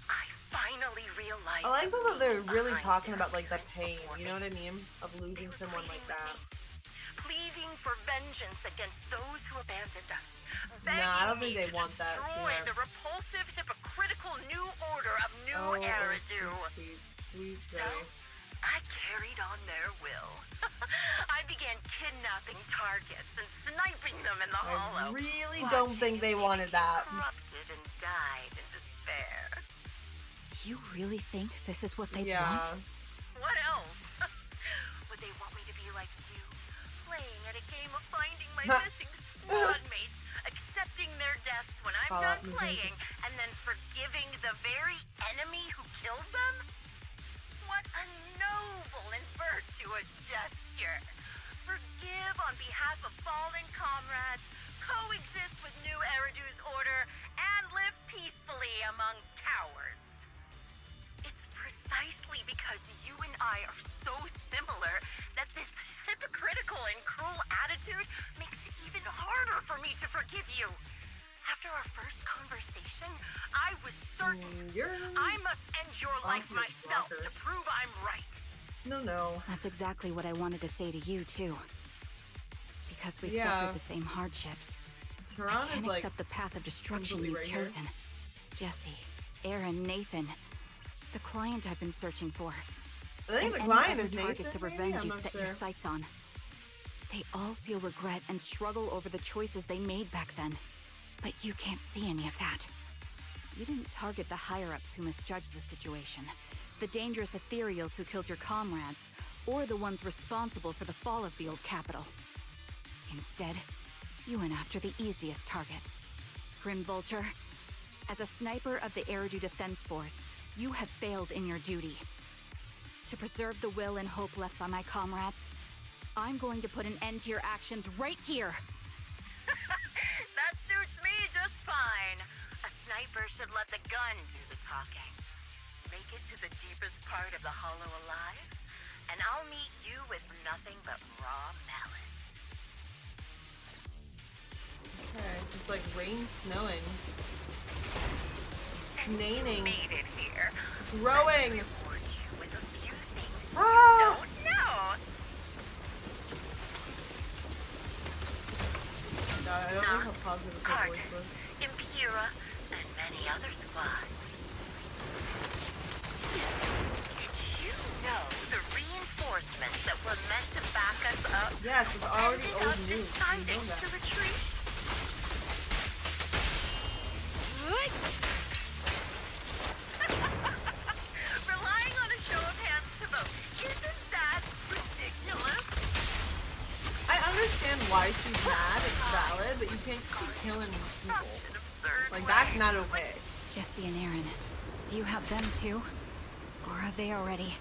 I finally realized. I like that they're really talking about like the pain, you know what I mean? Of losing someone like that. Pleading for vengeance against those who abandoned us. Nah, I don't think they want that. Destroy the repulsive, hypocritical new order of New Arazu. Sweet, so, I carried on their will. I began kidnapping targets and sniping them in the Hollow. I really don't think they wanted that. Corrupted and died in despair. You really think this is what they want? What else? Would they want me to be like you, playing at a game of finding my missing squad mates, accepting their deaths when I'm done playing, and then forgiving the very enemy who killed them? What a noble and virtuous gesture. Forgive on behalf of fallen comrades, coexist with new Eridu's order, and live peacefully among cowards. It's precisely because you and I are so similar that this hypocritical and cruel attitude makes it even harder for me to forgive you. After our first conversation, I was certain I must end your life myself to prove I'm right. No. That's exactly what I wanted to say to you, too. Because we've suffered the same hardships. I can't accept the path of destruction you've chosen. Jesse, Aaron, Nathan. The client I've been searching for. I think the and client any is other targets of Nathan, revenge maybe? you've I'm set not your sure. sights on. They all feel regret and struggle over the choices they made back then. But you can't see any of that. You didn't target the higher-ups who misjudged the situation, the dangerous ethereals who killed your comrades, or the ones responsible for the fall of the old capital. Instead, you went after the easiest targets. Grim Vulture, as a sniper of the Eridu Defense Force, you have failed in your duty. To preserve the will and hope left by my comrades, I'm going to put an end to your actions right here. That suits me just fine. A sniper should let the gun do the talking. Make it to the deepest part of the hollow alive, and I'll meet you with nothing but raw malice. Okay, it's like rain snowing. Snaining. Made it here. It's rowing. Ah! Don't know. God, I don't know how positive her voice was. Impura, and many other squads. Did you know the reinforcements that were meant to back us up? Yes, it's already old news. Deciding You know that. to retreat. Relying on a show of hands to vote. Isn't that ridiculous? I understand why she's mad, it's valid, but you can't just keep killing people. Like, that's not okay. Jesse and Aaron, do you have them too? Or are they already?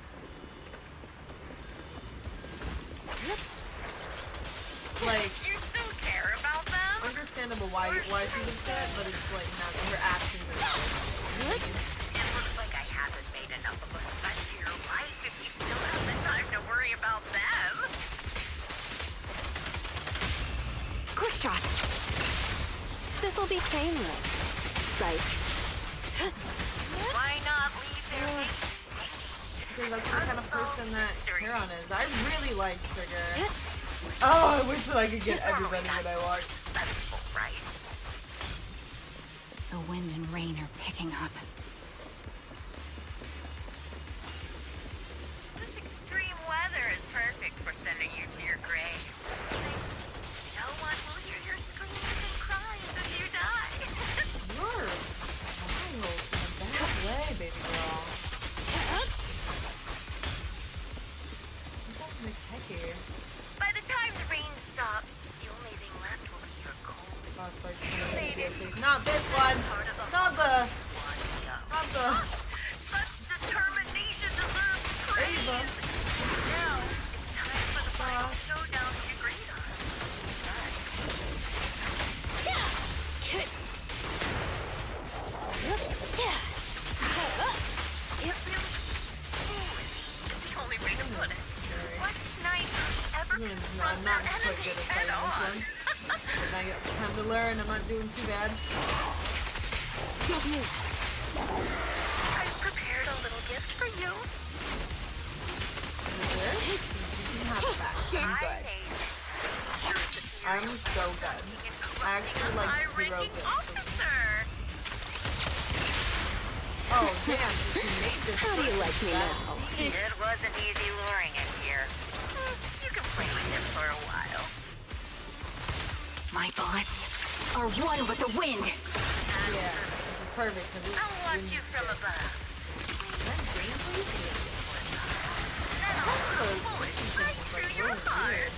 Like, You still care about them? understandable why she's upset, but it's like not her actions are valid. It looks like I haven't made enough of a threat to your life if you still have the time to worry about them. Quick shot. This'll be painless. Psych. Why not leave their Because that's the kind of person that Charon is. I really like Trigger. Oh, I wish that I could get everybody that I want. The wind and rain are picking up. This extreme weather is perfect for sending you to your grave. No one will hear your screams and cries if you die. You're wild in a bad way, baby girl. That's McKecky. By the time the rain stops, the only thing left will be your cold. Boss fights coming in, please. Not this one! Not the... Such determination deserves praise. Now, it's time for the final showdown to be agreed on. It really is the only way to put it. What sniper ever I'm not quite good at fighting this one. But I got time to learn, I'm not doing too bad. I've prepared a little gift for you. You can have it back. I'm good. I'm so good. I actually like zero good. Oh, damn, you made this. How do you like me now? It wasn't easy luring it here. You can play with it for a while. My bullets are one with the wind. Yeah, it's perfect because it's I'll watch you from above. That green, please? Then I'll throw a bullet right through your heart.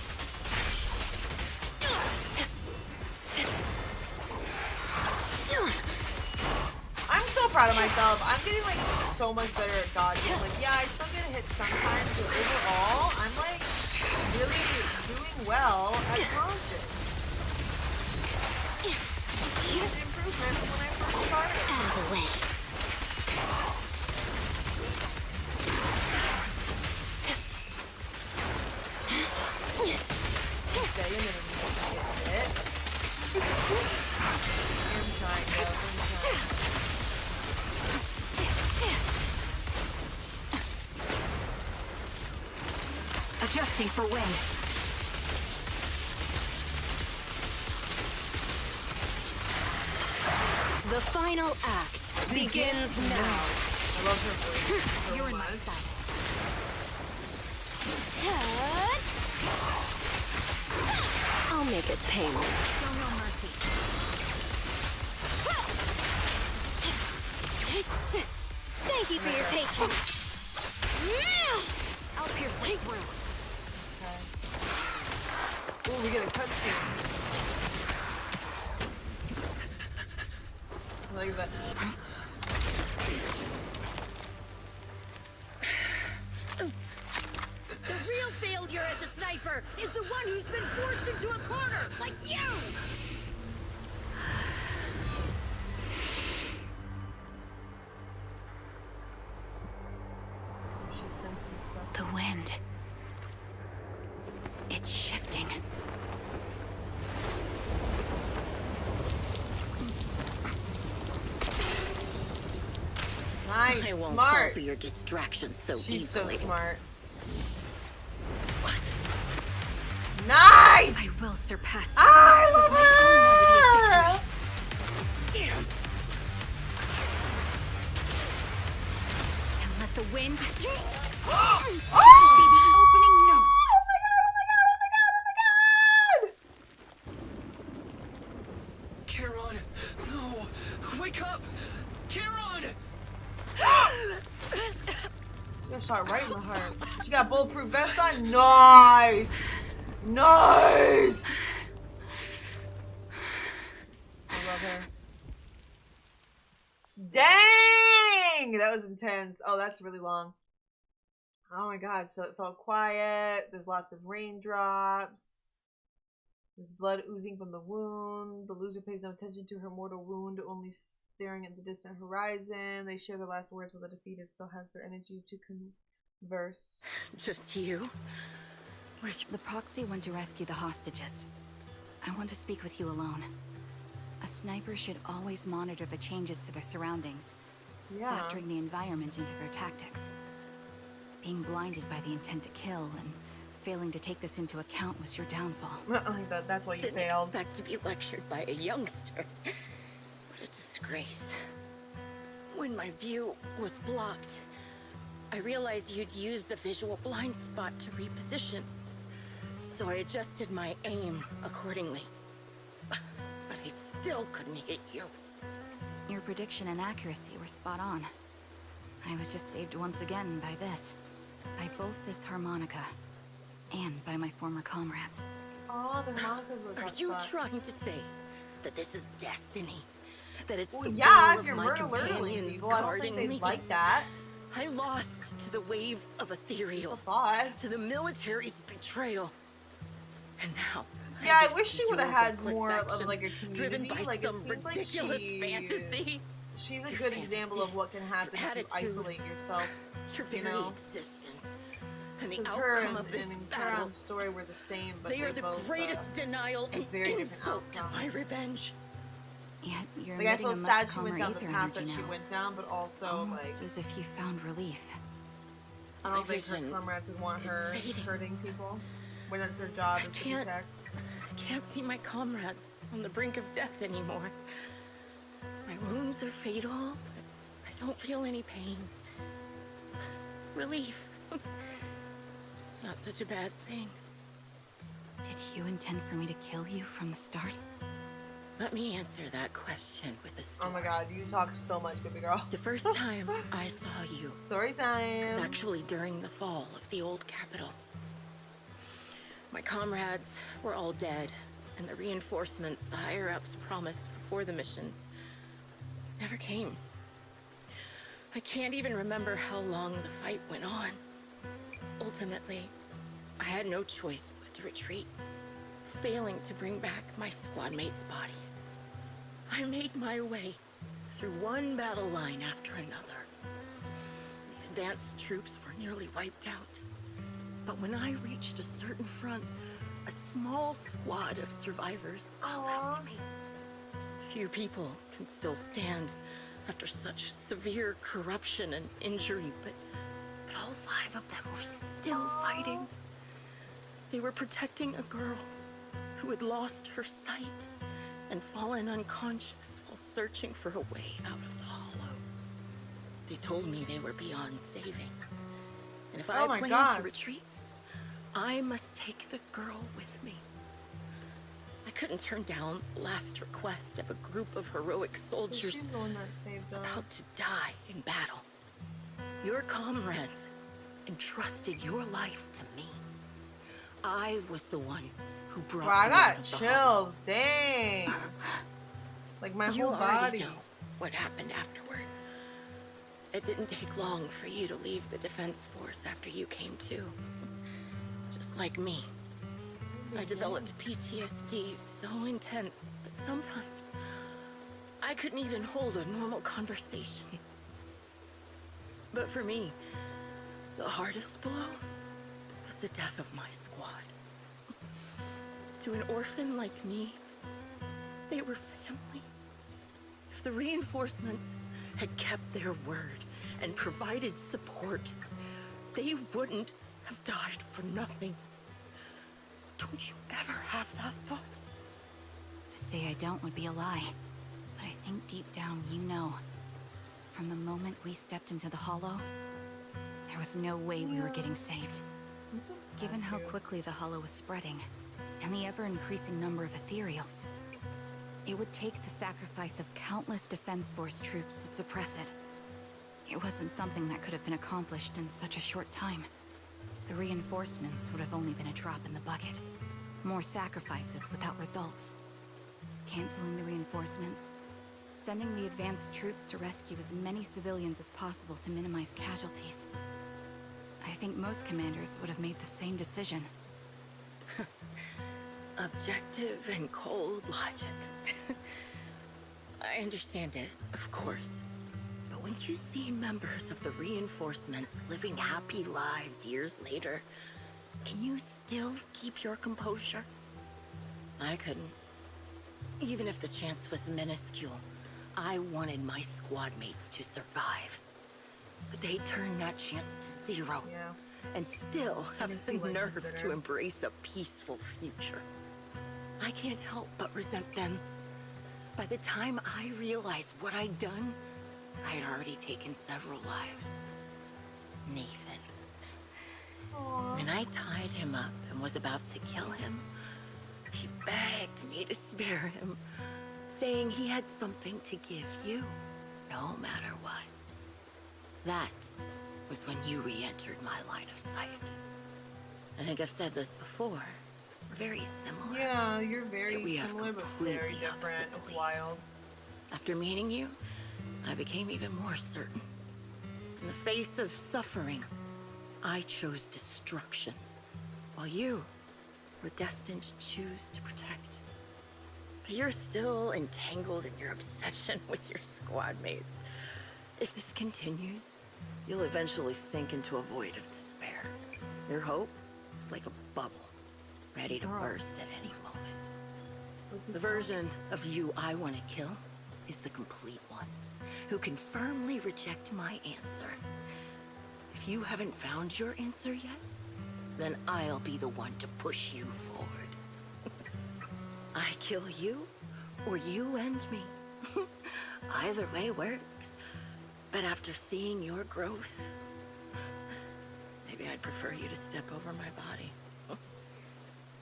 I'm so proud proud of myself. I'm getting like so much better at dodging. Like, yeah, I still get hit sometimes, but overall, I'm like really doing well at dodging. Huge improvement from when I first started. Out of the way. Say a minute, you get hit. I'm trying, though. Adjusting for wind. The final act begins now. I love her voice so You're in my much. sight. I'll make it painless. Show no mercy. Thank you for your patience. I'll pierce right through. Okay. Ooh, we get a cutscene. I like that. The real failure as a sniper is the one who's been forced into a corner, like you! She's sensing stuff. The wind. It's shifting. Nice, I won't smart. fall for your distractions so She's easily. so smart. What? Nice! I will surpass you. I love her! Damn! And let the wind Oh! be the opening notes. Oh my god, oh my god, oh my god, oh my god! Charon! No! Wake up! Charon! Got shot right in the heart. She got bulletproof vest on. Nice! Nice! I love her. Dang! That was intense. Oh, that's really long. Oh my god, so it felt quiet. There's lots of raindrops. There's blood oozing from the wound. The loser pays no attention to her mortal wound, only staring at the distant horizon. They share their last words while the defeated still has their energy to converse. Just you? The proxy went to rescue the hostages. I want to speak with you alone. A sniper should always monitor the changes to their surroundings, factoring the environment into their tactics. Being blinded by the intent to kill and failing to take this into account was your downfall. That's why you Didn't failed. expect to be lectured by a youngster. What a disgrace. When my view was blocked, I realized you'd used the visual blind spot to reposition. So I adjusted my aim accordingly. But I still couldn't hit you. Your prediction and accuracy were spot on. I was just saved once again by this. By both this harmonica and by my former comrades. Oh, the harmonicas were Are you trying to say that this is destiny? That it's the yeah, will if you're of my murder companions people, I don't guarding think they'd me? like that. I lost to the wave of ethereals, to the military's betrayal, and now. Yeah, I face wish she your would have had reckless more of actions like a community. driven by like some it seems like ridiculous fantasy. She's a Your good example of what can happen if you attitude, isolate yourself. Your you very know? existence, and the 'Cause her outcome and, of this and battle. Karan's story were the same, but They are the both, greatest denial and very different insult to my outcomes. revenge. Yet you're Like I emitting feel a much sad she calmer went down the ether path energy that she now. went down, but also Almost like as if you found relief. I don't My think her vision comrades would want is her fading. hurting people when it's their job is to can't- protect. I can't see my comrades on the brink of death anymore. My wounds are fatal, but I don't feel any pain. Relief. It's not such a bad thing. Did you intend for me to kill you from the start? Let me answer that question with a story. Oh my god, you talk so much, baby girl. The first time I saw you Story time. was actually during the fall of the old capital. My comrades were all dead, and the reinforcements the higher-ups promised before the mission never came. I can't even remember how long the fight went on. Ultimately, I had no choice but to retreat, failing to bring back my squad mates' bodies. I made my way through one battle line after another. The advanced troops were nearly wiped out. But when I reached a certain front, a small squad of survivors called out to me. Few people can still stand after such severe corruption and injury, but all 5 of them were still fighting. They were protecting a girl who had lost her sight and fallen unconscious while searching for a way out of the hollow. They told me they were beyond saving. And if I planned to retreat, I must take the girl with me. I couldn't turn down the last request of a group of heroic soldiers She's the one that saved us. about to die in battle. Your comrades entrusted your life to me. I was the one who brought Wow, I you got out of the chills. hollow. Dang. Like my You whole already body. know what happened afterward. It didn't take long for you to leave the defense force after you came to. Just like me. I developed PTSD so intense that sometimes I couldn't even hold a normal conversation. But for me, the hardest blow was the death of my squad. To an orphan like me, they were family. If the reinforcements had kept their word and provided support, they wouldn't have died for nothing. Don't you ever have that thought? To say I don't would be a lie. But I think deep down you know. From the moment we stepped into the hollow, there was no way we were getting saved. Given how quickly the hollow was spreading, and the ever-increasing number of ethereals, it would take the sacrifice of countless Defense Force troops to suppress it. It wasn't something that could have been accomplished in such a short time. The reinforcements would have only been a drop in the bucket. More sacrifices without results. Canceling the reinforcements, sending the advanced troops to rescue as many civilians as possible to minimize casualties. I think most commanders would have made the same decision. Objective and cold logic. I understand it, of course. But when you see members of the reinforcements living happy lives years later, can you still keep your composure? I couldn't. Even if the chance was minuscule, I wanted my squad mates to survive. But they turned that chance to zero. And still have the nerve to embrace a peaceful future. I can't help but resent them. By the time I realized what I'd done, I had already taken several lives. Nathan. When I tied him up and was about to kill him, he begged me to spare him, saying he had something to give you, no matter what. That was when you re-entered my line of sight. I think I've said this before. We're very similar. Yeah, you're very we have similar, but completely very different. opposite It's beliefs. wild. After meeting you, I became even more certain. In the face of suffering, I chose destruction, while you were destined to choose to protect. But you're still entangled in your obsession with your squad mates. If this continues, you'll eventually sink into a void of despair. Your hope is like a bubble, ready to burst at any moment. The version of you I want to kill is the complete one, who can firmly reject my answer. If you haven't found your answer yet, then I'll be the one to push you forward. I kill you, or you end me. Either way works. But after seeing your growth, maybe I'd prefer you to step over my body.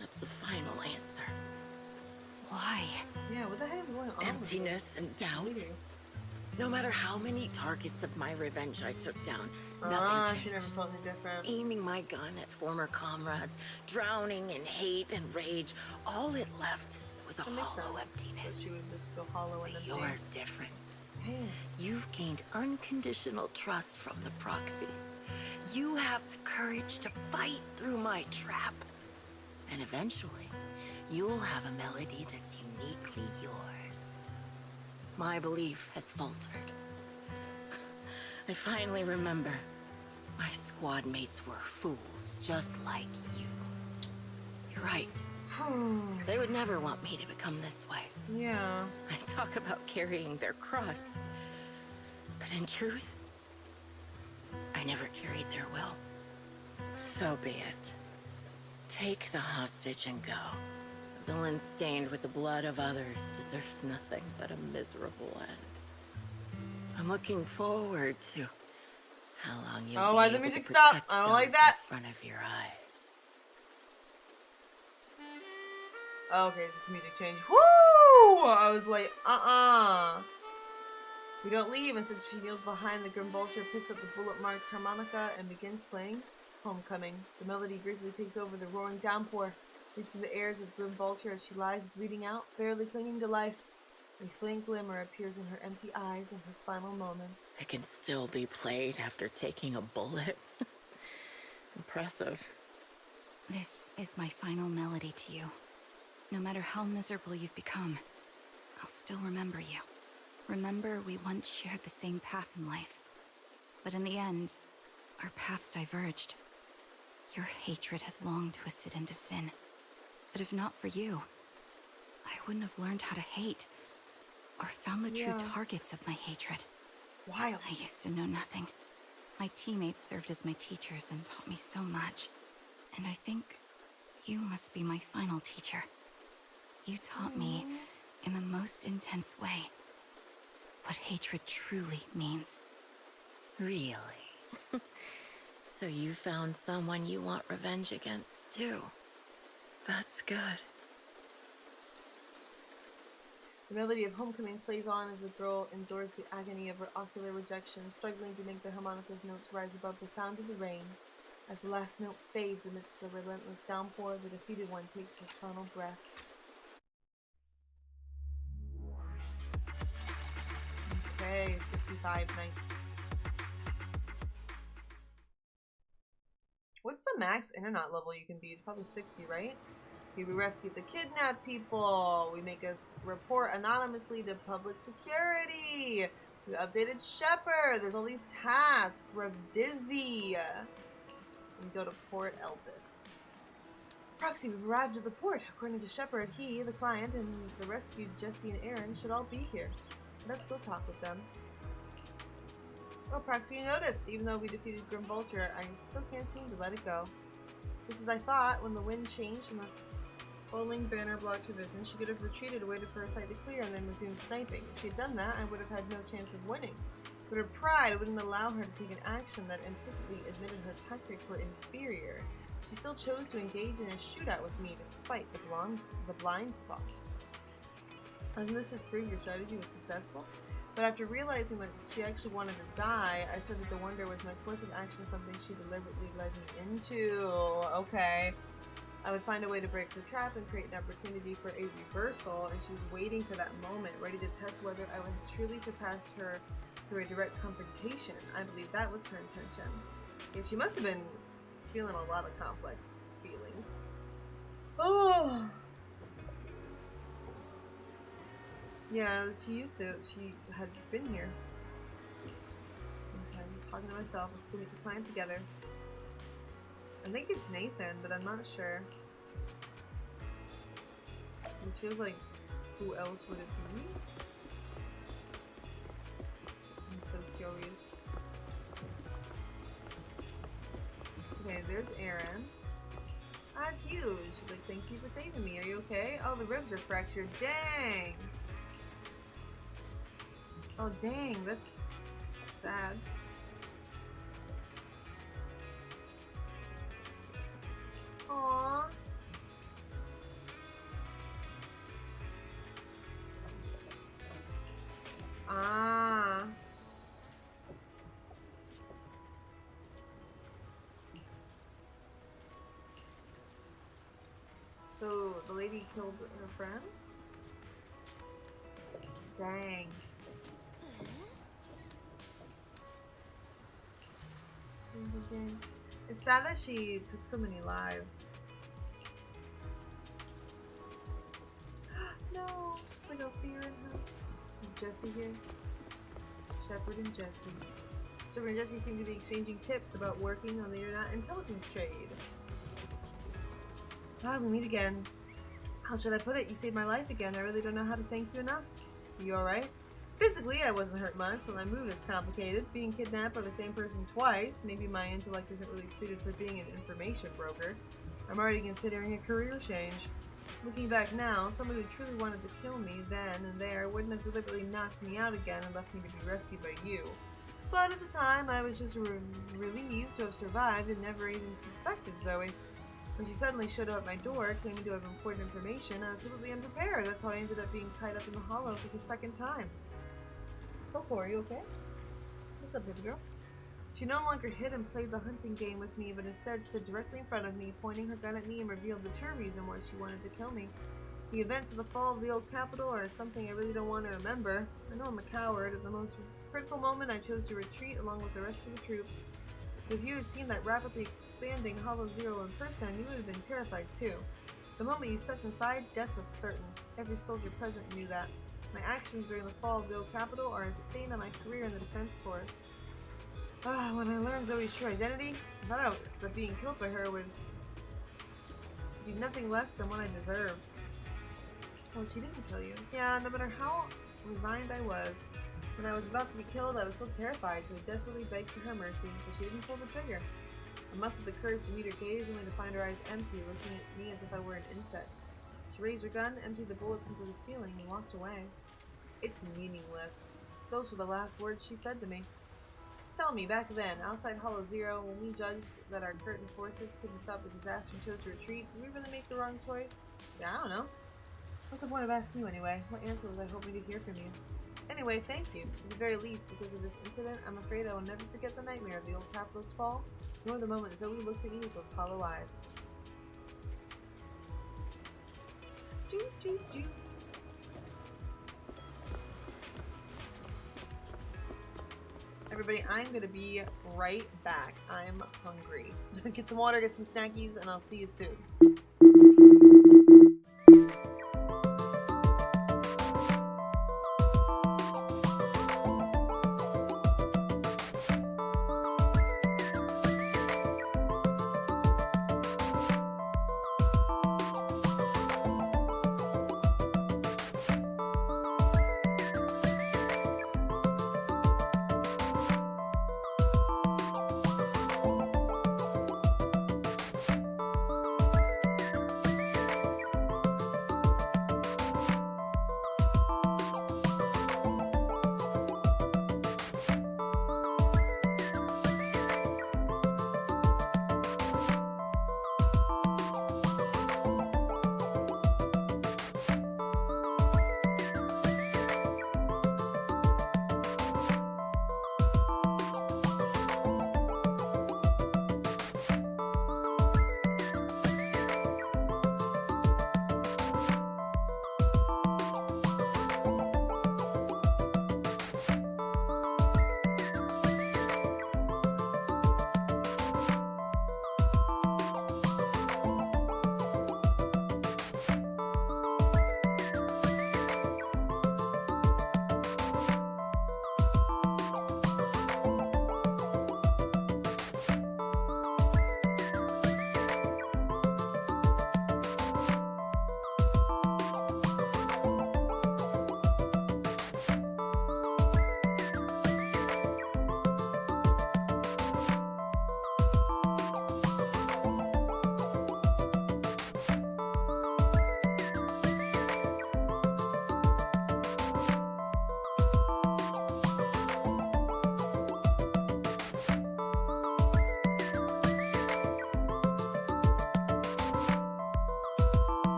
That's the final answer. Why? Yeah, what the heck is going on? Emptiness and doubt. No matter how many targets of my revenge I took down, nothing She changed. never told me different. Aiming my gun at former comrades, drowning in hate and rage, all it left was a That makes hollow sense. emptiness. That she would just feel hollow and empty. You're different. You've gained unconditional trust from the proxy. You have the courage to fight through my trap. And eventually, you'll have a melody that's uniquely yours. My belief has faltered. I finally remember. My squad mates were fools, just like you. You're right. They would never want me to become this way. Yeah. I talk about carrying their cross. But in truth, I never carried their will. So be it. Take the hostage and go. A villain stained with the blood of others deserves nothing but a miserable end. I'm looking forward to how long you'll oh, be why the able music to stop? protect I don't those like that. in front of your eyes. Oh, okay, it's just music change. Woo! I was like, We don't leave, and since she kneels behind the Grim Vulture, picks up the bullet-marked harmonica and begins playing Homecoming. The melody briefly takes over the roaring downpour, reaching the ears of Grim Vulture as she lies bleeding out, barely clinging to life. A faint glimmer appears in her empty eyes in her final moments. It can still be played after taking a bullet. Impressive. This is my final melody to you. No matter how miserable you've become, I'll still remember you. Remember we once shared the same path in life. But in the end, our paths diverged. Your hatred has long twisted into sin. But if not for you, I wouldn't have learned how to hate, or found the true targets of my hatred. Wild. I used to know nothing. My teammates served as my teachers and taught me so much. And I think you must be my final teacher. You taught me, in the most intense way, what hatred truly means. Really? So you found someone you want revenge against, too. That's good. The melody of Homecoming plays on as the girl endures the agony of her ocular rejection, struggling to make the harmonica's notes rise above the sound of the rain. As the last note fades amidst the relentless downpour, the defeated one takes her final breath. Okay, 65, nice. What's the max internet level you can be? It's probably 60, right? Okay, we rescued the kidnapped people. We make us report anonymously to public security. We updated Shepard. There's all these tasks. We're dizzy. We go to Port Elpis. Proxy, we've arrived at the port. According to Shepard, he, the client, and the rescued Jesse and Aaron should all be here. Let's go talk with them. Oh, Proxy, you noticed. Even though we defeated Grim Vulture, I still can't seem to let it go. Just as I thought, when the wind changed and the following banner blocked her vision, she could have retreated, waited for her sight to clear, and then resumed sniping. If she had done that, I would have had no chance of winning. But her pride wouldn't allow her to take an action that implicitly admitted her tactics were inferior. She still chose to engage in a shootout with me despite the blind spot. Doesn't this just prove your strategy was successful? But after realizing that she actually wanted to die, I started to wonder, was my course of action something she deliberately led me into? Okay. I would find a way to break her trap and create an opportunity for a reversal, and she was waiting for that moment, ready to test whether I would have truly surpassed her through a direct confrontation. I believe that was her intention. Yeah, she must have been feeling a lot of complex feelings. Oh! Yeah, she had been here. Okay, I'm just talking to myself. Let's go meet the client together. I think it's Nathan, but I'm not sure. This feels like, who else would it be? I'm so curious. Okay, there's Aaron. Ah, it's you. She's like, thank you for saving me. Are you okay? Oh, the ribs are fractured. Dang! Oh, dang, that's sad. Aww. Ah. So, the lady killed her friend? Dang. It's sad that she took so many lives. No, like I'll see her in her. Is Jesse here? Shepard and Jesse. Shepard and Jesse seem to be exchanging tips about working on the internet intelligence trade. Ah, we meet again. How should I put it? You saved my life again. I really don't know how to thank you enough. You alright? Physically, I wasn't hurt much, but my mood is complicated. Being kidnapped by the same person twice, maybe my intellect isn't really suited for being an information broker. I'm already considering a career change. Looking back now, someone who truly wanted to kill me then and there wouldn't have deliberately knocked me out again and left me to be rescued by you. But at the time, I was just relieved to have survived and never even suspected Zoe. When she suddenly showed up at my door, claiming to have important information, I was completely unprepared. That's how I ended up being tied up in the hollow for the second time. Coco, are you okay? What's up, baby girl? She no longer hid and played the hunting game with me, but instead stood directly in front of me, pointing her gun at me and revealed the true reason why she wanted to kill me. The events of the fall of the old capital are something I really don't want to remember. I know I'm a coward. At the most critical moment, I chose to retreat along with the rest of the troops. If you had seen that rapidly expanding Hollow Zero in person, you would have been terrified too. The moment you stepped inside, death was certain. Every soldier present knew that. My actions during the fall of the old capital are a stain on my career in the defense force. When I learned Zoe's true identity, I thought that being killed by her would be nothing less than what I deserved. Oh, she didn't kill you. Yeah, no matter how resigned I was, when I was about to be killed, I was still terrified, so I desperately begged for her mercy, but she didn't pull the trigger. I mustered the courage to meet her gaze, only to find her eyes empty, looking at me as if I were an insect. She raised her gun, emptied the bullets into the ceiling, and walked away. It's meaningless. Those were the last words she said to me. Tell me, back then, outside Hollow Zero, when we judged that our curtain forces couldn't stop the disaster and chose to retreat, did we really make the wrong choice? See, I don't know. What's the point of asking you anyway? What answer was I hoping to hear from you? Anyway, thank you. At the very least, because of this incident, I'm afraid I will never forget the nightmare of the old capital's fall, nor the moment Zoe looked at me with those hollow eyes. Everybody, I'm gonna be right back. I'm hungry. Get some water, get some snackies, and I'll see you soon.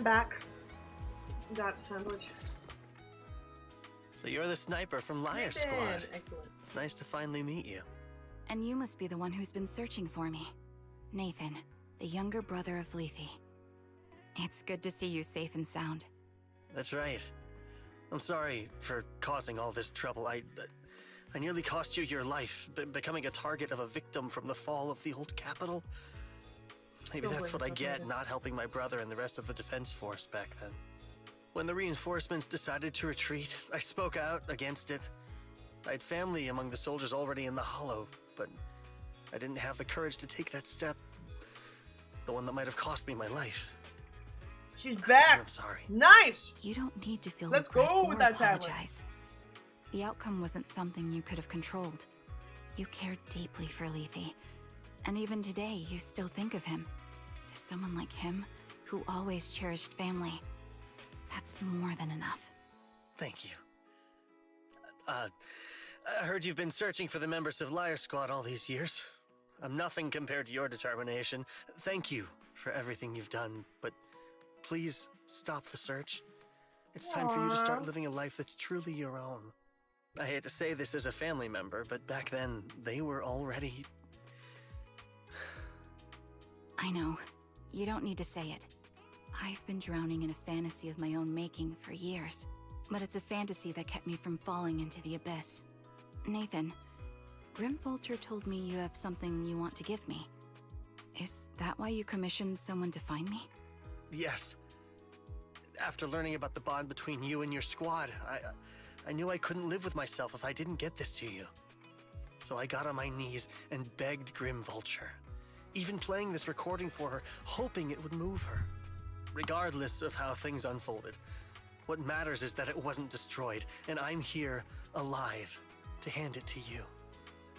I'm back. Got sandwich. So you're the sniper from Liar Squad. Excellent. It's nice to finally meet you. And you must be the one who's been searching for me. Nathan, the younger brother of Lethe. It's good to see you safe and sound. That's right. I'm sorry for causing all this trouble. I nearly cost you your life, becoming a target of a victim from the fall of the old capital. Maybe that's what I get not helping my brother and the rest of the defense force back then. When the reinforcements decided to retreat, I spoke out against it. I had family among the soldiers already in the Hollow, but I didn't have the courage to take that step. The one that might have cost me my life. She's back. I'm sorry. Nice. You don't need to feel Let's regret go or with that apologize. The outcome wasn't something you could have controlled. You cared deeply for Lethe. And even today, you still think of him. To someone like him, who always cherished family. That's more than enough. Thank you. I heard you've been searching for the members of Liar Squad all these years. I'm nothing compared to your determination. Thank you for everything you've done, but please stop the search. It's time for you to start living a life that's truly your own. I hate to say this as a family member, but back then, they were already... I know. You don't need to say it. I've been drowning in a fantasy of my own making for years, but it's a fantasy that kept me from falling into the abyss. Nathan, Grim Vulture told me you have something you want to give me. Is that why you commissioned someone to find me? Yes. After learning about the bond between you and your squad, I knew I couldn't live with myself if I didn't get this to you. So I got on my knees and begged Grim Vulture, even playing this recording for her, hoping it would move her. Regardless of how things unfolded, what matters is that it wasn't destroyed, and I'm here, alive, to hand it to you.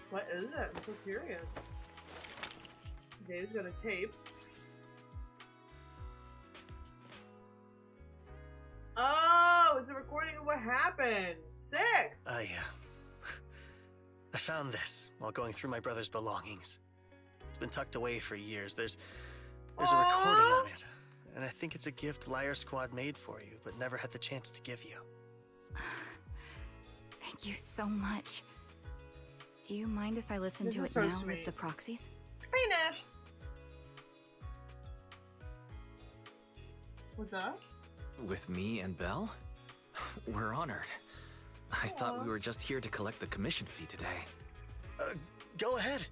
What is it? I'm so curious. Dave's got a tape. Oh, it's a recording of what happened. Sick! I found this while going through my brother's belongings. It's been tucked away for years. There's a recording on it. And I think it's a gift Liar Squad made for you, but never had the chance to give you. Thank you so much. Do you mind if I listen to it so now sweet. with the proxies? Hey, Nash! What's up? With me and Belle? We're honored. I thought we were just here to collect the commission fee today. Go ahead.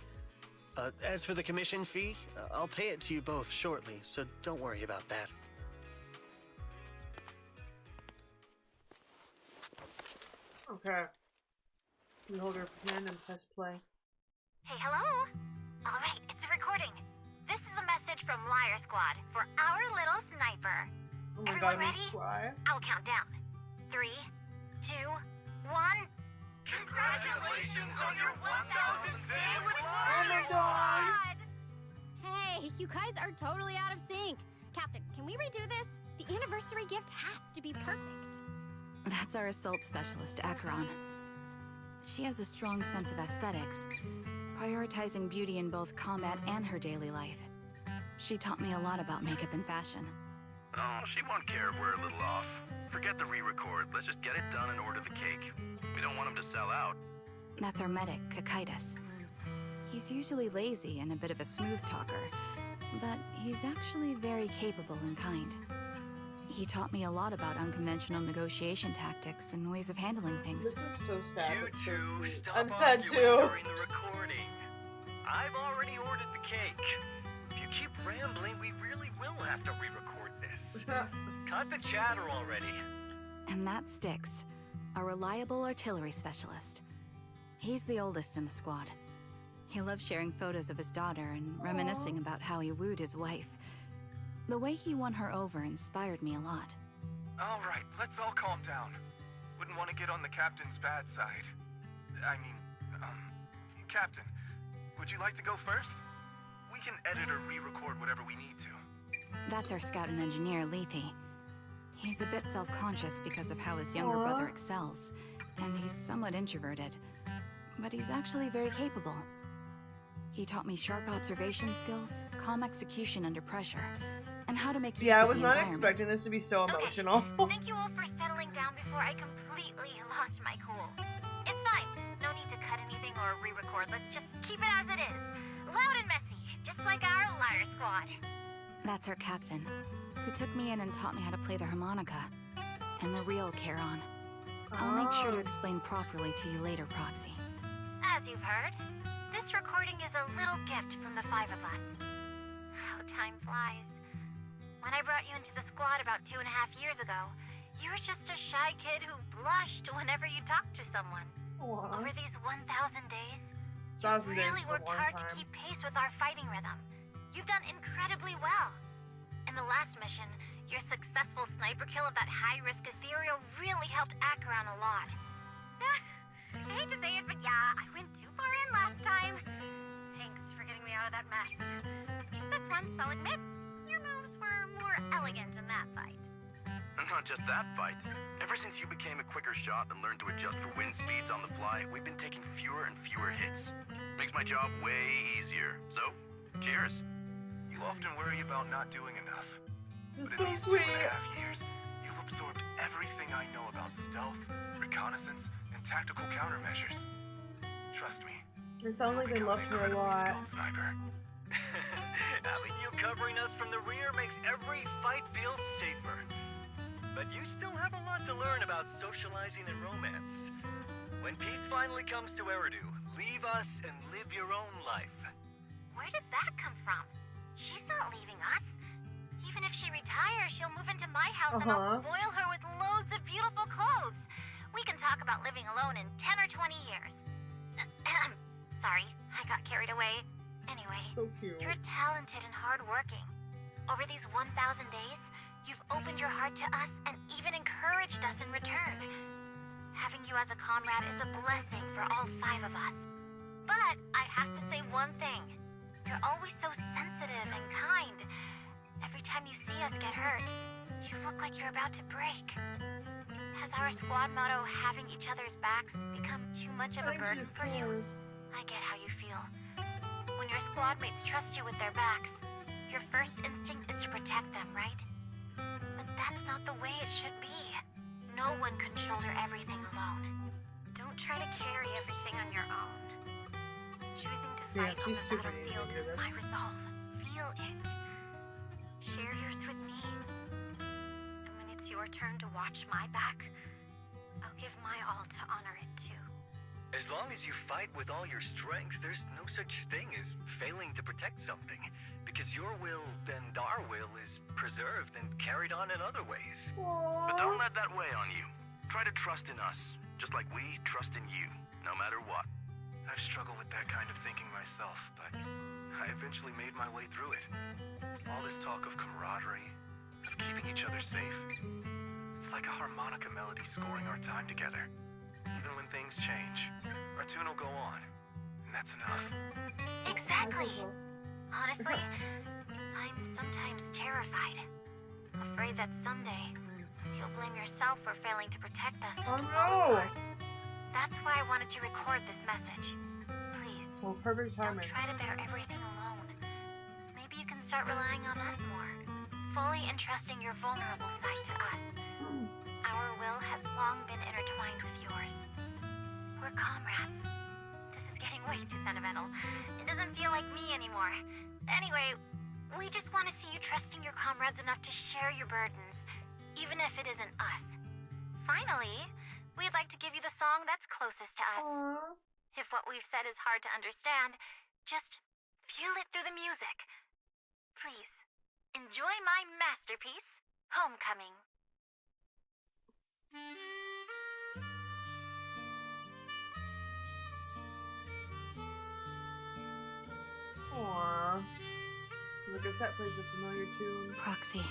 As for the commission fee, I'll pay it to you both shortly, so don't worry about that. Okay. You hold her pen and press play. Hey, hello? Alright, it's a recording. This is a message from Liar Squad for our little sniper. Oh my Everyone God, ready? Cry. I'll count down. 3, 2, 1. Congratulations on your 1000th day with Oh my God! Hey, you guys are totally out of sync. Captain, can we redo this? The anniversary gift has to be perfect. That's our assault specialist, Acheron. She has a strong sense of aesthetics, prioritizing beauty in both combat and her daily life. She taught me a lot about makeup and fashion. Oh, she won't care if we're a little off. Forget the re-record. Let's just get it done and order the cake. We don't want him to sell out. That's our medic, Kakaitis. He's usually lazy and a bit of a smooth talker, but he's actually very capable and kind. He taught me a lot about unconventional negotiation tactics and ways of handling things. This is so sad, but so sweet. Stop I'm sad arguing too. during the recording. I've already ordered the cake. If you keep rambling, we really will have to re-record this. Cut the chatter already. And that Styx, a reliable artillery specialist. He's the oldest in the squad. He loves sharing photos of his daughter and reminiscing about how he wooed his wife. The way he won her over inspired me a lot. All right, let's all calm down. Wouldn't want to get on the captain's bad side. I mean, Captain, would you like to go first? We can edit or re-record whatever we need to. That's our scout and engineer, Lethe. He's a bit self-conscious because of how his younger brother excels, and he's somewhat introverted. But he's actually very capable. He taught me sharp observation skills, calm execution under pressure, and how to make use Yeah, I of was the not environment. expecting this to be so emotional. Thank you all for settling down before I completely lost my cool. It's fine. No need to cut anything or re-record. Let's just keep it as it is. Loud and messy, just like our liar squad. That's our captain, who took me in and taught me how to play the harmonica. And the real Charon. I'll make sure to explain properly to you later, Proxy. As you've heard, this recording is a little gift from the 5 of us. How time flies. When I brought you into the squad about 2.5 years ago, you were just a shy kid who blushed whenever you talked to someone. Over these 1,000 days, you really worked hard to keep pace with our fighting rhythm. You've done incredibly well. In the last mission, your successful sniper kill of that high-risk ethereal really helped Acheron a lot. I hate to say it, but yeah, I went too far in last time. Thanks for getting me out of that mess. Just this once, I'll admit, your moves were more elegant in that fight. Not just that fight. Ever since you became a quicker shot and learned to adjust for wind speeds on the fly, we've been taking fewer and fewer hits. Makes my job way easier. So, cheers. You often worry about not doing enough. This But in is so these sweet. 2.5 years, you've absorbed everything I know about stealth, reconnaissance, and tactical countermeasures. Trust me. It sounds like they loved her a lot. Skilled sniper. Having you covering us from the rear makes every fight feel safer. But you still have a lot to learn about socializing and romance. When peace finally comes to Eridu, leave us and live your own life. Where did that come from? She's not leaving us. Even if she retires, she'll move into my house and I'll spoil her with loads of beautiful clothes. We can talk about living alone in 10 or 20 years. Sorry, I got carried away. Anyway, you're talented and hardworking. Over these 1,000 days, you've opened your heart to us and even encouraged us in return. Having you as a comrade is a blessing for all 5 of us. But I have to say one thing. You're always so sensitive and kind. Every time you see us get hurt, you look like you're about to break. Has our squad motto, having each other's backs, become too much of a burden for you? I get how you feel. When your squad mates trust you with their backs, your first instinct is to protect them, right? But that's not the way it should be. No one can shoulder everything alone. Don't try to carry everything on your own. Choosing to fight on the battlefield is my resolve. Feel it. Share yours with me. And when it's your turn to watch my back, I'll give my all to honor it too. As long as you fight with all your strength, there's no such thing as failing to protect something. Because your will and our will is preserved and carried on in other ways. But don't let that weigh on you. Try to trust in us, just like we trust in you, no matter what. I've struggled with that kind of thinking myself, but I eventually made my way through it. All this talk of camaraderie, of keeping each other safe, it's like a harmonica melody scoring our time together. Even when things change, our tune will go on, and that's enough. Exactly. Honestly, I'm sometimes terrified. Afraid that someday, you'll blame yourself for failing to protect us. Oh no! That's why I wanted to record this message. Please, well, perfect timing. Don't try to bear everything alone. Maybe you can start relying on us more, fully entrusting your vulnerable side to us. Our will has long been intertwined with yours. We're comrades. This is getting way too sentimental. It doesn't feel like me anymore. Anyway, we just want to see you trusting your comrades enough to share your burdens, even if it isn't us. Finally, we'd like to give you the song that's closest to us. If what we've said is hard to understand, just feel it through the music. Please, enjoy my masterpiece, Homecoming. Aww. The cassette plays a familiar tune. Proxy,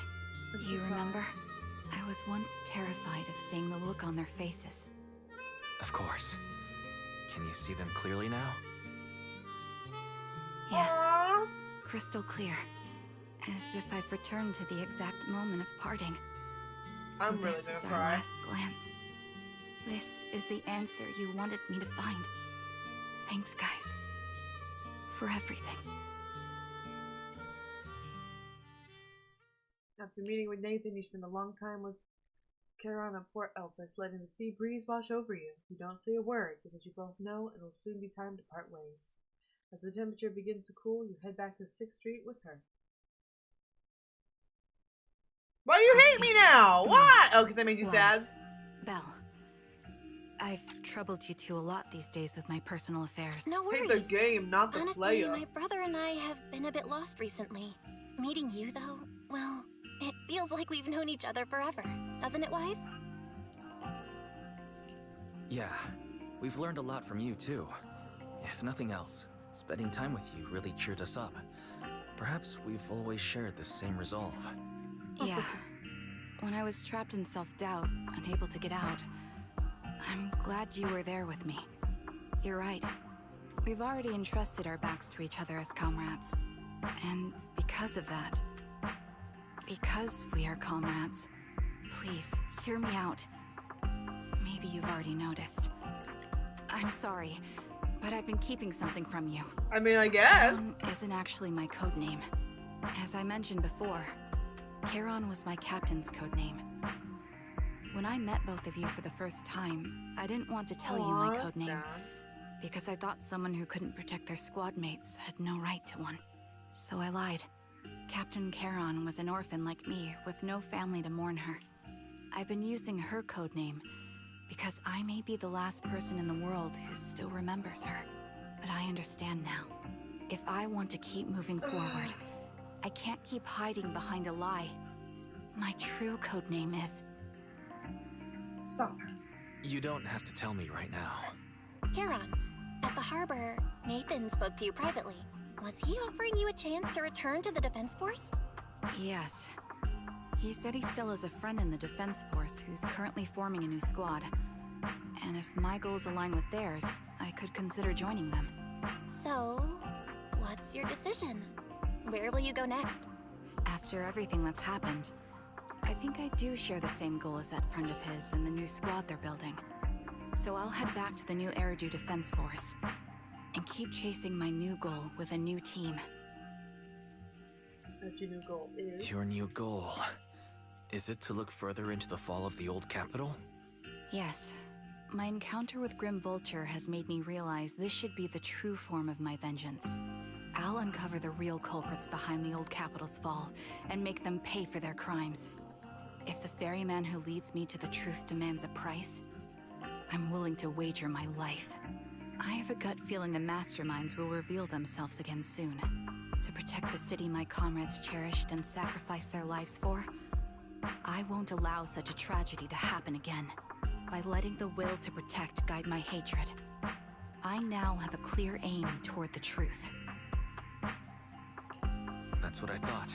do you remember? I was once terrified of seeing the look on their faces. Of course. Can you see them clearly now? Yes. Aww. Crystal clear. As if I've returned to the exact moment of parting. So I'm really this is gonna our cry. last glance. This is the answer you wanted me to find. Thanks, guys. For everything. After meeting with Nathan, you spend a long time with Charon on Port Elpis, letting the sea breeze wash over you. You don't say a word, because you both know it will soon be time to part ways. As the temperature begins to cool, you head back to 6th Street with her. Why do you hate me now? What? Oh, because I made you sad? Belle, I've troubled you two a lot these days with my personal affairs. No worries. Hate the game, not the Honestly, player. my brother and I have been a bit lost recently. Meeting you, though, well, it feels like we've known each other forever. Doesn't it, Wise? Yeah, we've learned a lot from you too. If nothing else, spending time with you really cheered us up. Perhaps we've always shared the same resolve. Yeah. When I was trapped in self-doubt, unable to get out, I'm glad you were there with me. You're right. We've already entrusted our backs to each other as comrades. And because of that, because we are comrades, please, hear me out. Maybe you've already noticed. I'm sorry, but I've been keeping something from you. I mean, I guess. Isn't actually my code name. As I mentioned before, Charon was my captain's code name. When I met both of you for the first time, I didn't want to tell you my code name, because I thought someone who couldn't protect their squad mates had no right to one. So I lied. Captain Charon was an orphan like me, with no family to mourn her. I've been using her code name because I may be the last person in the world who still remembers her. But I understand now. If I want to keep moving forward, I can't keep hiding behind a lie. My true code name is... Stop. You don't have to tell me right now. Charon, at the harbor, Nathan spoke to you privately. Was he offering you a chance to return to the Defense Force? Yes. He said he still has a friend in the Defense Force who's currently forming a new squad. And if my goals align with theirs, I could consider joining them. So, what's your decision? Where will you go next? After everything that's happened, I think I do share the same goal as that friend of his in the new squad they're building. So I'll head back to the new Eridu Defense Force and keep chasing my new goal with a new team. What your new goal is? Your new goal. Is it to look further into the fall of the old capital? Yes. My encounter with Grim Vulture has made me realize this should be the true form of my vengeance. I'll uncover the real culprits behind the old capital's fall and make them pay for their crimes. If the ferryman who leads me to the truth demands a price, I'm willing to wager my life. I have a gut feeling the masterminds will reveal themselves again soon. To protect the city my comrades cherished and sacrificed their lives for, I won't allow such a tragedy to happen again. By letting the will to protect guide my hatred, I now have a clear aim toward the truth. That's what I thought.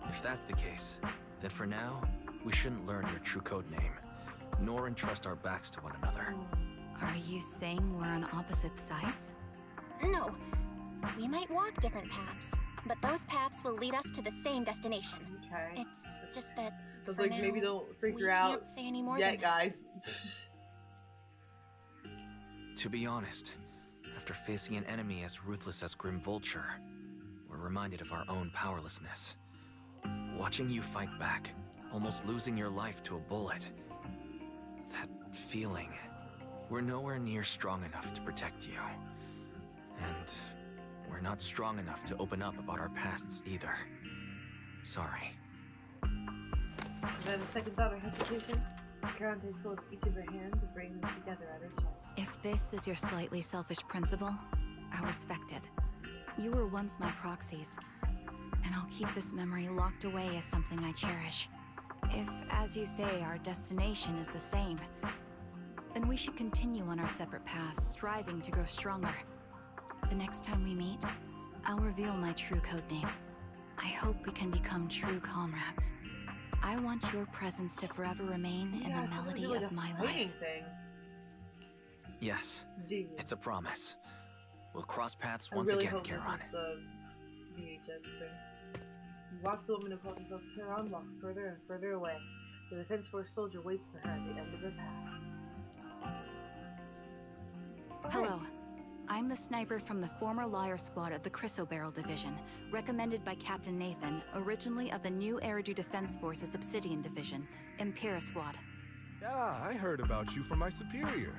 If that's the case, then for now, we shouldn't learn your true code name, nor entrust our backs to one another. Are you saying we're on opposite sides? No. We might walk different paths, but those paths will lead us to the same destination. Okay. It's just that I was for like, now, maybe don't we figure out can't say any more yet, than guys. To be honest, after facing an enemy as ruthless as Grim Vulture, we're reminded of our own powerlessness. Watching you fight back, almost losing your life to a bullet. That feeling. We're nowhere near strong enough to protect you. And we're not strong enough to open up about our pasts either. Sorry. Without a second thought or hesitation, Charon takes hold of each of her hands and brings them together at her chest. If this is your slightly selfish principle, I'll respect it. You were once my proxies, and I'll keep this memory locked away as something I cherish. If, as you say, our destination is the same, then we should continue on our separate paths, striving to grow stronger. The next time we meet, I'll reveal my true code name. I hope we can become true comrades. I want your presence to forever remain in the melody of my life. Yes, it's a promise. We'll cross paths I once really again, hope Charon. This is the VHS thing. He walks the woman who calls himself Charon, walks further and further away. The Defense Force soldier waits for her at the end of the path. Hello. I'm the sniper from the former Liar Squad of the Chrysoberyl Division, recommended by Captain Nathan, originally of the new Eridu Defense Forces Obsidian Division, Impera Squad. Ah, I heard about you from my superior.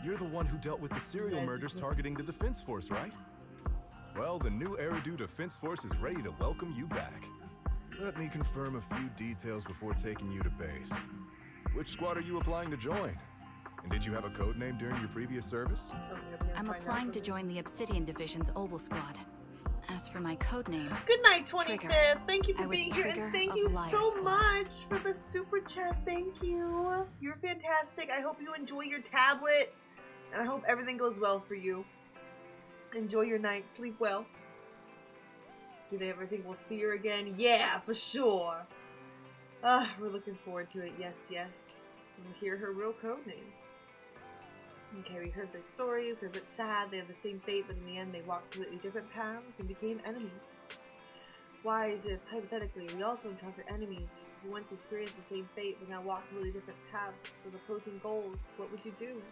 You're the one who dealt with the serial murders targeting the Defense Force, right? Well, the new Eridu Defense Force is ready to welcome you back. Let me confirm a few details before taking you to base. Which squad are you applying to join? And did you have a code name during your previous service? I'm applying to join the Obsidian Division's Obel Squad. As for my code name, Good night, 25th. Trigger. Thank you I for was being here, Trigger and thank of you Liar so Squad. much for the super chat. Thank you. You're fantastic. I hope you enjoy your tablet, and I hope everything goes well for you. Enjoy your night. Sleep well. Do they ever think we'll see her again? Yeah, for sure. We're looking forward to it. Yes, yes. We'll hear her real code name. Okay, we heard their stories. They're a bit sad. They have the same fate, but in the end, they walked completely different paths and became enemies. Why is it, hypothetically, we also encounter enemies who once experienced the same fate, but now walk completely different paths with opposing goals? What would you do?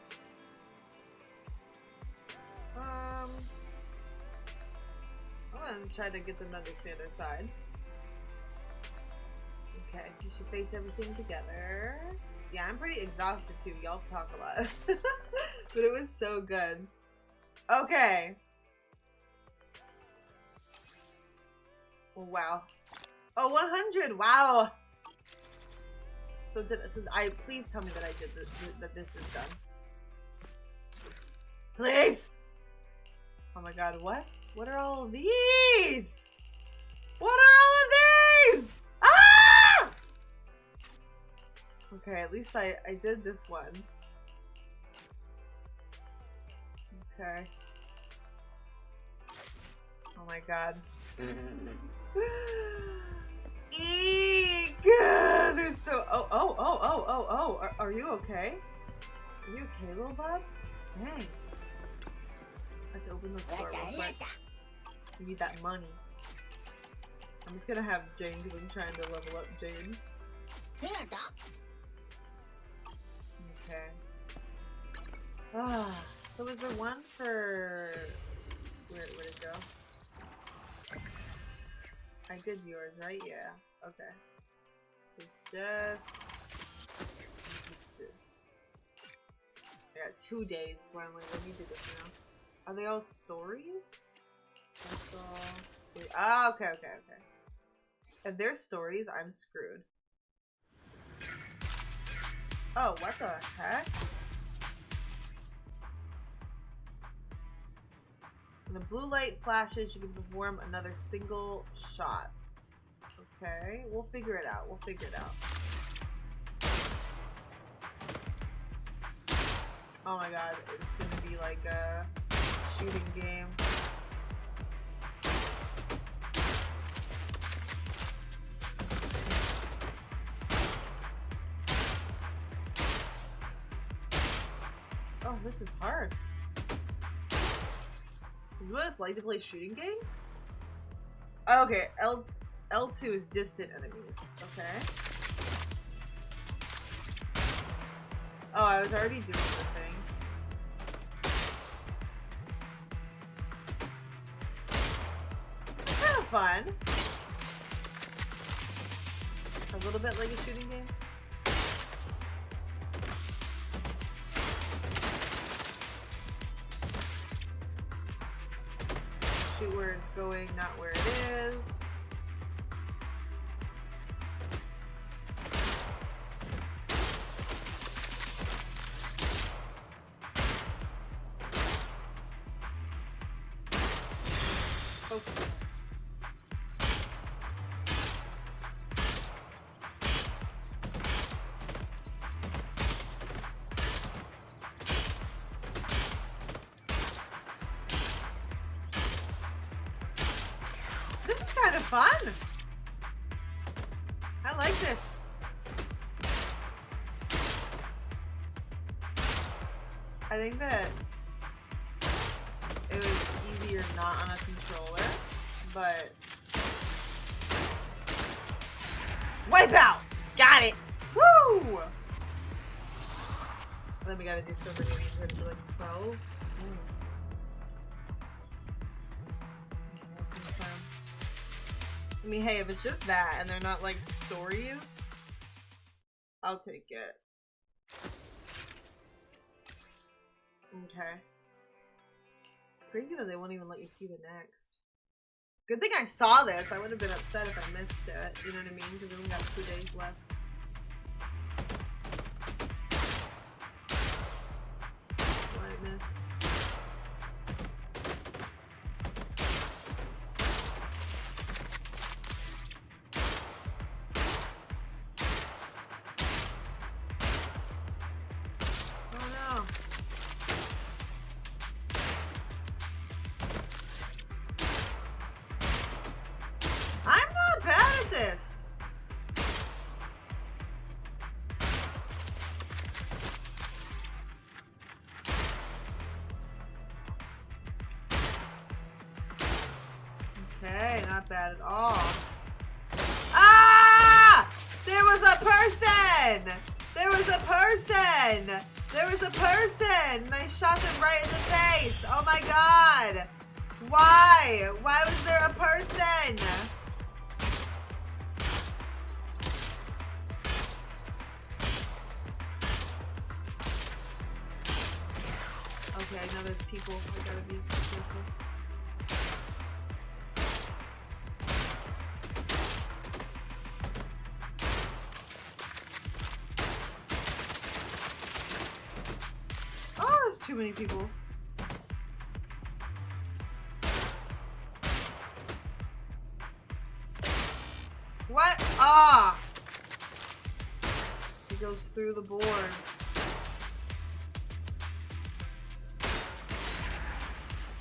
I'm gonna try to get them to understand their side. Okay, we should face everything together. Yeah, I'm pretty exhausted too. Y'all talk a lot. But it was so good. Okay. Oh, wow. Oh, 100! Wow! So please tell me that I did this, that this is done. Please! Oh my god, what? What are all of these? What are all of these? Ah! Okay, at least I did this one. Okay. Oh my god. Eek! They're so. Oh. Are you okay? Are you okay, little bud? Dang. Let's open the store real quick. We need that money. I'm just gonna have Jane because I'm trying to level up Jane. Okay. So is there one for... Where'd it go? I did yours, right? Yeah. Okay. So it's just... I got 2 days, that's why I'm like, let me do this now. Are they all stories? Ah, okay. If they're stories, I'm screwed. Oh, what the heck? When the blue light flashes, you can perform another single shots. Okay, we'll figure it out. Oh my god, it's gonna be like a shooting game. Oh, this is hard. Is what it's like to play shooting games? Oh, okay, L2 is distant enemies. Okay. Oh, I was already doing the thing. This is kind of fun. A little bit like a shooting game. Shoot where it's going, not where it is. Okay. This is kind of fun. I like this. I think that it was easier not on a controller, but wipe out! Got it! Woo! Then we gotta do so many of these, like 12. I mean, hey, if it's just that and they're not like stories, I'll take it. Okay. Crazy that they won't even let you see the next. Good thing I saw this. I would have been upset if I missed it. You know what I mean? Because we only got 2 days left. What did I miss? Okay, not bad at all. Ah! There was a person! There was a person! There was a person! And I shot them right in the face! Oh my god! Why? Why was there a person? Okay, I know there's people. I gotta be careful. Oh, there's too many people. What? Ah! He goes through the boards.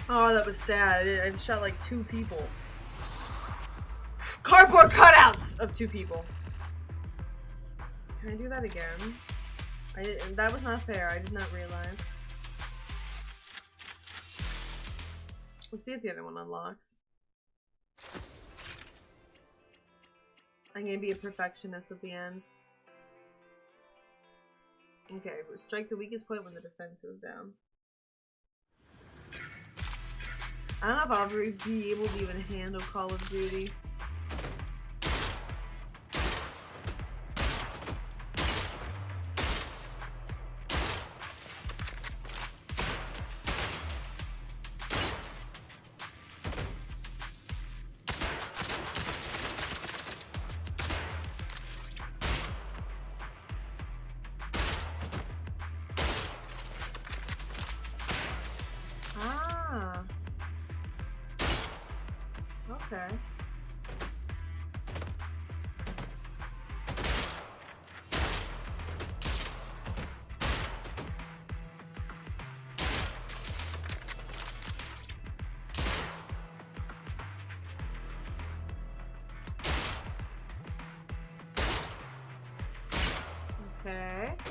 Oh, that was sad. I shot like 2 people. Cardboard cutouts of 2 people. Can I do that again? That was not fair. I did not realize. Let's see if the other one unlocks. I'm gonna be a perfectionist at the end. Okay, strike the weakest point when the defense is down. I don't know if I'll ever be able to even handle Call of Duty. Okay. Okay.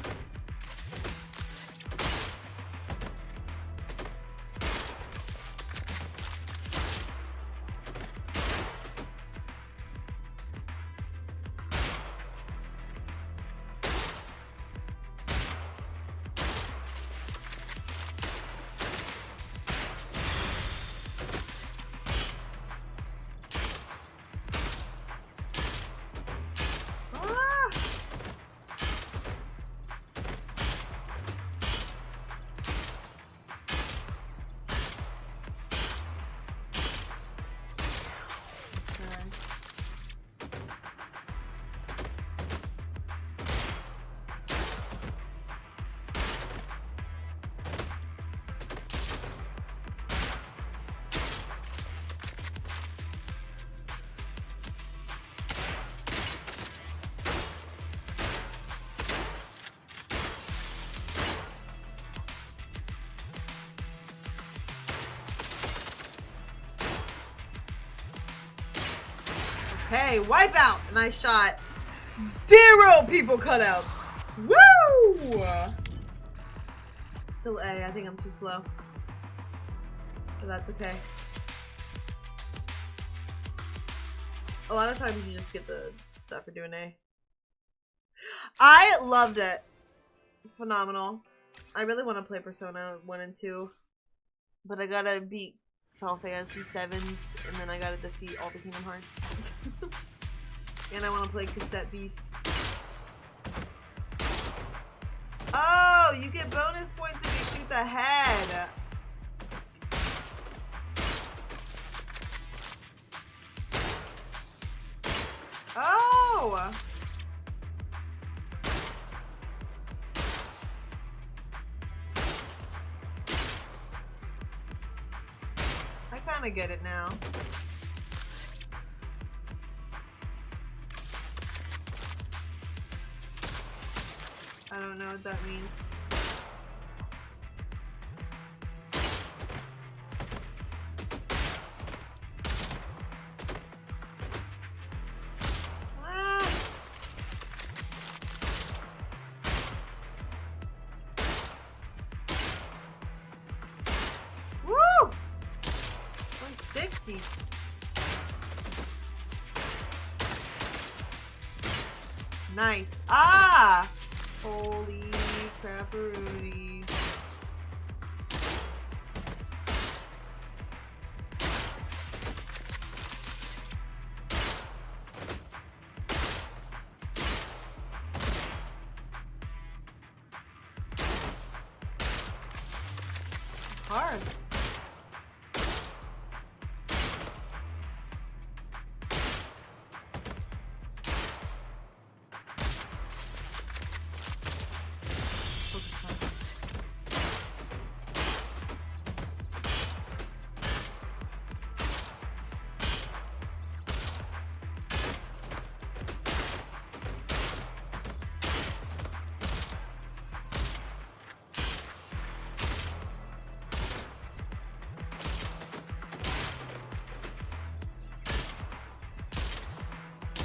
Okay, wipeout! And I shot 0 people cutouts. Woo! Still A. I think I'm too slow. But that's okay. A lot of times you just get the stuff for doing A. I loved it. Phenomenal. I really want to play Persona 1 and 2. But I gotta beat Final Fantasy 7s, and then I gotta defeat all the Kingdom Hearts. And I wanna play Cassette Beasts. Oh, you get bonus points if you shoot the head. Oh! I kinda get it now. I don't know what that means. Ah. Woo! 160. Nice. Ah! Holy crapperoonie. Hard.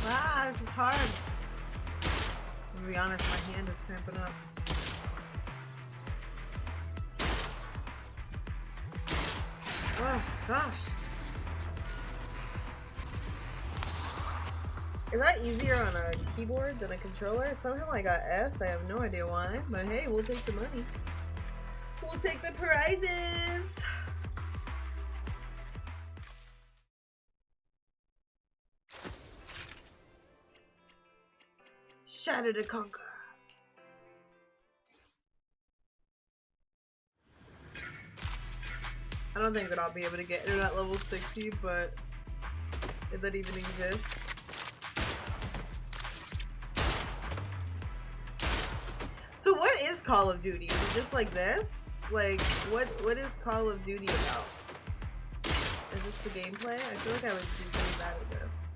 Ah, this is hard. I'm gonna be honest, my hand is cramping up. Oh, gosh. Is that easier on a keyboard than a controller? Somehow I got S. I have no idea why. But hey, we'll take the money. We'll take the prizes! Shatter to conquer. I don't think that I'll be able to get into that level 60, but if that even exists. So what is Call of Duty? Is it just like this? Like, what is Call of Duty about? Is this the gameplay? I feel like I would be really bad at this.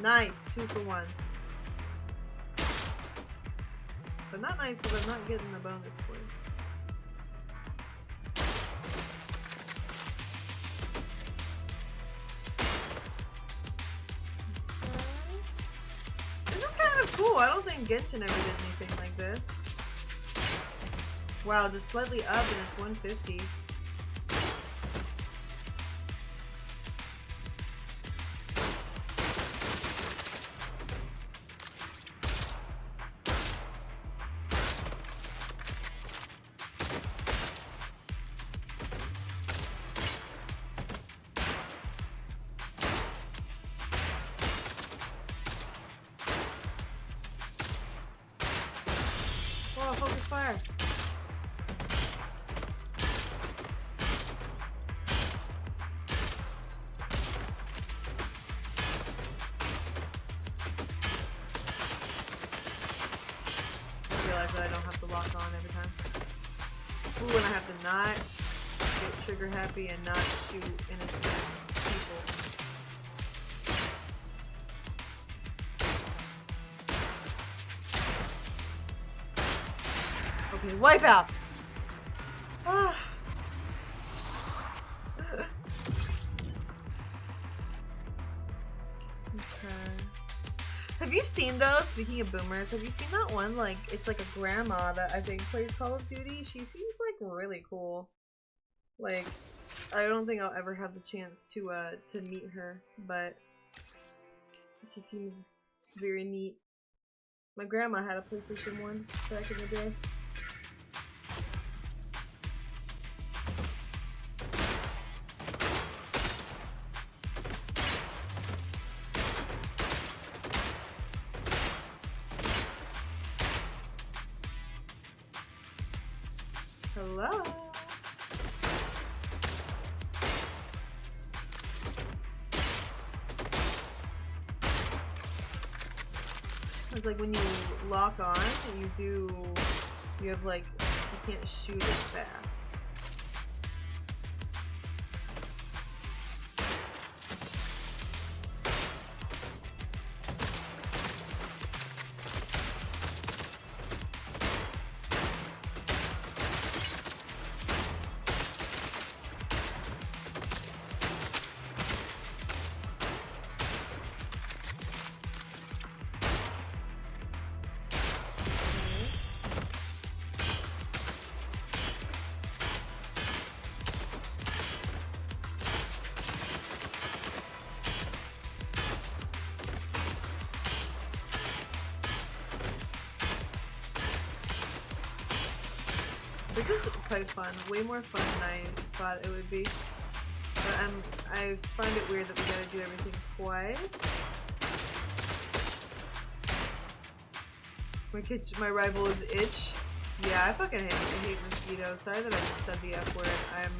Nice, 2 for 1. But not nice because I'm not getting the bonus points. This is kind of cool. I don't think Genshin ever did anything like this. Wow, just slightly up and it's 150. Oh, focus fire. I realize that I don't have to lock on every time. Ooh, and I have to not get trigger happy and not shoot innocent people. Okay, wipe out! Ah. Okay. seen those? Speaking of boomers, have you seen that one? Like, it's like a grandma that I think plays Call of Duty. She seems like really cool. Like, I don't think I'll ever have the chance to meet her, but she seems very neat. My grandma had a PlayStation 1 back in the day. Hello. It's like when you lock on, you have like, you can't shoot as fast. This is quite fun, way more fun than I thought it would be. But I find it weird that we gotta do everything twice. My rival is itch. Yeah, I fucking hate mosquitoes. Sorry that I just said the F word. I'm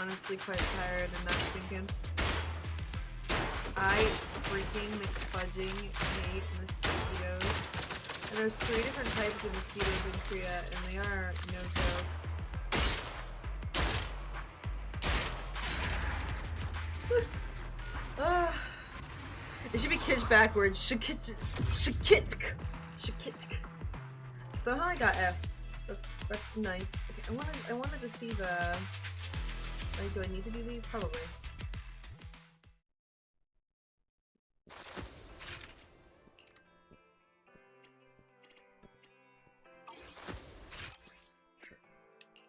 honestly quite tired and not thinking. I freaking McFudging hate mosquitoes. And there's 3 different types of mosquitoes in Korea, and they are no joke. It should be kitsch backwards. Shakitk. Somehow I got S. That's nice. Okay, I wanted to see the. Like, do I need to do these? Probably.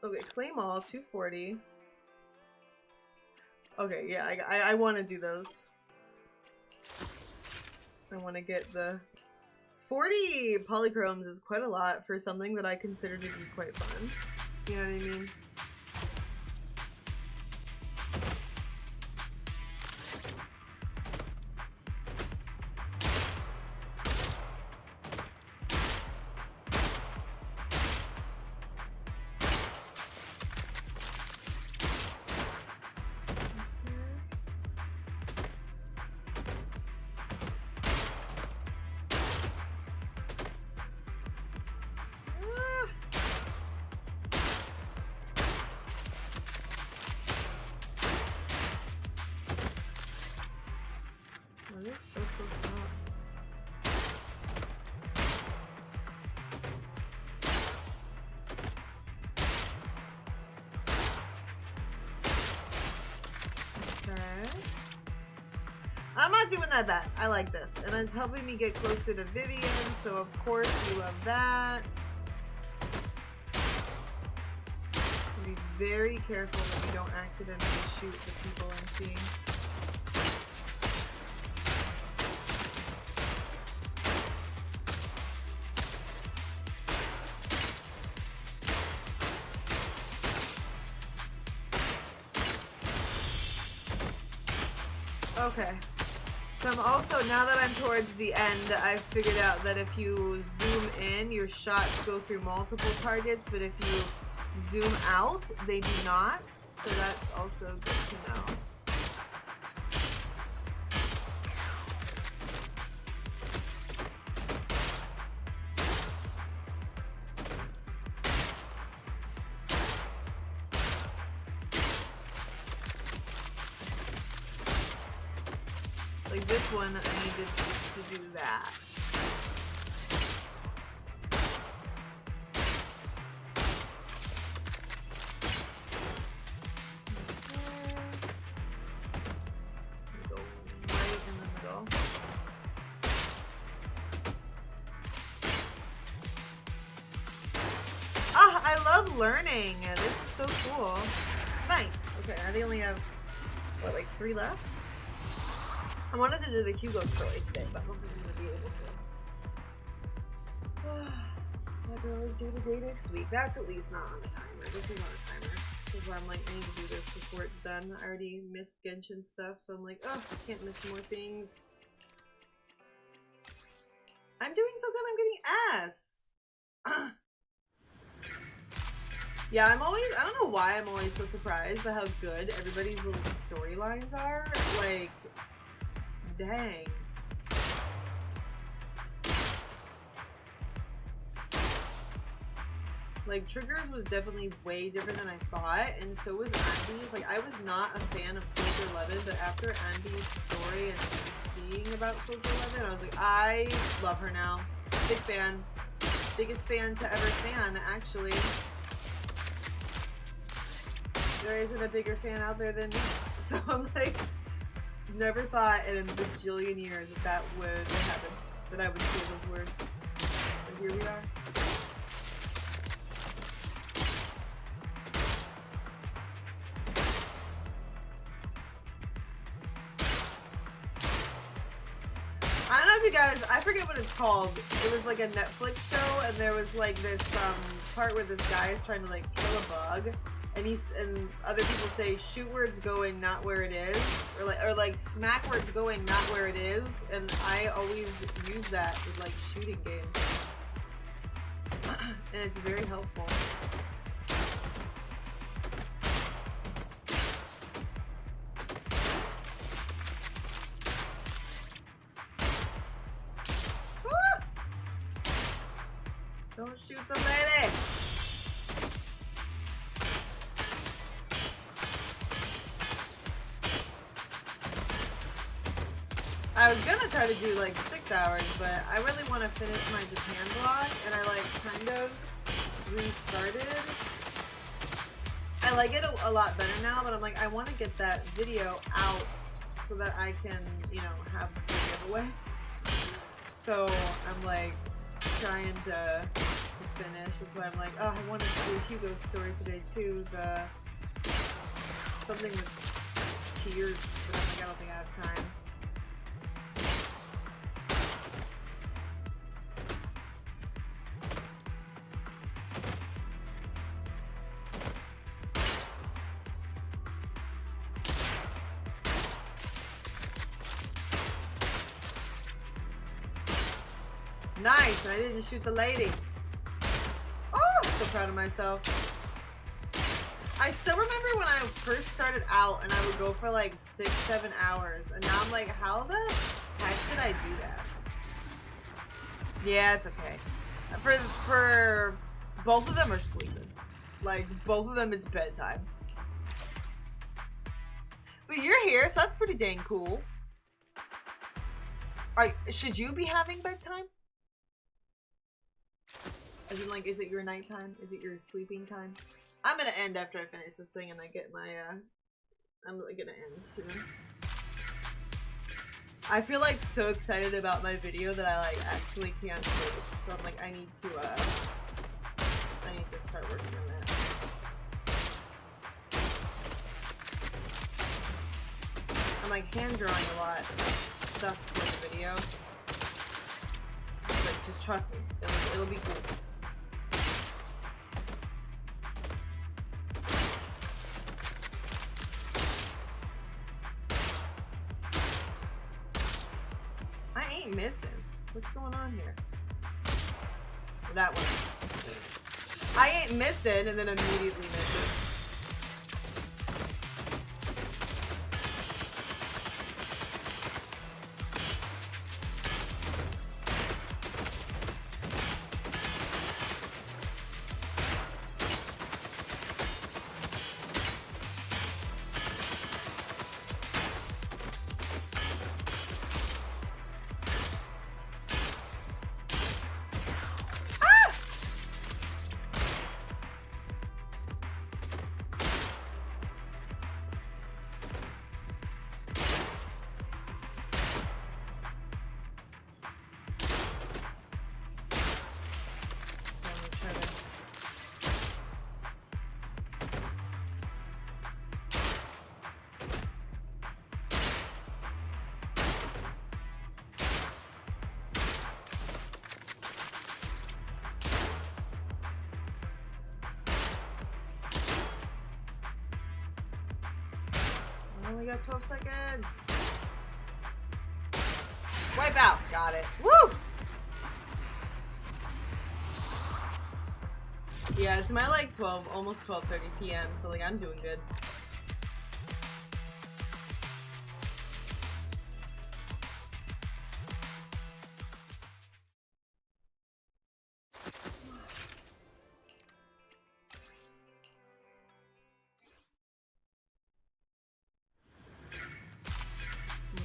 Okay, claim all, 240. Okay, yeah, I want to do those. I want to get the 40 polychromes is quite a lot for something that I consider to be quite fun. You know what I mean? I'm not doing that bad. I like this. And it's helping me get closer to Vivian, so of course we love that. Be very careful that you don't accidentally shoot the people I'm seeing. Okay. So I'm also, now that I'm towards the end, I've figured out that if you zoom in, your shots go through multiple targets, but if you zoom out, they do not. So that's also good to know. Like this one, I needed to do that. Go right in the middle. learning. This is so cool. Nice. Okay, I think I only have, what, like 3 left? I wanted to do the Hugo story today, but I don't think I'm going to be able to. My girl is due to day next week. That's at least not on the timer. This is on a timer. Because I'm like, I need to do this before it's done. I already missed Genshin stuff, so I'm like, oh, I can't miss more things. I'm doing so good, I'm getting ass. Yeah, I don't know why I'm always so surprised by how good everybody's little storylines are. Like, dang. Like, Triggers was definitely way different than I thought, and so was Andy's. Like, I was not a fan of Soldier 11, but after Andy's story and seeing about Soldier 11, I was like, I love her now. Big fan. Biggest fan to ever fan, actually. There isn't a bigger fan out there than me. So I'm like, never thought in a bajillion years that would happen, that I would say those words. But here we are. I don't know if you guys, I forget what it's called. It was like a Netflix show, and there was like this part where this guy is trying to like kill a bug, and other people say shoot where it's going, not where it is, or like smack where it's going, not where it is, and I always use that with like shooting games, and it's very helpful. Don't shoot the lady! I was gonna try to do like 6 hours, but I really want to finish my Japan vlog, and I like kind of restarted. I like it a lot better now, but I'm like, I want to get that video out so that I can, you know, have the giveaway. So I'm like trying to finish. That's why I'm like, oh, I wanted to do Hugo's story today too. Something with tears, but I don't think I have time. Nice, and I didn't shoot the ladies. Oh, so proud of myself. I still remember when I first started out and I would go for like 6-7 hours, and now I'm like, how the heck did I do that? Yeah, it's okay. For both of them are sleeping. Like, both of them is bedtime. But you're here, so that's pretty dang cool. Should you be having bedtime? As in, like, is it your nighttime? Is it your sleeping time? I'm gonna end after I finish this thing and I get my, I'm really gonna end soon. I feel, like, so excited about my video that I, like, actually can't sleep. So I'm like, I need to start working on that. I'm, like, hand drawing a lot of stuff for the video. But just trust me, it'll be cool. Missing. What's going on here? That one. I ain't missing and then immediately missing. only got 12 seconds. Wipe out. Got it. Woo! Yeah, it's my like 12, almost 12:30 p.m. So like I'm doing good.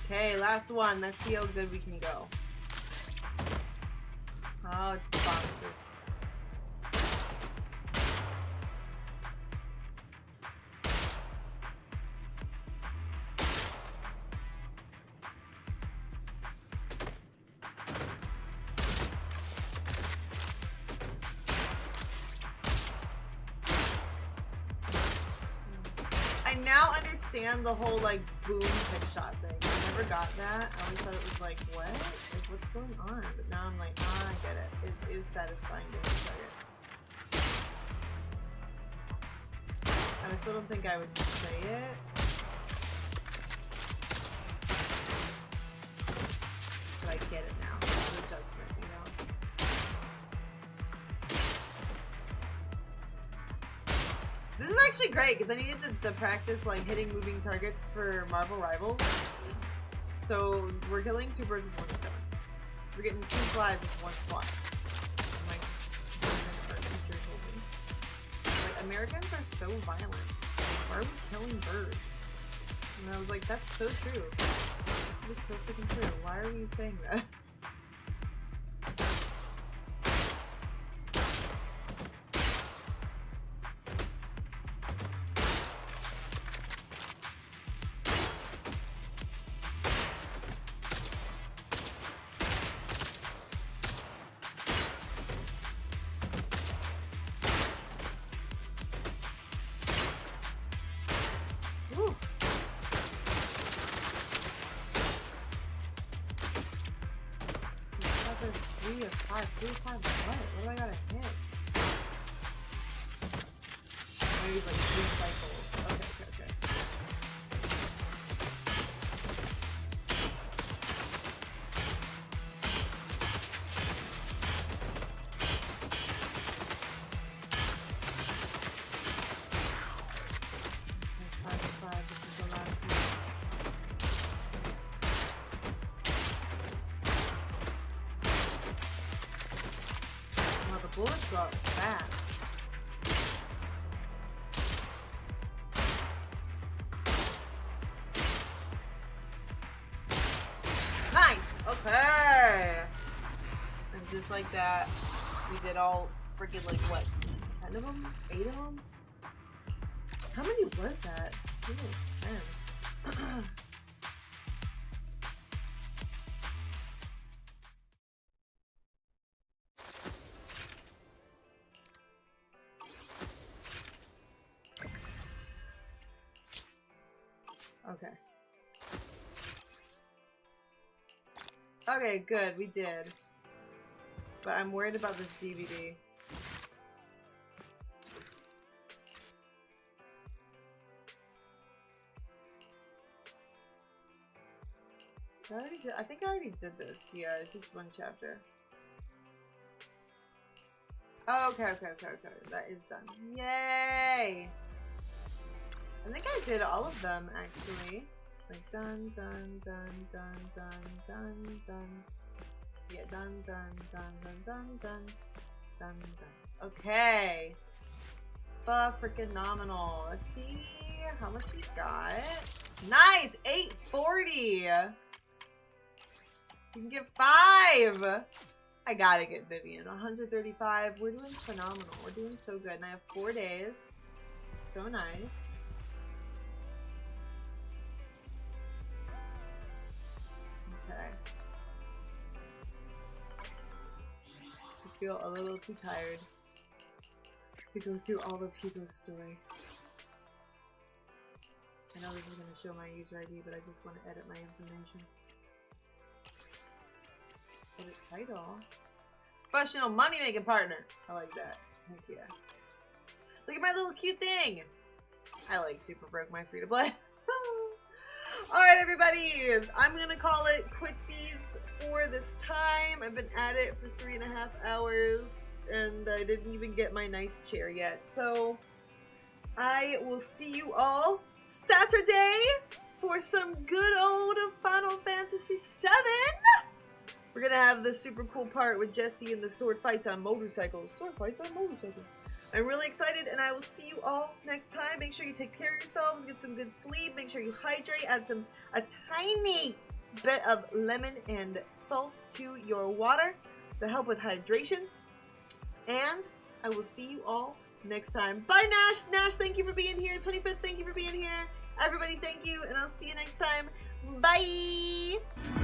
Okay, last one. Let's see how good we can go. Oh, it's the boxes. I now understand the whole like boom pick shot thing. I never got that. I always thought it was like, what? Like, what's going on? But now I'm like, ah, I get it. It is satisfying to target. And I still don't think I would say it. But I get it now. The judgment, you know? This is actually great because I needed to practice like hitting moving targets for Marvel Rivals. So we're killing 2 birds with 1 stone. We're getting 2 flies with 1 swat. Like our teacher told me. Like Americans are so violent. Why are we killing birds? And I was like, that's so true. That is so freaking true. Why are we saying that? What do I gotta hit? Maybe like 3 cycles. Okay. Five. This is the last one. Bullets go out fast. Nice! Okay! And just like that, we did all freaking like what? 10 of them? 8 of them? How many was that? I think it was 10. Okay. Okay, good, we did. But I'm worried about this DVD. I think I already did this. Yeah, it's just 1 chapter. Oh, okay. That is done. Yay! I think I did all of them, actually. Like, done. Yeah, done. Okay. Freaking-nominal. Let's see how much we got. Nice! 840! You can get 5! I gotta get Vivian. 135. We're doing phenomenal. We're doing so good. And I have 4 days. So nice. Okay. I feel a little too tired to go through all of Hugo's story. I know this is going to show my user ID, but I just want to edit my information. Edit title. Professional money making partner. I like that. Heck yeah. Look at my little cute thing. I like super broke my free to play. Alright, everybody. I'm gonna call it quitsies for this time. I've been at it for 3.5 hours, and I didn't even get my nice chair yet. So, I will see you all Saturday for some good old Final Fantasy VII. We're gonna have the super cool part with Jesse and the sword fights on motorcycles. Sword fights on motorcycles. I'm really excited, and I will see you all next time. Make sure you take care of yourselves, get some good sleep, make sure you hydrate, add a tiny bit of lemon and salt to your water to help with hydration. And I will see you all next time. Bye, Nash! Nash, thank you for being here. 25th, thank you for being here. Everybody, thank you, and I'll see you next time. Bye!